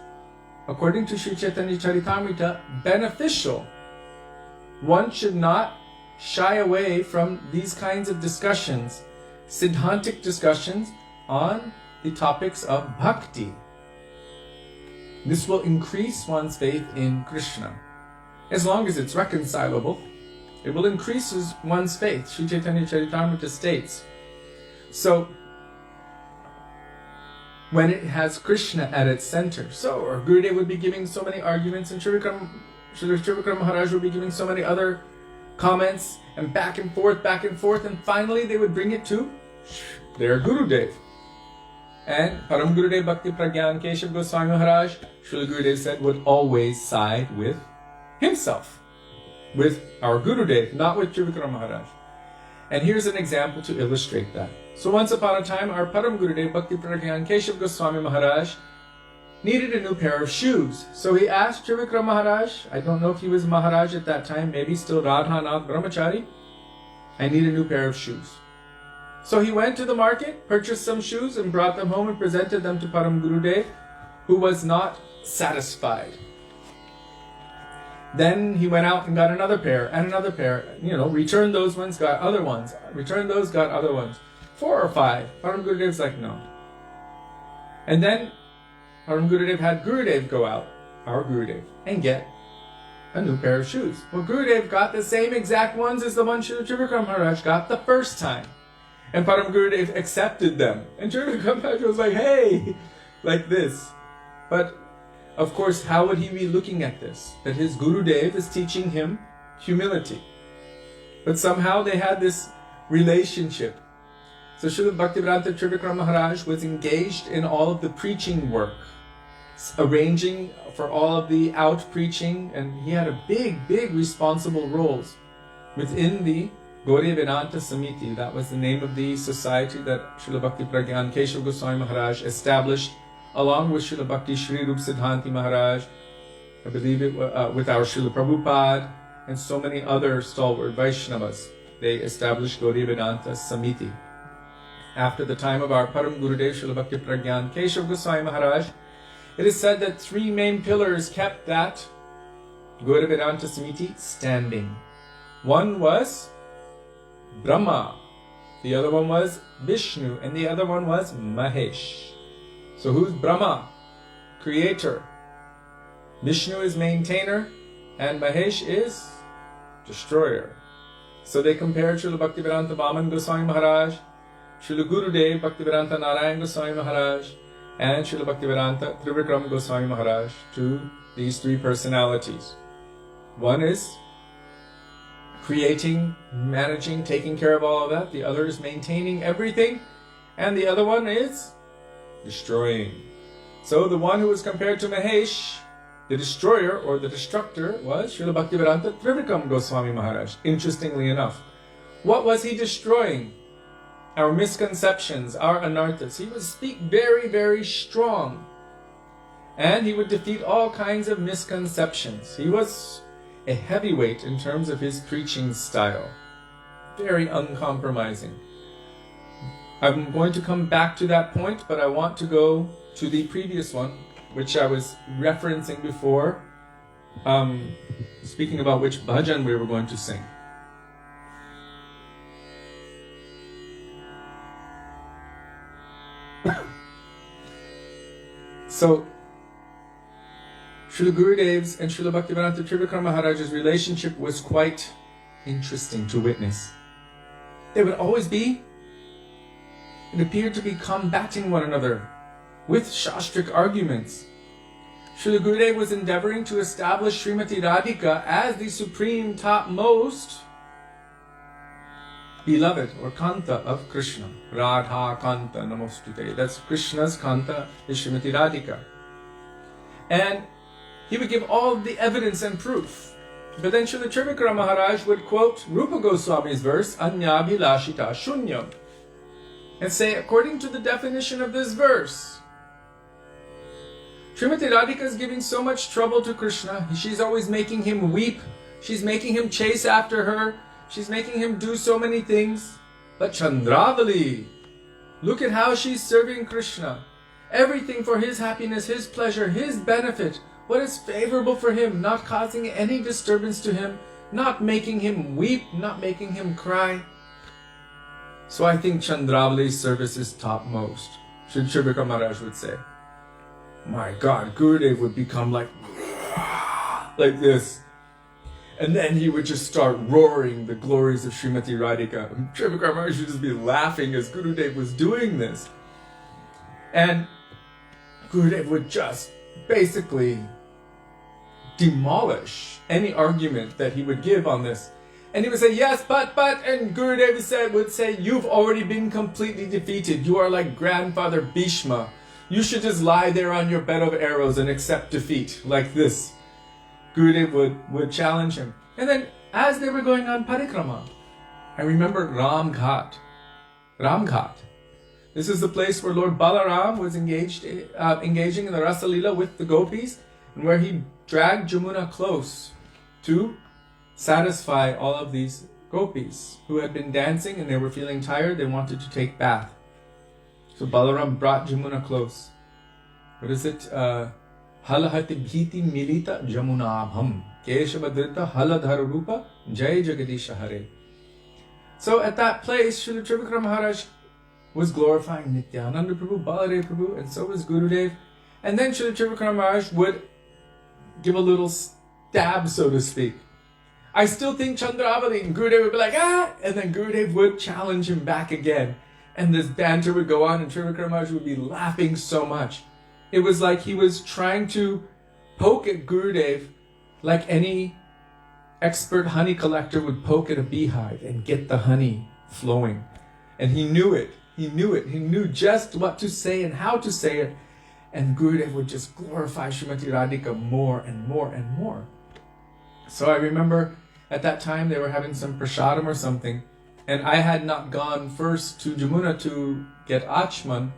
according to Sri Chaitanya Charitamrita, beneficial. One should not shy away from these kinds of discussions, Siddhantic discussions on the topics of bhakti. This will increase one's faith in Krishna. As long as it's reconcilable, it will increase one's faith. Sri Chaitanya Charitamrita states. So, when it has Krishna at its center. So, or Gurudev would be giving so many arguments, and Trivikram Maharaj would be giving so many other comments, and back and forth, and finally they would bring it to their Gurudev. And Param Gurudev Bhakti Pragyan Keshav Goswami Maharaj, Srila Gurudev said, would always side with himself, with our Gurudev, not with Trivikram Maharaj. And here's an example to illustrate that. So once upon a time, our Param Gurudev Bhakti Pragyan Keshav Goswami Maharaj needed a new pair of shoes. So he asked Trivikram Maharaj, I don't know if he was Maharaj at that time, maybe still Radhanath Brahmachari, I need a new pair of shoes. So he went to the market, purchased some shoes, and brought them home and presented them to Param Gurudev, who was not satisfied. Then he went out and got another pair, returned those ones, got other ones, returned those, got other ones. 4 or 5. Param Gurudev's like, no. And then Param Gurudev had Gurudev go out, our Gurudev, and get a new pair of shoes. Well, Gurudev got the same exact ones as the ones Srila Trivikram Maharaj got the first time. And Param Gurudev accepted them. And Trivikram Maharaj was like, hey, like this. But, of course, how would he be looking at this? That his Gurudev is teaching him humility. But somehow they had this relationship. So Srila Bhaktivedanta Trivikram Maharaj was engaged in all of the preaching work, arranging for all of the out-preaching, and he had a big responsible roles within the Bhaktivedanta Samiti. That was the name of the society that Srila Bhakti Pragyan Keshav Goswami Maharaj established along with Srila Bhakti Shri Rup Siddhanti Maharaj, I believe it with our Srila Prabhupada, and so many other stalwart Vaishnavas. They established Bhaktivedanta Samiti. After the time of our Param Gurudev Srila Bhakti Pragyan Keshav Goswami Maharaj, it is said that 3 main pillars kept that Bhaktivedanta Samiti standing. One was Brahma, the other one was Vishnu, and the other one was Mahesh. So who's Brahma? Creator. Vishnu is maintainer, and Mahesh is destroyer. So they compared Srila Bhaktivedanta Vaman Goswami Maharaj, Srila Gurudev Bhaktivedanta Narayan Goswami Maharaj, and Srila Bhaktivedanta Trivikram Goswami Maharaj to these 3 personalities. One is creating, managing, taking care of all of that. The other is maintaining everything. And the other one is destroying. So the one who was compared to Mahesh, the destroyer or the destructor, was Srila Bhaktivedanta Trivikram Goswami Maharaj. Interestingly enough. What was he destroying? Our misconceptions, our anarthas. He would speak very strong. And he would defeat all kinds of misconceptions. He was a heavyweight in terms of his preaching style. Very uncompromising. I'm going to come back to that point, but I want to go to the previous one, which I was referencing before, speaking about which bhajan we were going to sing. So, Srila Gurudev's and Srila Bhaktivedanta Trivikram Maharaj's relationship was quite interesting to witness. They would always be, it appeared to be combating one another with Shastric arguments. Srila Gurudev was endeavoring to establish Srimati Radhika as the supreme topmost beloved or Kanta of Krishna. Radha Kanta Namostute. That's Krishna's Kanta is Srimati Radhika. And he would give all the evidence and proof. But then Srila Trivikram Maharaj would quote Rupa Goswami's verse, Anyabhilashita Shunyam, and say, according to the definition of this verse, Srimati Radhika is giving so much trouble to Krishna. She's always making him weep. She's making him chase after her. She's making him do so many things. But Chandravali, look at how she's serving Krishna. Everything for his happiness, his pleasure, his benefit. What is favorable for him, not causing any disturbance to him, not making him weep, not making him cry. So I think Chandravali's service is topmost. Trivikram Maharaj would say. My God, Gurudev would become like this. And then he would just start roaring the glories of Srimati Radhika. And Trivikram Maharaj would just be laughing as Gurudev was doing this. And Gurudev would just basically demolish any argument that he would give on this. And he would say, yes, but, and Gurudev would say, you've already been completely defeated. You are like grandfather Bhishma. You should just lie there on your bed of arrows and accept defeat, like this. Gurudev would challenge him. And then, as they were going on parikrama, I remember Ram Ghat. This is the place where Lord Balaram was engaging in the Rasa Leela with the gopis, and where he dragged Jamuna close to satisfy all of these gopis who had been dancing and they were feeling tired. They wanted to take bath. So Balaram brought Jamuna close. What is it? Halahati bhiti milita jamunabham keshavadrita haladhara rupa jai jagadisha hare. So at that place, Srila Trivikram Maharaj was glorifying Nityananda Prabhu, Baladev Prabhu, and so was Gurudev. And then Srila Trivikram Maharaj would give a little stab, so to speak. I still think Chandravali, and Gurudev would be like, ah! And then Gurudev would challenge him back again. And this banter would go on, and Trivikram Maharaj would be laughing so much. It was like he was trying to poke at Gurudev like any expert honey collector would poke at a beehive and get the honey flowing. And he knew it. He knew just what to say and how to say it. And Gurudev would just glorify Srimati Radhika more and more and more. So I remember at that time they were having some prasadam or something. And I had not gone first to Jamuna to get Achman.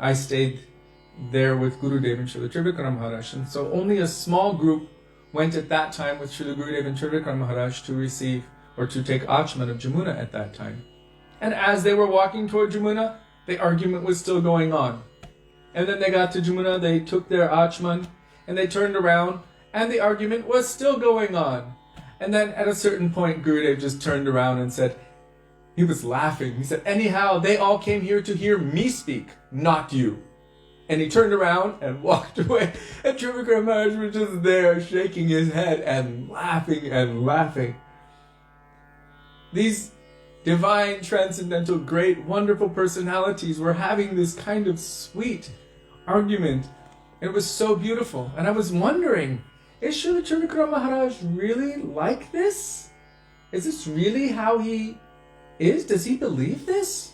I stayed there with Gurudev and Srila Trivikram Maharaj. And so only a small group went at that time with Srila Gurudev and Trivikram Maharaj to receive or to take Achman of Jamuna at that time. And as they were walking toward Jamuna, the argument was still going on. And then they got to Jamuna, they took their Achman, and they turned around, and the argument was still going on. And then at a certain point, Gurudev just turned around and said, he was laughing. He said, anyhow, they all came here to hear me speak, not you. And he turned around and walked away. And Trivikram Maharaj was just there, shaking his head and laughing and laughing. These divine, transcendental, great, wonderful personalities were having this kind of sweet argument. It was so beautiful. And I was wondering, is Srila Trivikram Maharaj really like this? Is this really how he is? Does he believe this?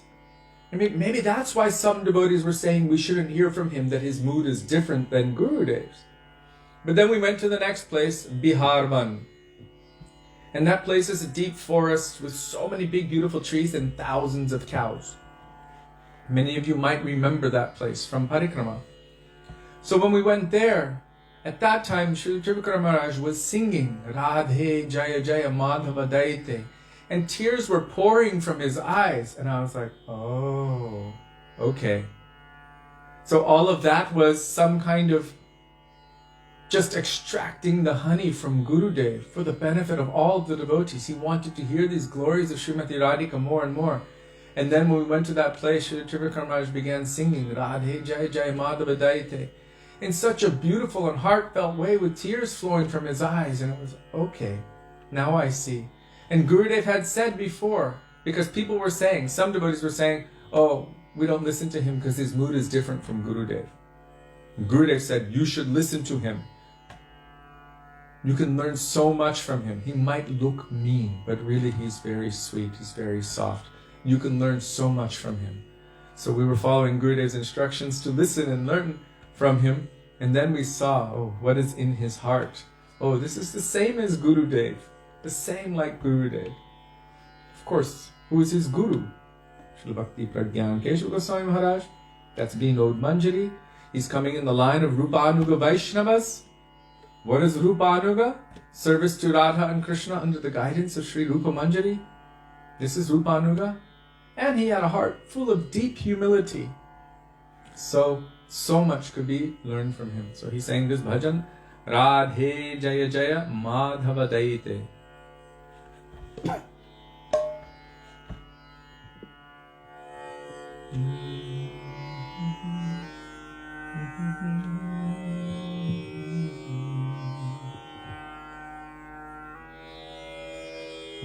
I mean, maybe that's why some devotees were saying we shouldn't hear from him, that his mood is different than Gurudev's. But then we went to the next place, Biharvan. And that place is a deep forest with so many big, beautiful trees and thousands of cows. Many of you might remember that place from Parikrama. So when we went there, at that time, Srila Trivikram Maharaj was singing Radhe Jaya Jaya Madhava Daite. And tears were pouring from his eyes. And I was like, oh, okay. So all of that was some kind of just extracting the honey from Gurudev for the benefit of all the devotees. He wanted to hear these glories of Srimati Radhika more and more. And then when we went to that place, Srila Trivikram Maharaj began singing Radhe Jaya Jaya Madhava Daite in such a beautiful and heartfelt way with tears flowing from his eyes. And it was, okay, now I see. And Gurudev had said before, because people were saying, some devotees were saying, oh, we don't listen to him because his mood is different from Gurudev. Gurudev said, you should listen to him. You can learn so much from him. He might look mean, but really he's very sweet, he's very soft. You can learn so much from him. So we were following Gurudev's instructions to listen and learn from him. And then we saw, oh, what is in his heart. Oh, this is the same as Gurudev. The same like Gurudev. Of course, who is his guru? Srila Bhakti Pragyan Keshav Goswami Maharaj. That's Vinod Manjari. He's coming in the line of Rupanuga Vaishnavas. What is Rupanuga? Service to Radha and Krishna under the guidance of Sri Rupa Manjari. This is Rupanuga. And he had a heart full of deep humility. So much could be learned from him. So he sang this bhajan, Radhe Jaya Jaya Madhava Daite.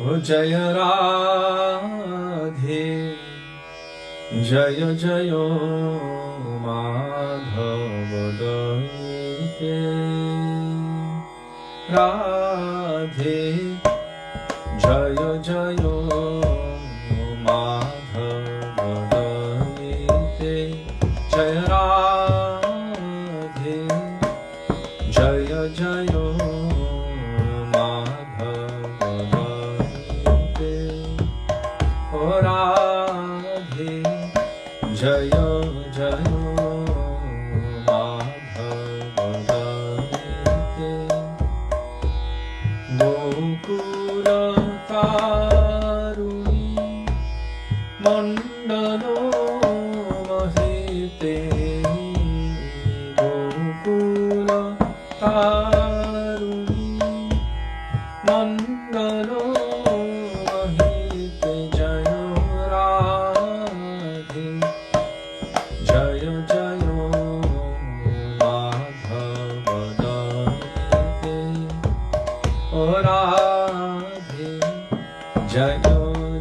O Jaya Radhe Jaya Jaya Madhava Daite Radhe Jaya Jaya Madhava Daite Jaya Radhe Jaya Jaya Jaya Jaya Madhava Daite Gokula Taruni Mandalo Mahite Gokula Taruni Mandalo Mahite Jaya Radhe Jaya Jaya Madhava Daite O Radhe Jaya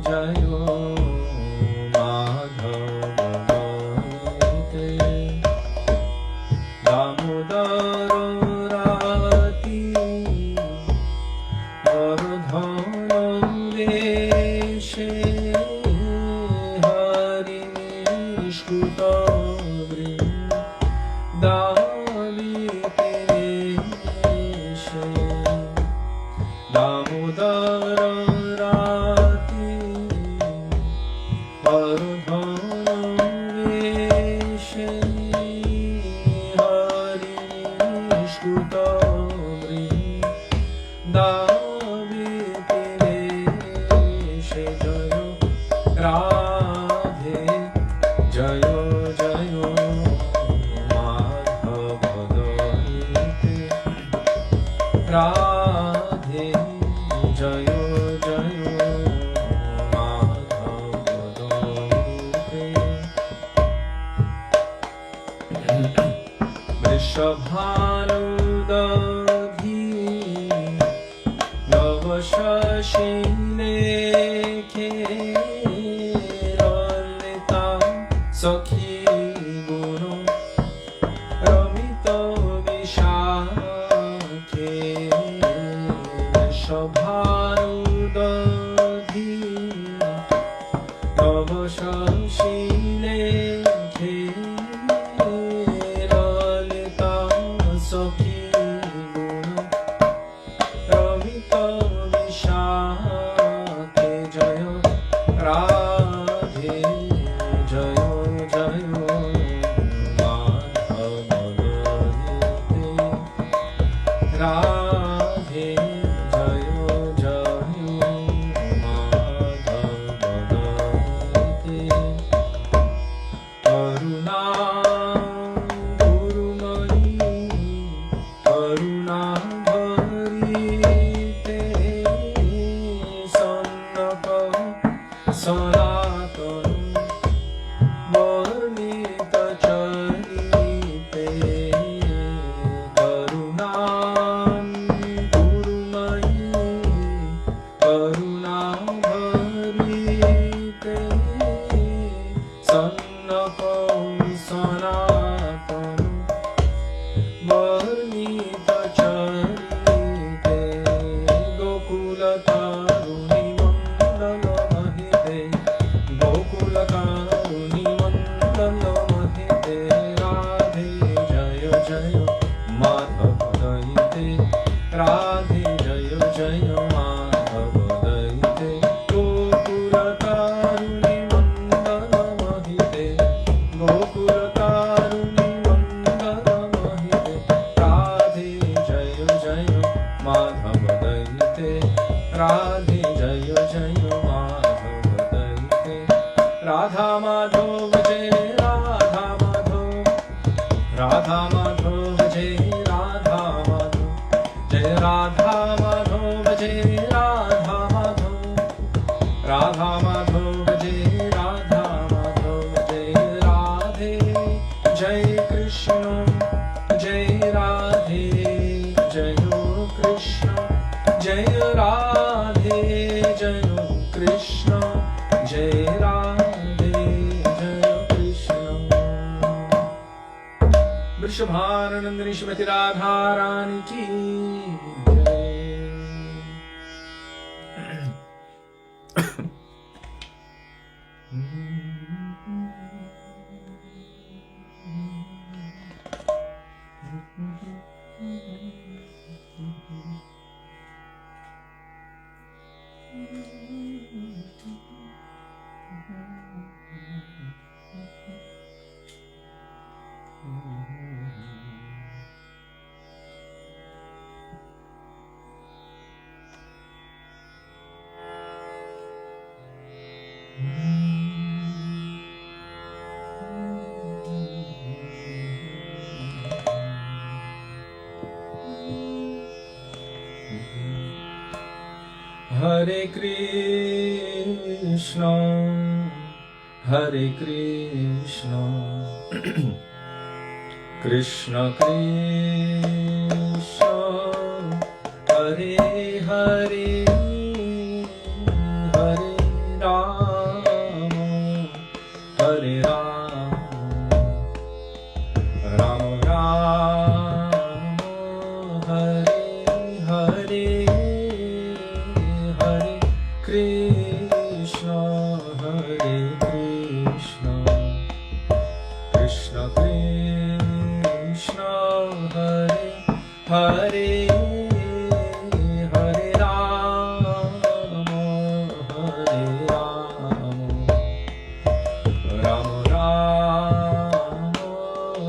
Jaya Madhava Daite Damodara Rati Vardhana Veshe Hari Nishkuta Damodara Rati Vardhana Veshe Hari Nishkuta Vrindavi Veshe Jaya Radhe Jaya Jaya Radhe Jaya Jaya Madhava Daite Vrishabhanudabhi Navashashilekhe Lalita Sakhi Guru Ramita Vishakhe Vrishabhanudabhi Navashashilekhe Lalita Sakhi Guru Ramita Vishakhe Jaya Radhe Jaya Jaya Madhava Daite Radhe Jaya Jaya Madhava Daite Karuna Gurumani Karuna Bharite Sannaka Sanatana Varnita Charite Karunam Gurumani Karuna Bharite Sannaka Sanatana Varnita Charite Gokula Taruni Mandala Mahite Radha Madhava Jai Radha Madhava Jai Radhe Jai Krishna Jai Radhe Jai Krishna Jai Radhe Jai Krishna Jai Radhe Jai Krishna. Vrishabhananandani Shrimati Radha Rani ki jai. Hare Krishna, Hare Krishna, Krishna Krishna, Hare Hare, Hare Rama, Hare Rama, Rama Rama, Hare Hare. Krishna, Hare Krishna, Krishna Krishna, Hare Hare, Hare Rama, Hare Rama, Rama Rama,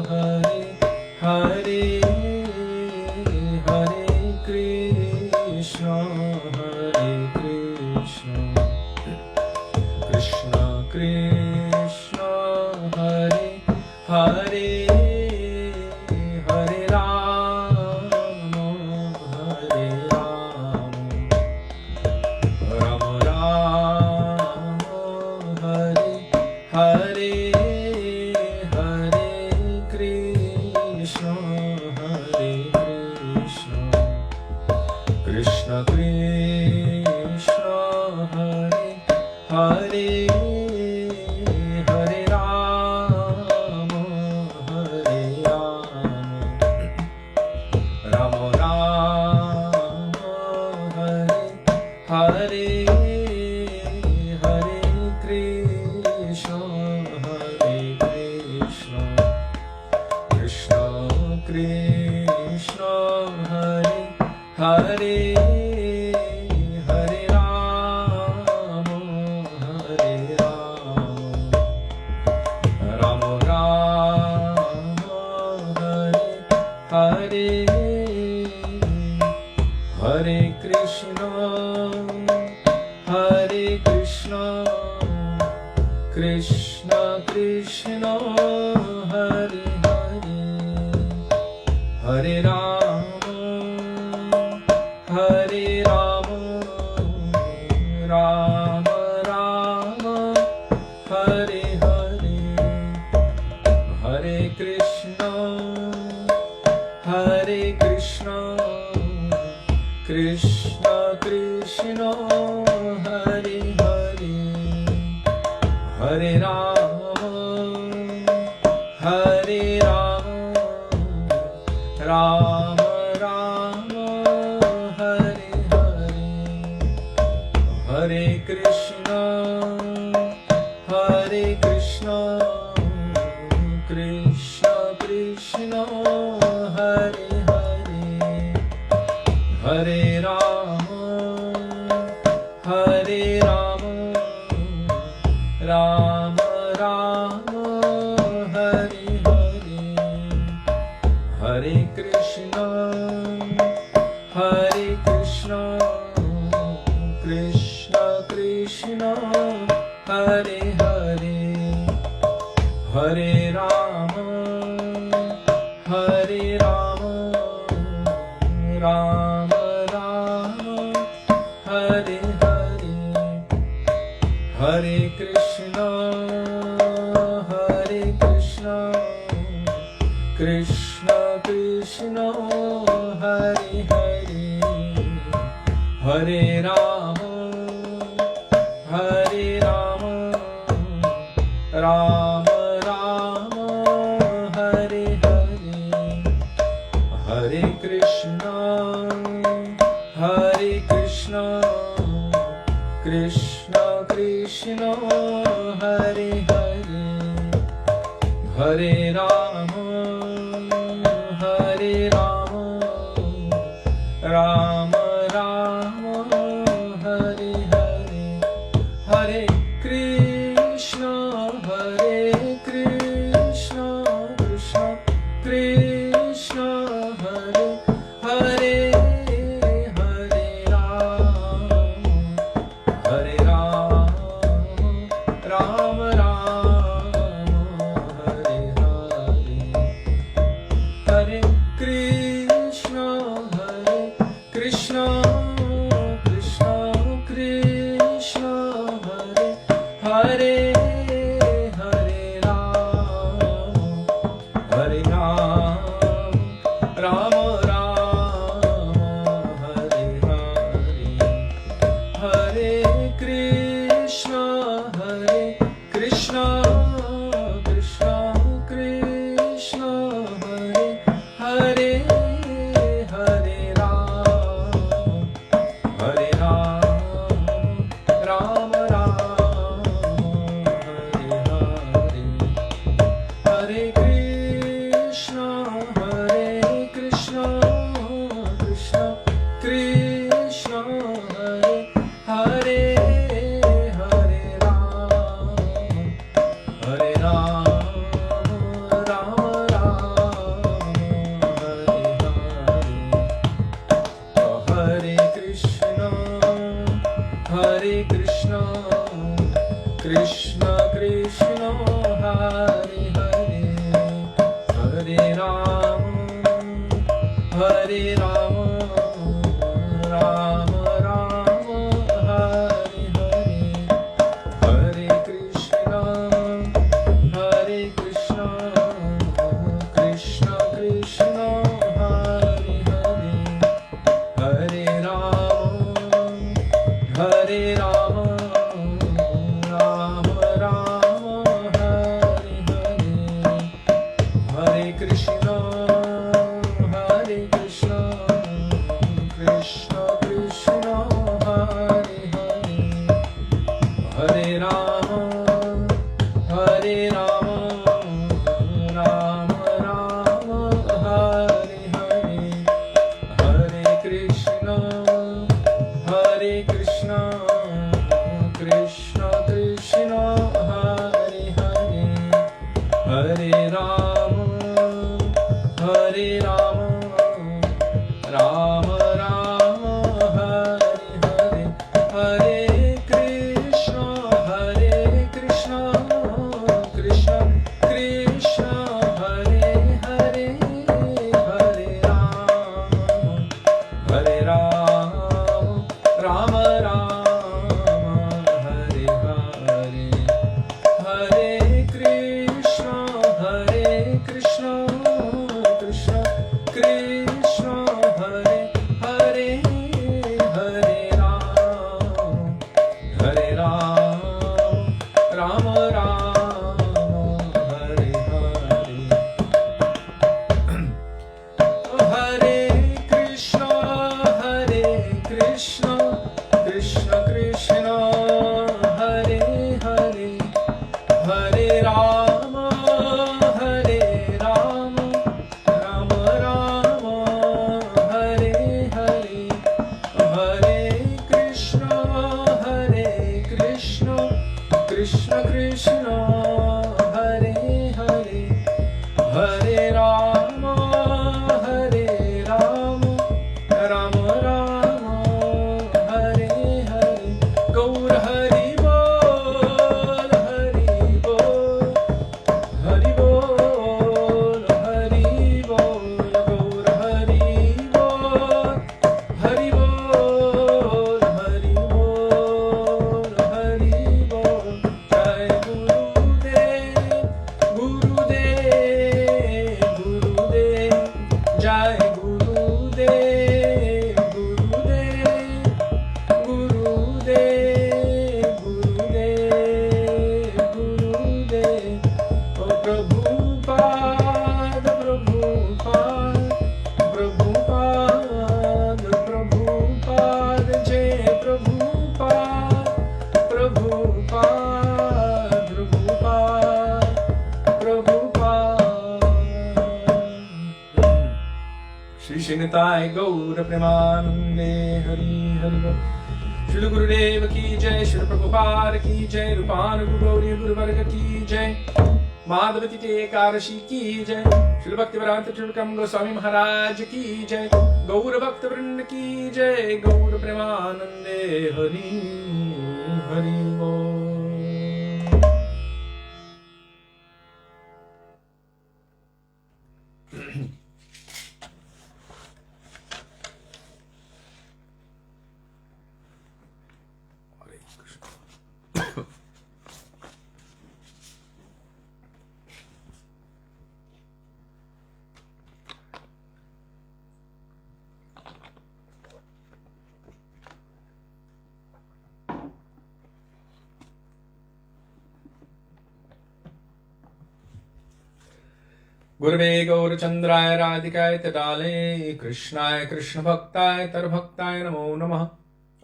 Hare Hare, Hare Krishna, Hare Krishna, Krishna Krishna, Hare Hare, Hare Rama, Hare Rama, Rama Rama, Hare Hare, Hare Krishna, Hare Krishna, Krishna Krishna, Hare Hare, Hare Rama, Hare Rama, Rama Rama, Hare Hare, Hare Krishna, Hare Krishna, Krishna Krishna, Hare Hare, Hare Rama, Hare Rama, Rama Rama, Hare Hare, Hare Krishna, Hare Krishna, Krishna Krishna, Hare Hare, Hare Rama, Hare Rama, Rama Rama, Hare Hare, Hare Krishna, Hare Krishna, Krishna Krishna, Hare Hare, Hare Rama, Hare Rama, Rama Rama, Hare Hare, Hare Krishna, Hare Krishna, Krishna Krishna, Hare Hare, Hare Rama, Hare Rama, Rama Rama, Hare Hare, Hare Krishna, Hare Krishna, Krishna Krishna, Hare Hare, Hare Rama, Hare Rama, Rama Rama, Hare Hare, Hare Krishna, Hare Krishna, Krishna Krishna, Hare Hare, Hare Rama, Hare Rama, Rama Rama, Hare Hare, Hare Krishna, Hare Krishna, Krishna Krishna, Hare Hare, Hare Rama, Hare Rama, Rama Rama, Hare Hare, Hare Krishna, Hare Krishna, Krishna Krishna, Hare Hare, Hare Rama, Hare Rama, Rama Rama, Hare Hare, Hare Krishna, Hare Krishna, Krishna Krishna, Hare Hare, Hare Rama, Hare Rama, Rama Rama, Hare Hare, Hare Krishna, Hare Krishna, Krishna Krishna, Hare Hare, Hare Rama, Hare Rama, Rama Rama, Hare Hare, Hare Krishna, Hare Krishna, Krishna Krishna, Hare Hare, Hare Rama, Hare Rama, Rama Rama, Hare Hare, Hare Krishna, Hare Krishna, Krishna Krishna, Hare Hare, Hare Rama, Hare Rama, Rama Rama, Hare Hare, Hare Krishna, Hare Krishna, Krishna Krishna, Hare Hare, Hare Rama, Hare Rama, Rama Rama, Hare Hare, Hare Krishna, Hare Krishna, Krishna Krishna, Hare Hare, Hare Rama, Hare Rama, Rama Rama, Hare Hare, Hare Krishna, Hare Krishna, Krishna Krishna, Hare Hare, Hare Rama, Hare Rama, Rama Rama, Hare Hare, Hare Krishna, Hare Krishna, Krishna Krishna, Hare Hare, Hare Rama, Hare Rama, Rama Rama, Hare Hare, Hare Krishna, Hare Krishna, Krishna Krishna, Hare Hare, Hare Rama, Hare Rama, Rama Rama, Hare Hare, Hare Krishna, Hare Krishna, Krishna Krishna, Hare Hare, Hare Rama, Hare Rama, Rama Rama, Hare Hare, Hare Krishna, Hare Krishna, Krishna Krishna, Hare Hare, Hare Rama, Hare Rama, Rama Rama, Hare Hare, Gaur Hari Bol, Hari Bol, Hari Bol, Hari Bol, Gaur Hari Bol, Hari Bol, Hari Bol, Hari Bol. Nitai Gaur Premanande Hari Hari Bol. Srila Gurudeva ki jai, Srila Prabhupada ki jai, Rupanuga Gauri Guru Varga ki jai, Madhavati Ekadashi ki jai, Srila Bhaktivedanta Trivikram Goswami Maharaj ki jai, Gaura Bhakta Vrinda ki jai, Gaura Premanande Hari Hari Bol. Gurave Gaurachandraya Radhikaya Tadale Krishnaya Krishna Bhaktāya Tarbhaktāya Namo Namah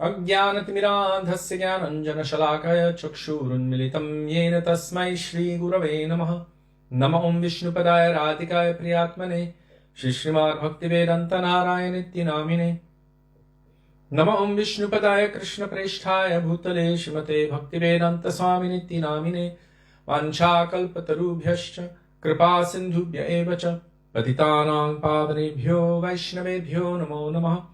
Ajnanatimirandhasya Jnananjana Shalakaya Chakshurunmilitam Yena Tasmai Shri Gurave Namah Nama Om Vishnupadaya Radhikaya Priyatmane Shri Srimad Bhaktivedanta Narayana Nityanamine Nama Om Vishnupadaya Krishna Presthaya Bhutale Shrimate Bhaktivedanta Swami Nityanamine Vanchakalpatarubhyascha Kripa Sindhubhya evacha Patitanang Pavanebhyo Vaishnavebhyo Namo Namah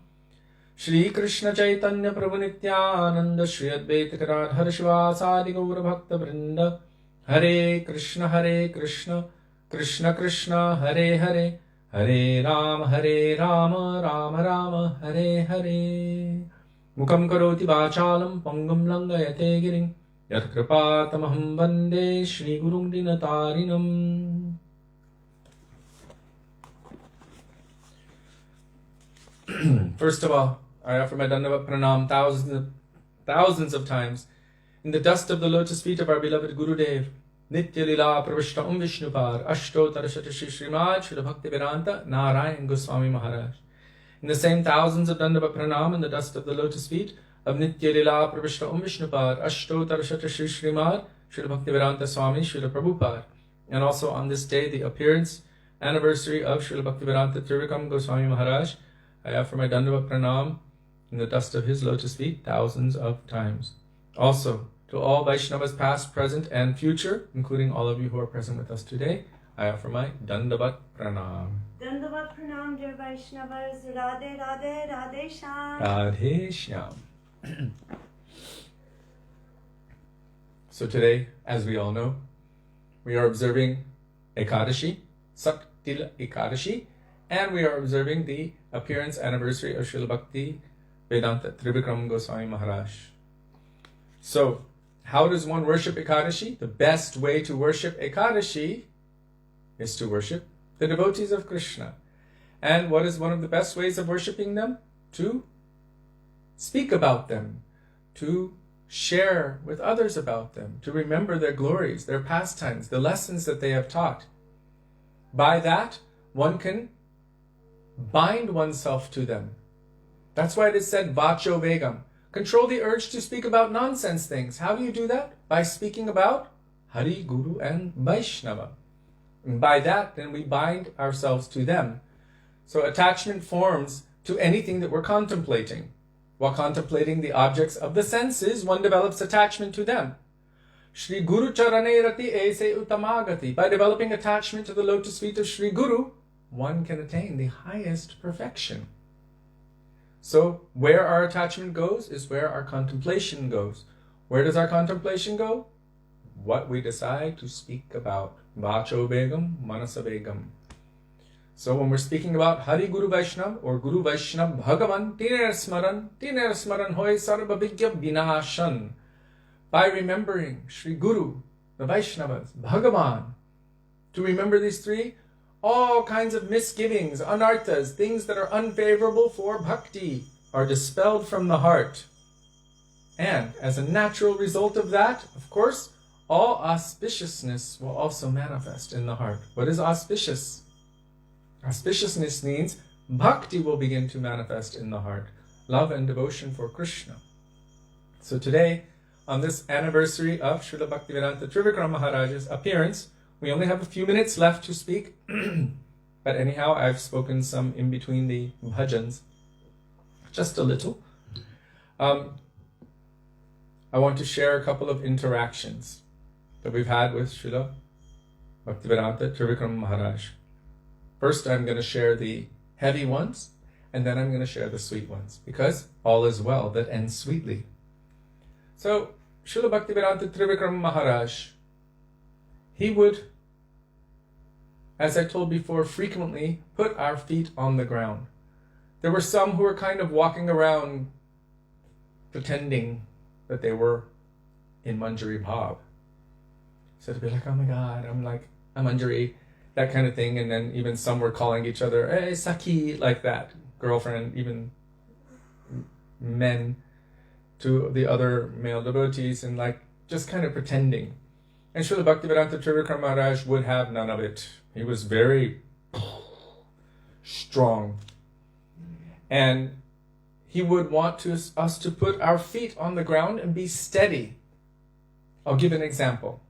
Shri Krishna Chaitanya Prabhu Nityananda Shri Advaita Gadadhar Shivasadi Gaura Bhakta Vrinda Hare Krishna Krishna Krishna Hare Hare Hare Rama Rama Rama Hare Hare Mukam Karoti Vachalam Pangam Langayate Giring Yat Kripatamaham Vande Shri Gurung Dinatarinam. First of all, I offer my Dandavat Pranam thousands of times in the dust of the lotus feet of our beloved Gurudev, Nitya Lila Pravishta Vishnupar, Ashto Tarashata Shri Srimad, Srila Bhaktivedanta, Narayan Goswami Maharaj. In the same thousands of Dandavat Pranam in the dust of the lotus feet of Nitya Lila Pravishta Vishnupar, Ashto Tarashata Shri Srimad, Srila Bhaktivedanta Swami, Srila Prabhupada. And also on this day, the appearance anniversary of Srila Bhaktivedanta Trivikram Goswami Maharaj, I offer my Dandavat Pranam in the dust of his lotus feet thousands of times. Also, to all Vaishnavas past, present, and future, including all of you who are present with us today, I offer my Dandavat Pranam. Dandavat Pranam, dear Vaishnavas. Radhe Radhe Radhe Shyam. Radhe Shyam. So today, as we all know, we are observing Ekadashi, Saktila Ekadashi, and we are observing the appearance anniversary of Srila Bhaktivedanta Trivikram Goswami Maharaj. So, how does one worship Ekadashi? The best way to worship Ekadashi is to worship the devotees of Krishna. And what is one of the best ways of worshiping them? To speak about them, to share with others about them, to remember their glories, their pastimes, the lessons that they have taught. By that, one can bind oneself to them. That's why it is said, Vacho Vegam. Control the urge to speak about nonsense things. How do you do that? By speaking about Hari, Guru, and Vaishnava. And by that, then we bind ourselves to them. So attachment forms to anything that we're contemplating. While contemplating the objects of the senses, one develops attachment to them. Shri Guru Charane Rati Ese Utamagati. By developing attachment to the lotus feet of Shri Guru, one can attain the highest perfection. So, where our attachment goes is where our contemplation goes. Where does our contemplation go? What we decide to speak about. Vacho Begam, Manasa Begam. So when we're speaking about Hari Guru Vaishnav or Guru Vaishnav Bhagavan, Tiner Smaran Hoy Sarva Vigya Vinashan. By remembering Shri Guru, the Vaishnavas, Bhagavan, to remember these three, all kinds of misgivings, anarthas, things that are unfavorable for bhakti, are dispelled from the heart. And as a natural result of that, of course, all auspiciousness will also manifest in the heart. What is auspicious? Auspiciousness means bhakti will begin to manifest in the heart. Love and devotion for Krishna. So today, on this anniversary of Srila Bhaktivedanta Trivikram Maharaj's appearance, we only have a few minutes left to speak But anyhow, I've spoken some in between the bhajans, just a little. I want to share a couple of interactions that we've had with Srila Bhaktivedanta Trivikram Maharaj. First, I'm going to share the heavy ones, and then I'm going to share the sweet ones, because all is well that ends sweetly. So, Srila Bhaktivedanta Trivikram Maharaj, he would, as I told before, frequently put our feet on the ground. There were some who were kind of walking around pretending that they were in Manjari Bhav. So to be like, oh my God, I'm Manjari, that kind of thing. And then even some were calling each other, hey, Saki, like that, girlfriend, even men to the other male devotees, and like just kind of pretending. And Srila Bhaktivedanta Trivikram Maharaj would have none of it. He was very strong. And he would want us to put our feet on the ground and be steady. I'll give an example.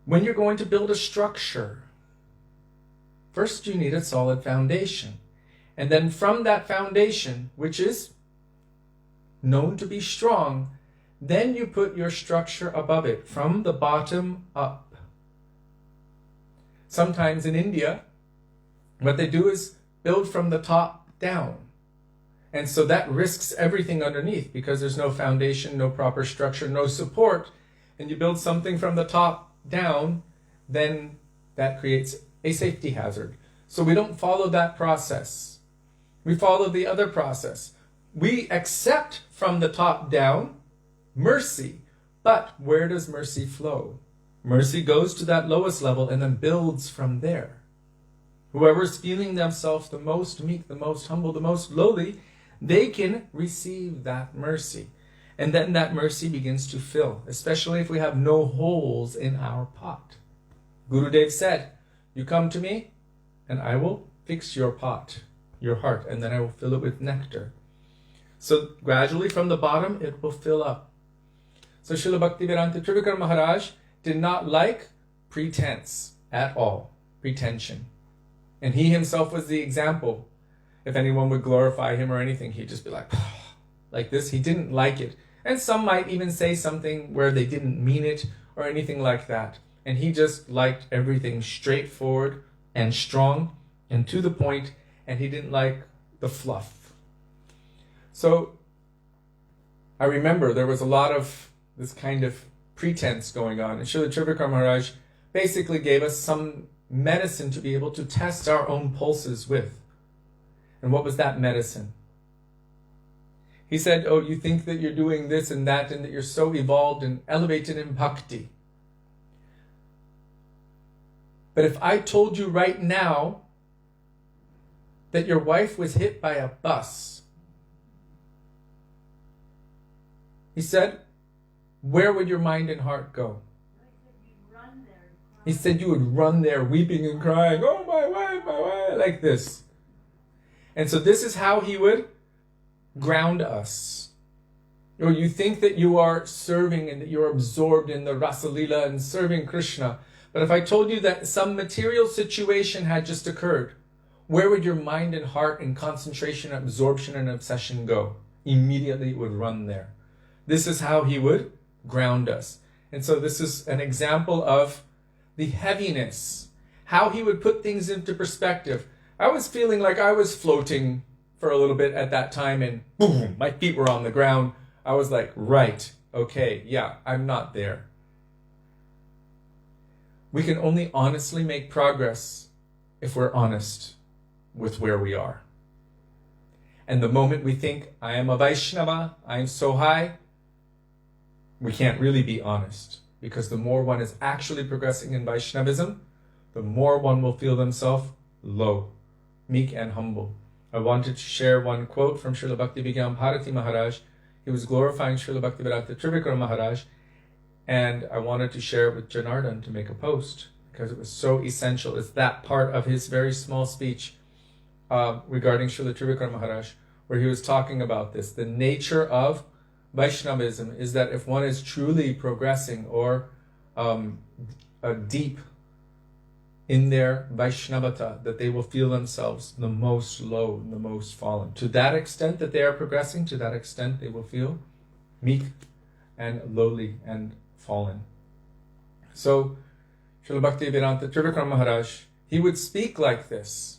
When you're going to build a structure, first you need a solid foundation. And then from that foundation, which is known to be strong, then you put your structure above it, from the bottom up. Sometimes in India, what they do is build from the top down. And so that risks everything underneath, because there's no foundation, no proper structure, no support. And you build something from the top down, then that creates a safety hazard. So we don't follow that process. We follow the other process. We accept from the top down mercy. But where does mercy flow? Mercy goes to that lowest level and then builds from there. Whoever's feeling themselves the most meek, the most humble, the most lowly, they can receive that mercy. And then that mercy begins to fill, especially if we have no holes in our pot. Gurudev said, you come to me and I will fix your pot, your heart, and then I will fill it with nectar. So gradually from the bottom, it will fill up. So Srila Bhaktivedanta Trivikram Maharaj did not like pretense at all, pretension. And he himself was the example. If anyone would glorify him or anything, he'd just be like this. He didn't like it. And some might even say something where they didn't mean it or anything like that. And he just liked everything straightforward and strong and to the point, and he didn't like the fluff. So I remember there was a lot of this kind of pretense going on. And Srila Trivikram Maharaj basically gave us some medicine to be able to test our own pulses with. And what was that medicine? He said, oh, you think that you're doing this and that and that you're so evolved and elevated in bhakti. But if I told you right now that your wife was hit by a bus, he said, where would your mind and heart go? He said you would run there weeping and crying, oh, my wife, like this. And so this is how he would ground us. Or you think that you are serving and that you're absorbed in the Rasa Leela and serving Krishna. But if I told you that some material situation had just occurred, where would your mind and heart and concentration, absorption and obsession go? Immediately it would run there. This is how he would ground us. And so this is an example of the heaviness, how he would put things into perspective. I was feeling like I was floating for a little bit at that time, and boom, my feet were on the ground. I was like, right, okay, yeah, I'm not there. We can only honestly make progress if we're honest with where we are. And the moment we think, I am a Vaishnava, I am so high, we can't really be honest. Because the more one is actually progressing in Vaishnavism, the more one will feel themselves low, meek and humble. I wanted to share one quote from Srila Bhaktivedanta Bharati Maharaj. He was glorifying Srila Bhaktivedanta Trivikram Maharaj, and I wanted to share it with Janardhan to make a post, because it was so essential. It's that part of his very small speech regarding Srila Trivikram Maharaj, where he was talking about this. The nature of Vaishnavism is that if one is truly progressing or deep in their Vaishnavata, that they will feel themselves the most low, the most fallen. To that extent that they are progressing, to that extent they will feel meek and lowly and fallen. So, Srila Bhaktivedanta Trivikram Maharaj, he would speak like this.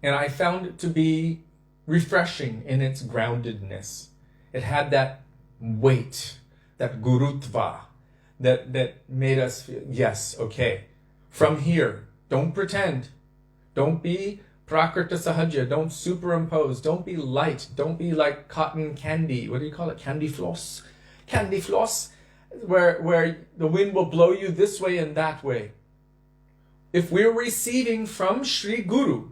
And I found it to be refreshing in its groundedness. It had that weight, that gurutva, that made us feel, yes, okay, from here, don't pretend. Don't be prakrita sahaja. Don't superimpose. Don't be light. Don't be like cotton candy. What do you call it? Candy floss. Candy floss, where the wind will blow you this way and that way. If we're receiving from Sri Guru,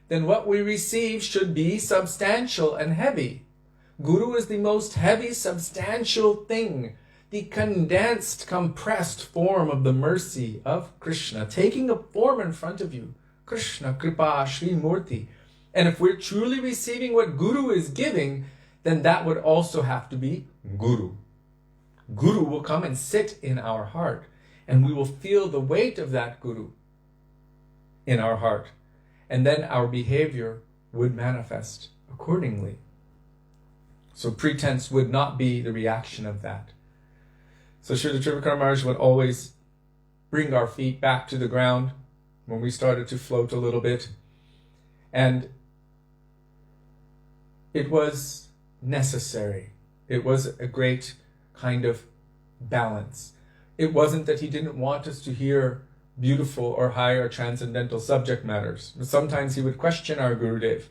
then what we receive should be substantial and heavy. Guru is the most heavy, substantial thing, the condensed, compressed form of the mercy of Krishna, taking a form in front of you, Krishna, Kripa, Sri Murti. And if we're truly receiving what Guru is giving, then that would also have to be Guru. Guru will come and sit in our heart, and we will feel the weight of that Guru in our heart. And then our behavior would manifest accordingly. So pretense would not be the reaction of that. So Srila Trivikram Maharaj would always bring our feet back to the ground when we started to float a little bit. And it was necessary. It was a great kind of balance. It wasn't that he didn't want us to hear beautiful or high or transcendental subject matters. But sometimes he would question our Gurudev.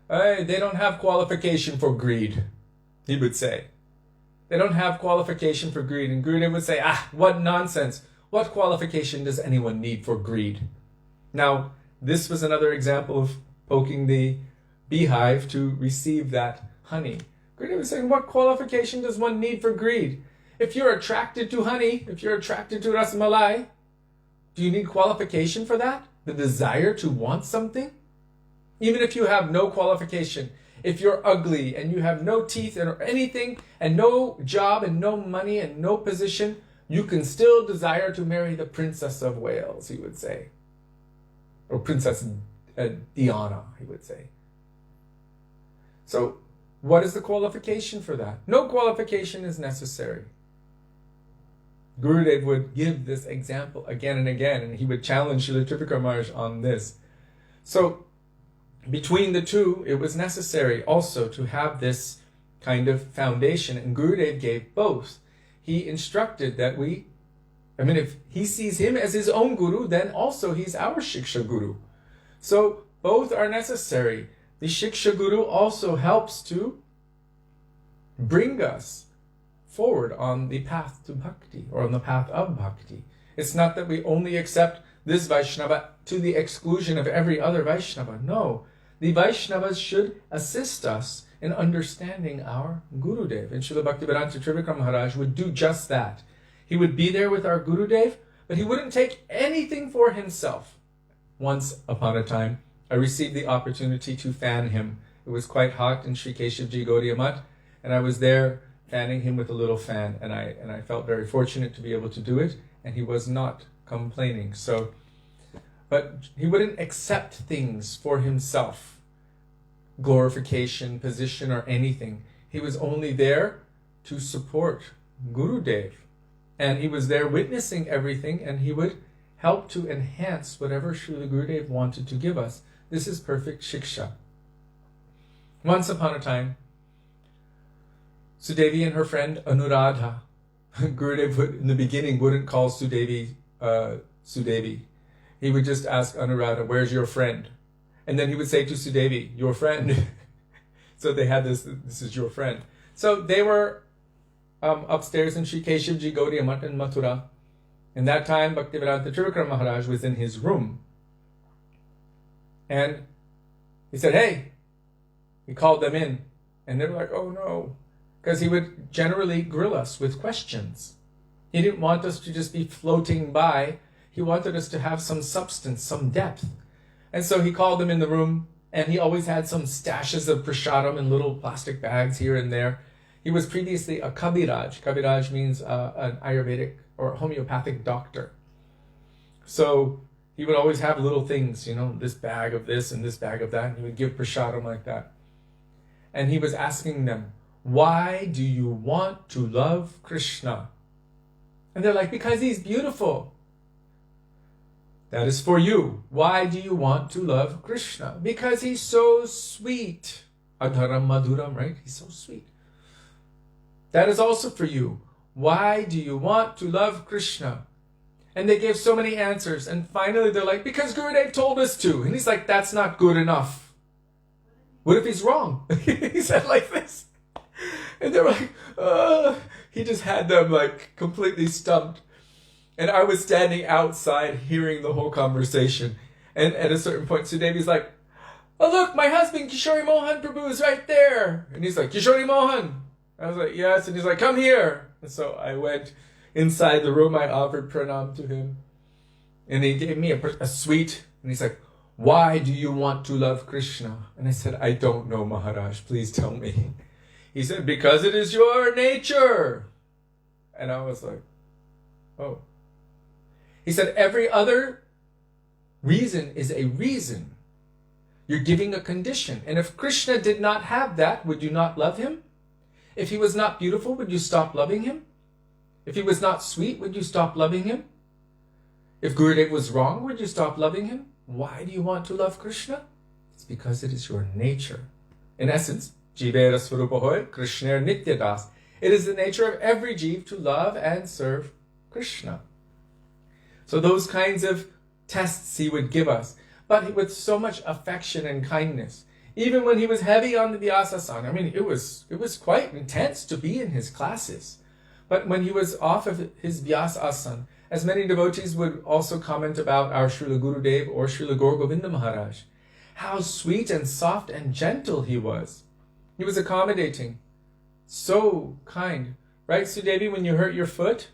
Hey, they don't have qualification for greed, he would say. They don't have qualification for greed. And Gurudev would say, what nonsense. What qualification does anyone need for greed? Now, this was another example of poking the beehive to receive that honey. Gurudev was saying, what qualification does one need for greed? If you're attracted to honey, if you're attracted to ras malai, do you need qualification for that? The desire to want something? Even if you have no qualification, if you're ugly and you have no teeth or anything, and no job and no money and no position, you can still desire to marry the Princess of Wales, he would say. Or Princess Diana, he would say. So, what is the qualification for that? No qualification is necessary. Gurudev would give this example again and again, and he would challenge Srila Trivikram Maharaj on this. So, between the two, it was necessary also to have this kind of foundation, and Gurudev gave both. He instructed that if he sees him as his own Guru, then also he's our Shiksha Guru. So, both are necessary. The Shiksha Guru also helps to bring us forward on the path to bhakti, or on the path of bhakti. It's not that we only accept this Vaishnava to the exclusion of every other Vaishnava. No, the Vaishnavas should assist us in understanding our Gurudev. And Srila Bhaktivedanta Trivikram Maharaj would do just that. He would be there with our Gurudev, but he wouldn't take anything for himself. Once upon a time, I received the opportunity to fan him. It was quite hot in Sri Keshavaji Gaudiya Math, and I was there fanning him with a little fan, and I felt very fortunate to be able to do it, and he was not complaining. But he wouldn't accept things for himself, glorification, position, or anything. He was only there to support Gurudev, and he was there witnessing everything, and he would help to enhance whatever Srila Gurudev wanted to give us. This is perfect shiksha. Once upon a time, Sudevi and her friend Anuradha, Gurudev would, in the beginning, wouldn't call Sudevi Sudevi. He would just ask Anuradha, where's your friend? And then he would say to Sudevi, your friend. So they had this is your friend. So they were upstairs in Sri Keshavaji Gaudiya Math in Mathura. In that time, Bhaktivedanta Trivikram Maharaj was in his room. And he said, hey, he called them in. And they were like, oh no. Because he would generally grill us with questions. He didn't want us to just be floating by. He wanted us to have some substance, some depth. And so he called them in the room, and he always had some stashes of prasadam in little plastic bags here and there. He was previously a Kabiraj. Kabiraj means an Ayurvedic or homeopathic doctor So he would always have little things, this bag of this and this bag of that, and he would give prasadam like that. And he was asking them, why do you want to love Krishna? And they're like, because he's beautiful. That is for you. Why do you want to love Krishna? Because he's so sweet. Adharam Madhuram, right? He's so sweet. That is also for you. Why do you want to love Krishna? And they gave so many answers. And finally they're like, because Gurudev told us to. And he's like, that's not good enough. What if he's wrong? He said like this. And they're like, he just had them like completely stumped. And I was standing outside hearing the whole conversation. And at a certain point, Sudevi's like, oh look, my husband Kishori Mohan Prabhu is right there. And he's like, Kishori Mohan. I was like, yes. And he's like, come here. And so I went inside the room. I offered pranam to him. And he gave me a sweet. And he's like, why do you want to love Krishna? And I said, I don't know, Maharaj. Please tell me. He said, because it is your nature. And I was like, oh. He said, every other reason is a reason. You're giving a condition. And if Krishna did not have that, would you not love him? If he was not beautiful, would you stop loving him? If he was not sweet, would you stop loving him? If Gurudev was wrong, would you stop loving him? Why do you want to love Krishna? It's because it is your nature. In essence, Jivera Swarupa Hoy, Krishna Nityadas. It is the nature of every Jiv to love and serve Krishna. So those kinds of tests he would give us, but with so much affection and kindness. Even when he was heavy on the Vyasa-san, I mean, it was quite intense to be in his classes. But when he was off of his Vyasa-asan, as many devotees would also comment about our Srila Gurudev or Srila Gaur Govinda Maharaj, how sweet and soft and gentle he was. He was accommodating, so kind. Right, Sudevi, when you hurt your foot?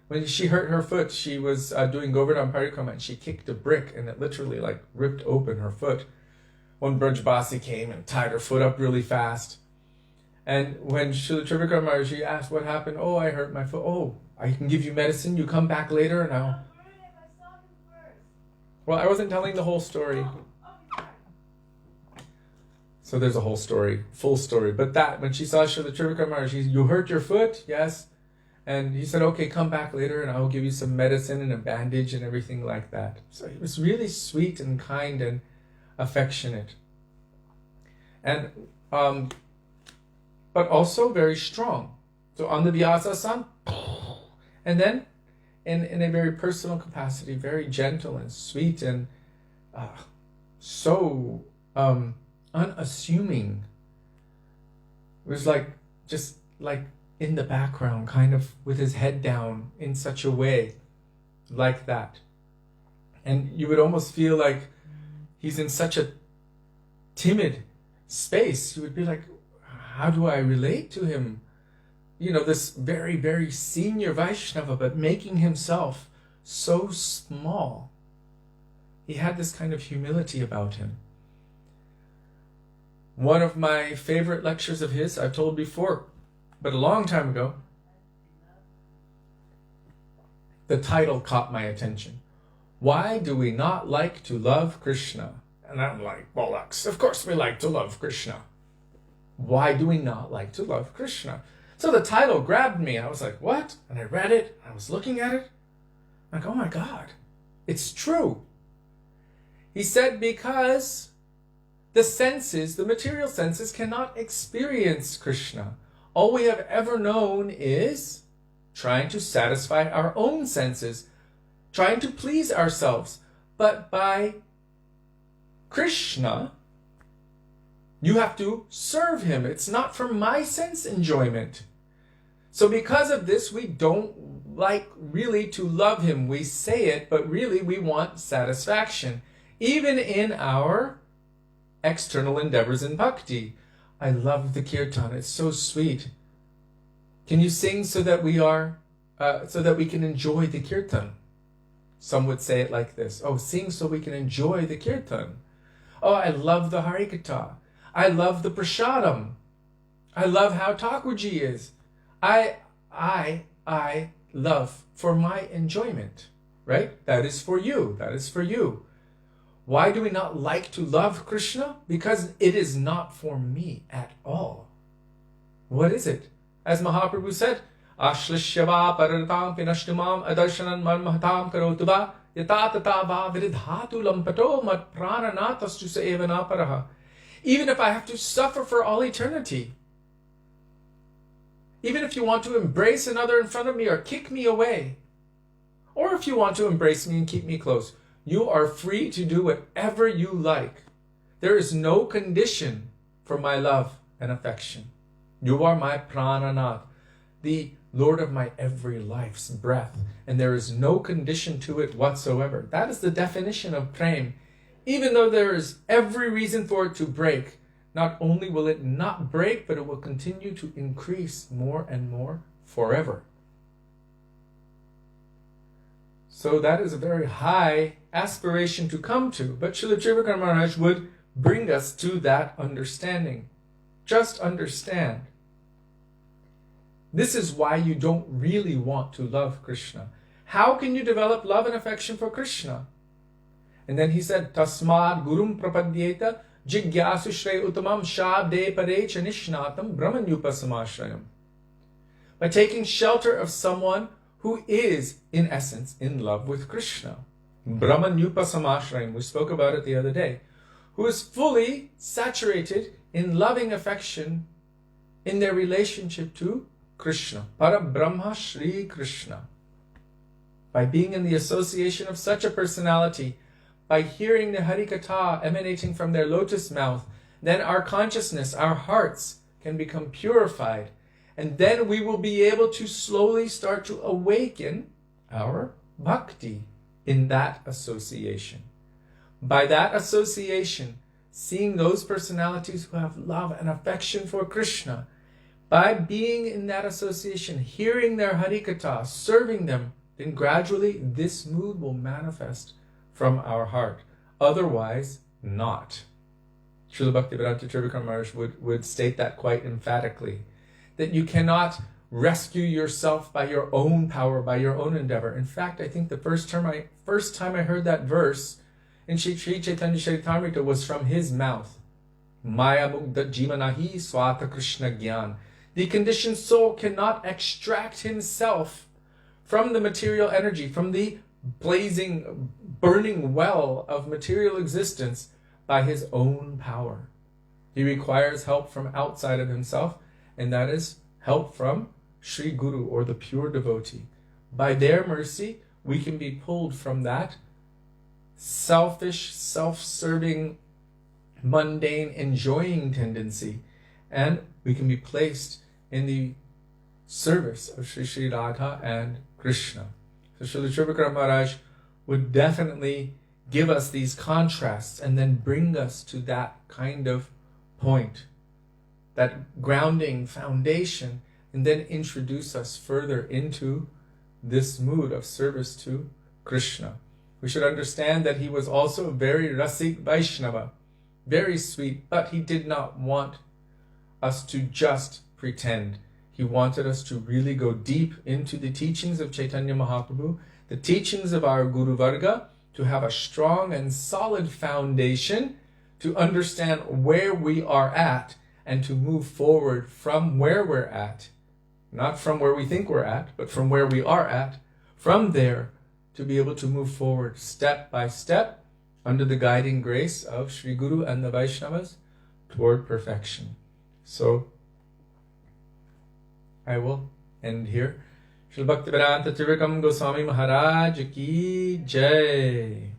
When she hurt her foot, she was doing Govardhan Parikrama and she kicked a brick and it literally like ripped open her foot. One Brajbasi came and tied her foot up really fast. And when Srila Trivikram Maharaj, she asked what happened. Oh, I hurt my foot. Oh, I can give you medicine. You come back later and I'll... Well, I wasn't telling the whole story. So there's a whole story, full story. But that, when she saw Srila Trivikram Maharaj, you hurt your foot? Yes. And he said, okay, come back later and I'll give you some medicine and a bandage and everything like that. So he was really sweet and kind and affectionate. And, but also very strong. So on the Vyasa-san, and then in a very personal capacity, very gentle and sweet and so unassuming. It was like, just like, in the background, kind of with his head down in such a way, like that. And you would almost feel like he's in such a timid space. You would be like, how do I relate to him? You know, this very, very senior Vaishnava, but making himself so small. He had this kind of humility about him. One of my favorite lectures of his, I've told before, but a long time ago, the title caught my attention. Why do we not like to love Krishna? And I'm like, bollocks, of course we like to love Krishna. Why do we not like to love Krishna? So the title grabbed me. I was like, what? And I read it. I was looking at it. I'm like, oh my God, it's true. He said, because the senses, the material senses, cannot experience Krishna. All we have ever known is trying to satisfy our own senses, trying to please ourselves. But by Krishna, you have to serve him. It's not for my sense enjoyment. So because of this, we don't like really to love him. We say it, but really we want satisfaction. Even in our external endeavors in bhakti. I love the kirtan. It's so sweet. Can you sing so that we can enjoy the kirtan? Some would say it like this. Oh, sing so we can enjoy the kirtan. Oh, I love the harikatha. I love the prasadam. I love how Thakurji is. I love for my enjoyment. right? That is for you. That is for you. Why do we not like to love Krishna? Because it is not for me at all. What is it? As Mahaprabhu said, Ashlishyava pararatam pinashtumam adarshanan manmahatam karotuba yata tata va viridhatu lampato mat prananatastu sa evana paraha. Even if I have to suffer for all eternity, even if you want to embrace another in front of me or kick me away, or if you want to embrace me and keep me close, you are free to do whatever you like. There is no condition for my love and affection. You are my prananath, the Lord of my every life's breath, and there is no condition to it whatsoever. That is the definition of prem. Even though there is every reason for it to break, not only will it not break, but it will continue to increase more and more forever. So that is a very high aspiration to come to, but Srila Trivikram Maharaj would bring us to that understanding. Just understand. This is why you don't really want to love Krishna. How can you develop love and affection for Krishna? And then he said, Tasmad gurum prapadyeta jigyasu shrey utamam shabde pare chanishnatam brahmanyupasamashrayam. By taking shelter of someone who is, in essence, in love with Krishna. Brahmanyupasamashrayam, we spoke about it the other day. Who is fully saturated in loving affection in their relationship to Krishna. Para Brahma Shri Krishna. By being in the association of such a personality, by hearing the Harikatha emanating from their lotus mouth, then our consciousness, our hearts can become purified. And then we will be able to slowly start to awaken our bhakti in that association. By that association, seeing those personalities who have love and affection for Krishna, by being in that association, hearing their Harikatha, serving them, then gradually this mood will manifest from our heart. Otherwise, not. Srila Bhaktivedanta Trivikram Maharaj would state that quite emphatically, that you cannot rescue yourself by your own power, by your own endeavor. In fact, I think the first time I heard that verse in Sri Chaitanya Charitamrita was from his mouth. Maya mukta jivanahi swata Krishna gyan. The conditioned soul cannot extract himself from the material energy, from the blazing, burning well of material existence by his own power. He requires help from outside of himself, and that is help from Sri Guru, or the pure devotee. By their mercy, we can be pulled from that selfish, self-serving, mundane, enjoying tendency, and we can be placed in the service of Sri Sri Radha and Krishna. So Srila Trivikram Maharaj would definitely give us these contrasts and then bring us to that kind of point, that grounding foundation, and then introduce us further into this mood of service to Krishna. We should understand that he was also very Rasik Vaishnava, very sweet, but he did not want us to just pretend. He wanted us to really go deep into the teachings of Chaitanya Mahaprabhu, the teachings of our Guru Varga, to have a strong and solid foundation to understand where we are at and to move forward from where we're at. Not from where we think we're at, but from where we are at. From there, to be able to move forward step by step under the guiding grace of Sri Guru and the Vaishnavas toward perfection. So, I will end here. Srila Bhaktivedanta Trivikram Goswami Maharaj ki jai.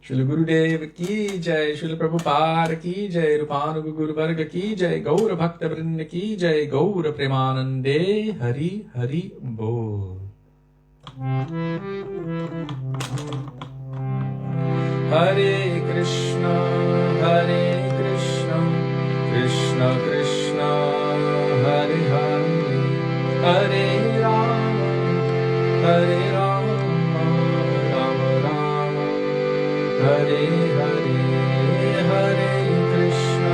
Srila Gurudev ki jai, Srila Prabhupada ki jai, Rupanuga Guru Varga ki jai, Gaura Bhakta Vrinda ki jai, Gaura Premanande, Hari Hari Bol. Hare Krishna, Krishna Krishna, Hare Hare, Hare Rama, Hare Rama, Rama Rama, Hare Hare, Hare Krishna,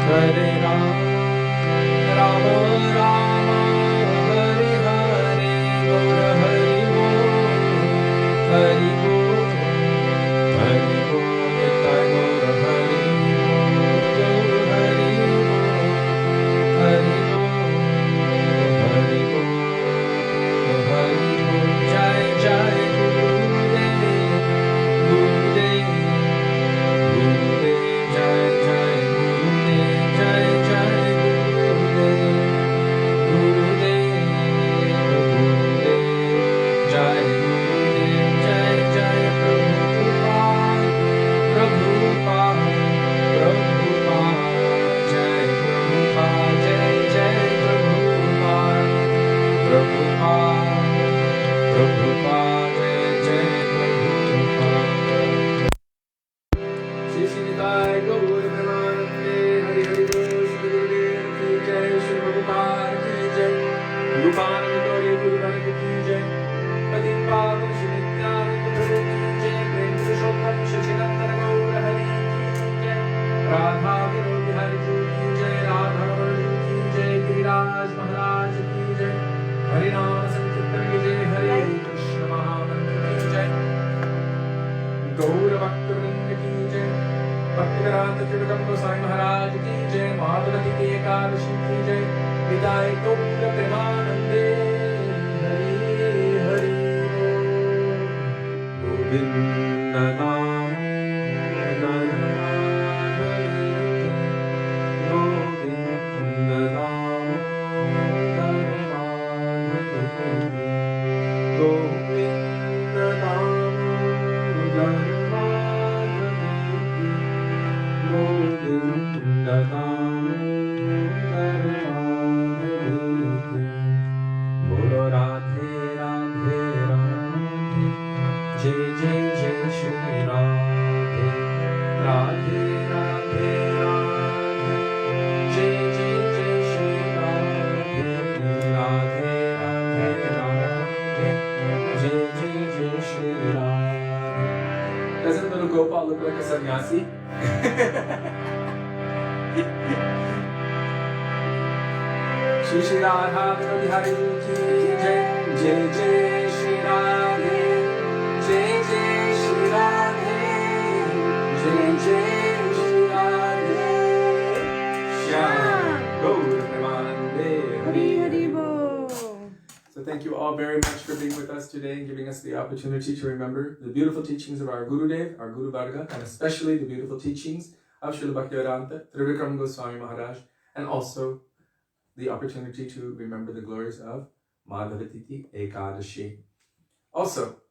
Hare Rama, Rama Rama, Hare Hare, Gaura Hari Bol, Hari Bol, Hari Bol, Nitai Gaura Hari Bol, Hari Bol, Hari Bol, Hari Bol, Hari Bol, Jai Jai Gurudev, Gurudev, Gurudev, Jai Jai Gurudev, Jai Jai Gurudev, Gurudev, Gurudev, Jai Gurudev, Jai Jai Prabhupada, Prabhupada, Prabhupada, Jai Prabhupada, Jai Jai Prabhupada, Prabhupada, Prabhupada, Jai Jai Prabhupada. Shri Shri Nitai Gaur Premanande, Hari Hari Bol, Shri Gurudev Ki Jai, Shri Prabhupada Ki Jai, Guru Pavan Gauri Guru Nanak Ki Jai, Pati Pavan Shri Nityananda Prabhu Ki Jai, Prem Purushottam Shri Chinandana Gaur Hari Ki Jai, Radha Vinod Bihari Ji Ki Jai, Radha Raman Ji Ki Jai, Giriraj Maharaj Ki Jai, Hari Nam Sankirtan Ki Jai, Hare Krishna Mahamantra Ki Jai, Gaur Bhaktivedanta Ki Jai, Bhaktivedanta Trivikram Goswami Maharaj Ki Jai, Mahabharati Ki Ekadashi Ki Jai, Vidai Gaur Premanande, Hari Hari Bol, Govinda Nam Govinda Nam Govinda Nam Govinda Bolo Radhe Radhe Radhe Jai Jai Jai Shri Radhe Radhe Radhe Radhe Jai Jai Jai Shri Radhe Radhe Radhe Radhe Jai Jai Jai Shri Radhe. Doesn't little Gopal look like a sannyasi? Shri Shri Radha Bihari Ji Ki Jai, Jai Jai Shri Radhe, Jai Jai Shri Radhe, Jai Jai Shri Radhe, Shyam Gaur Premanande, Hari Hari Bol. So thank you all very much for being with us today and giving us the opportunity to remember the beautiful teachings of our Gurudev, our Guru Varga, and especially the beautiful teachings of Srila Bhaktivedanta, Trivikram Goswami Maharaj, and also the opportunity to remember the glories of Madhavatiti Ekadashi. Also,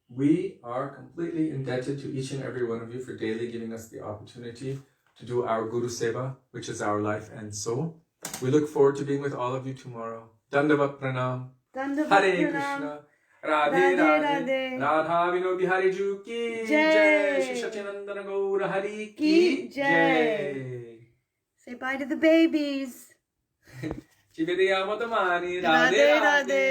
we are completely indebted to each and every one of you for daily giving us the opportunity to do our Guru Seva, which is our life and soul. We look forward to being with all of you tomorrow. Dandavat Pranam. Hare Krishna. Radhe Radhe. Radha Vinod Bihari Ji Ki Jai. Shri Sachinandana Gaur Hari Ki Jai. Say bye to the babies. Ci vediamo domani. Radhe Radhe.